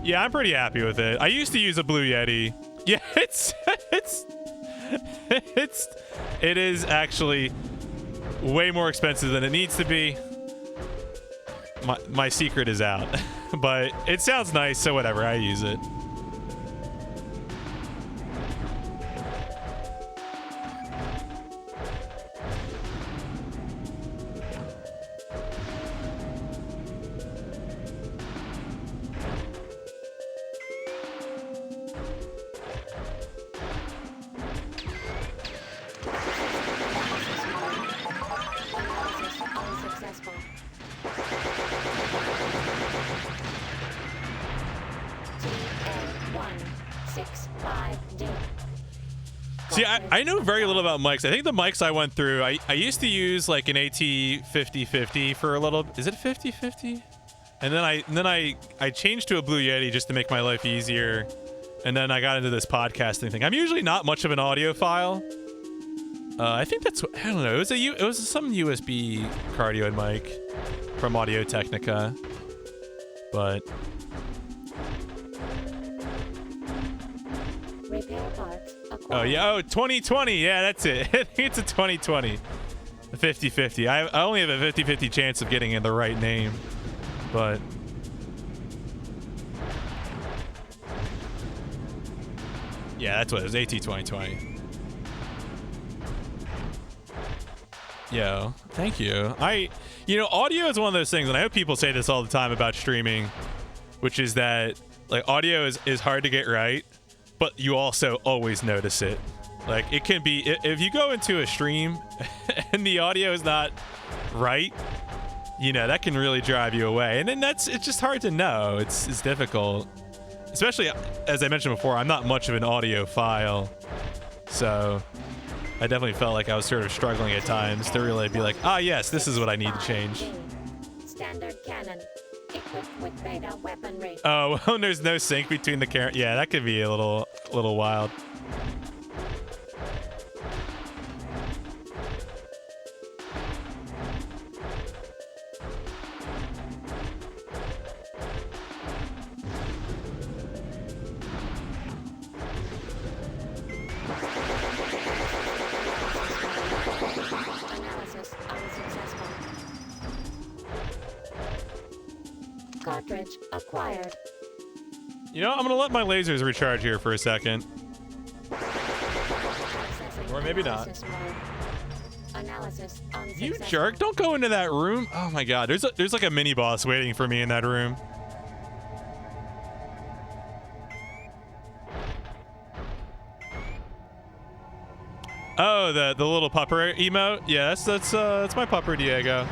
Yeah, I'm pretty happy with it. I used to use a Blue Yeti. Yeah, it is actually way more expensive than it needs to be. My secret is out, but it sounds nice, so whatever, I use it. 5D. See, I know very little about mics. I think the mics I went through, I used to use like an AT 5050 for a little. Is it 5050? And then I changed to a Blue Yeti just to make my life easier. And then I got into this podcasting thing. I'm usually not much of an audiophile. I think that's what, I don't know. It was some USB cardioid mic from Audio Technica, but Repair parts oh yeah, 2020. Yeah, that's it. I think it's a 2020. A 50-50. I only have a 50-50 chance of getting in the right name, but yeah, that's what it was. AT 2020. Yo, thank you. You know, audio is one of those things, and I hope people say this all the time about streaming, which is that like audio is hard to get right, but you also always notice it. Like it can be, if you go into a stream and the audio is not right, you know, that can really drive you away. And then it's just hard to know. It's difficult. Especially, as I mentioned before, I'm not much of an audiophile, so I definitely felt like I was sort of struggling at times to really be like, ah, yes, this is what I need to change. Standard cannon, equipped with beta weaponry. Oh, well, there's no sync between the camera. Yeah, that could be a little wild. Analysis unsuccessful. Cartridge acquired. You know, I'm gonna let my lasers recharge here for a second. Or maybe not. Analysis You unsuccessful. jerk! Don't go into that room. Oh my god, there's like a mini boss waiting for me in that room. Oh, the little pupper emote. Yeah, that's my pupper Diego.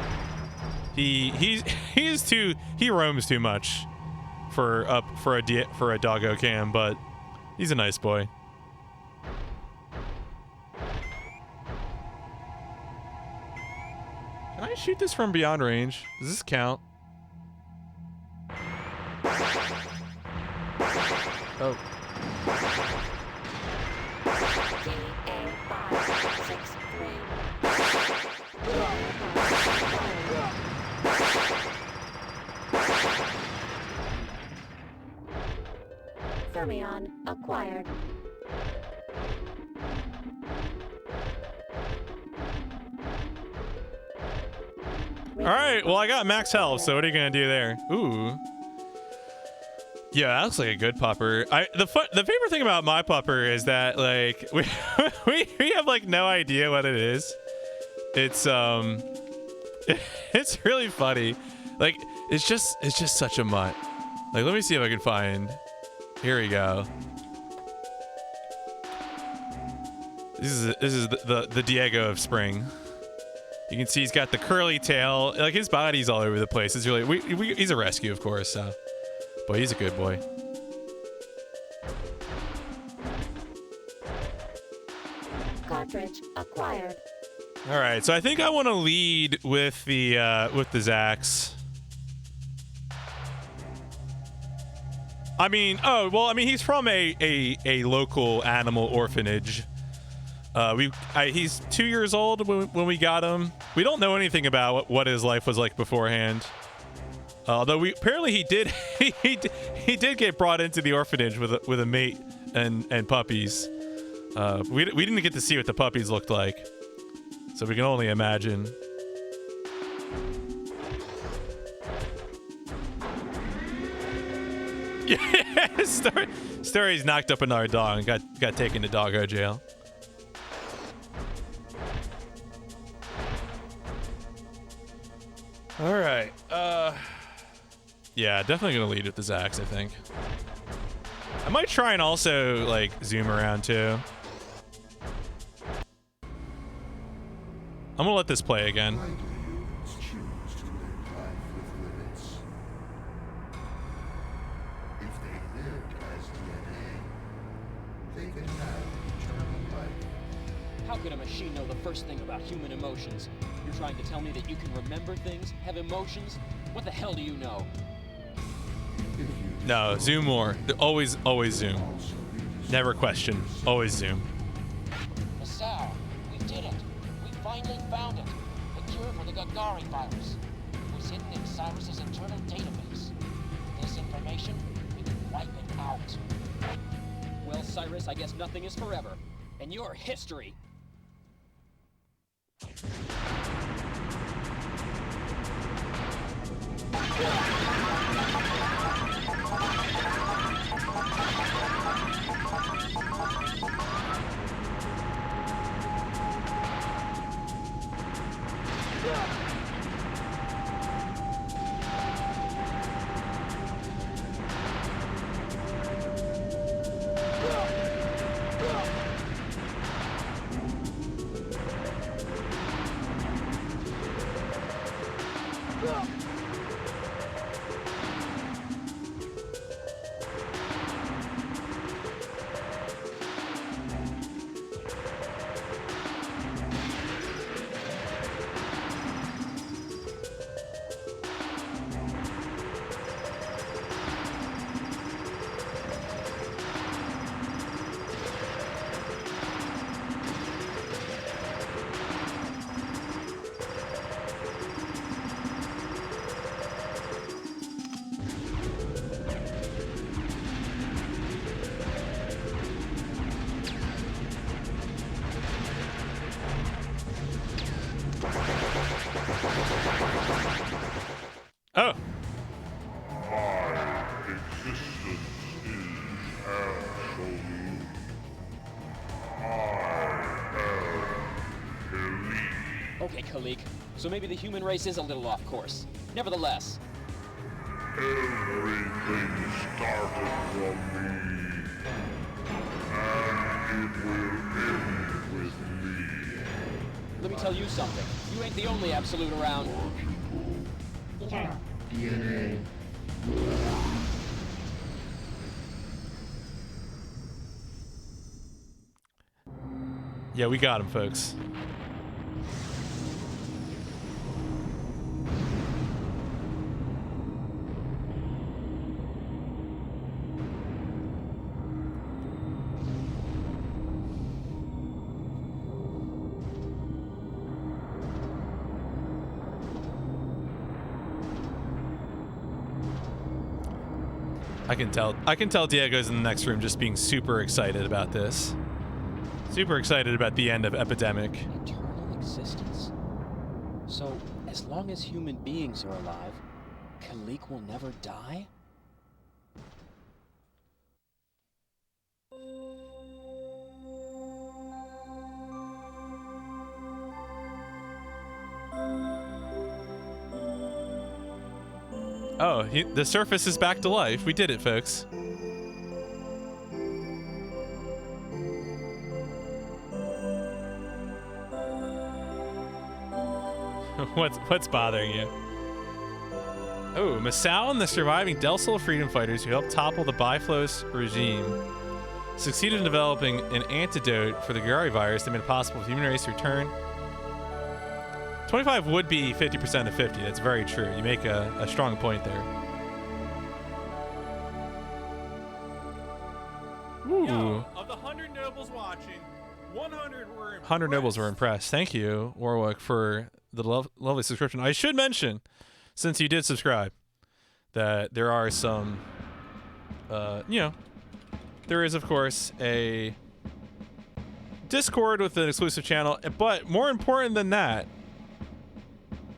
He roams too much for a doggo cam, but he's a nice boy. Can I shoot this from beyond range? Does this count? Oh. Fermion acquired. All right, well, I got max health, so what are you gonna do there? Ooh. Yeah, that looks like a good pupper. The favorite thing about my pupper is that like we have like no idea what it is. It's it's really funny. Like it's just such a mutt. Like let me see if I can find. Here we go. This is the Diego of spring. You can see he's got the curly tail. Like his body's all over the place. It's really he's a rescue, of course. So, boy, he's a good boy. Cartridge acquired. All right, so I think I want to lead with the Zax. I mean, he's from a local animal orphanage. He's 2 years old when we got him. We don't know anything about what his life was like beforehand. Although apparently he did he did get brought into the orphanage with a mate and puppies. We didn't get to see what the puppies looked like, so we can only imagine. Yeah, Story's knocked up another dog and got taken to doggo jail. All right. Yeah, definitely gonna lead with the Zax, I think. I might try and also like zoom around too. I'm gonna let this play again. Why do humans choose to live life with limits? If they lived as DNA, they they could have eternal life. How could a machine know the first thing about human emotions? You're trying to tell me that you can remember things, have emotions? What the hell do you know? No, zoom more. Always zoom. Never question. Always zoom. Masao, we did it. We finally found it. The cure for the Gagari virus. It was hidden in Cyrus's internal database. This information, we can wipe it out. Well, Cyrus, I guess nothing is forever. And you're history. Oh. My existence is absolute. I am Kileak. Okay, Kileak. So maybe the human race is a little off course. Nevertheless. Everything started from me, and it will end with me. Let me tell you something. You ain't the only absolute around. DNA. Yeah, we got him, folks. I can tell Diego's in the next room just being super excited about this. Super excited about the end of Epidemic. Eternal existence? So, as long as human beings are alive, Kileak will never die? Oh, the surface is back to life. We did it, folks. What's bothering you? Oh, Masao and the surviving Del-Sol freedom fighters who helped topple the Biflos regime succeeded in developing an antidote for the Gagari virus that made it possible for the human race to return. 25 would be 50% of 50. That's very true. You make a strong point there. Ooh. Yo, of the 100 nobles watching, 100 were impressed. 100 nobles were impressed. Thank you, Warwick, for the lovely subscription. I should mention, since you did subscribe, that there are some, there is, of course, a Discord with an exclusive channel, but more important than that,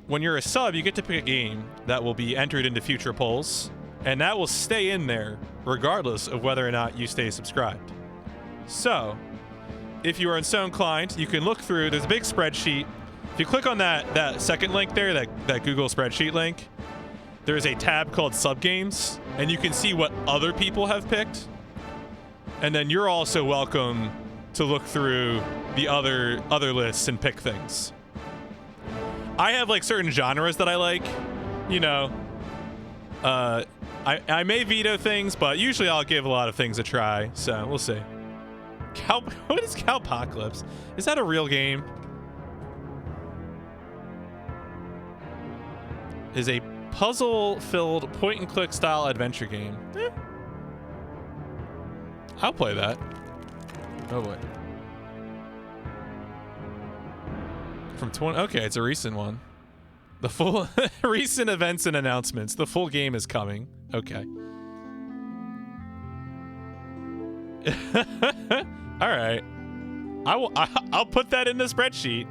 when you're a sub, you get to pick a game that will be entered into future polls, and that will stay in there regardless of whether or not you stay subscribed. So, if you are so inclined, you can look through. There's a big spreadsheet. If you click on that second link there, that Google spreadsheet link, there's a tab called Subgames, and you can see what other people have picked. And then you're also welcome to look through the other lists and pick things. I have like certain genres that I like, I may veto things, but usually I'll give a lot of things a try, so we'll see. What is Cowpocalypse? Is that a real game? Is a puzzle-filled point-and-click style adventure game. I'll play that. Oh boy. From 20. Okay, it's a recent one. The full recent events and announcements. The full game is coming. Okay. All right. I'll put that in the spreadsheet.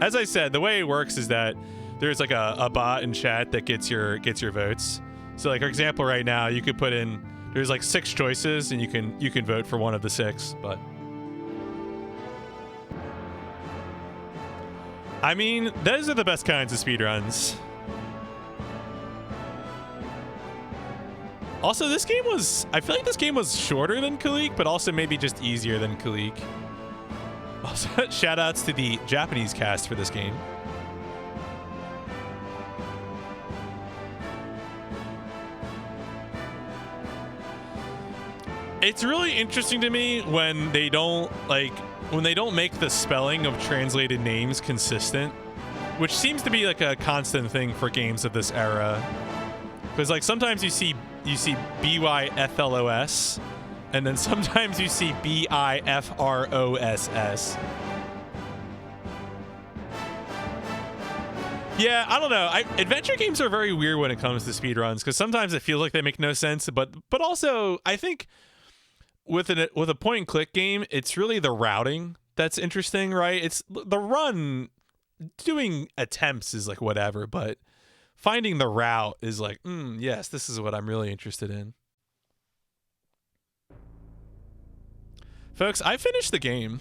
As I said, the way it works is that there's like a bot in chat that gets your votes. So like for example, right now you could put in there's like 6 choices and you can vote for one of the 6, but I mean, those are the best kinds of speedruns. Also, this game was, I feel like this game was shorter than Kileak, but also maybe just easier than Kileak. Also, shout outs to the Japanese cast for this game. It's really interesting to me when they don't make the spelling of translated names consistent, which seems to be like a constant thing for games of this era. Because like sometimes you see BYFLOS, and then sometimes you see BIFROSS. Yeah, I don't know. Adventure games are very weird when it comes to speedruns because sometimes it feels like they make no sense, but also I think with a point and click game, it's really the routing that's interesting, right? It's the run, doing attempts is like whatever, but finding the route is like, yes, this is what I'm really interested in. Folks, I finished the game.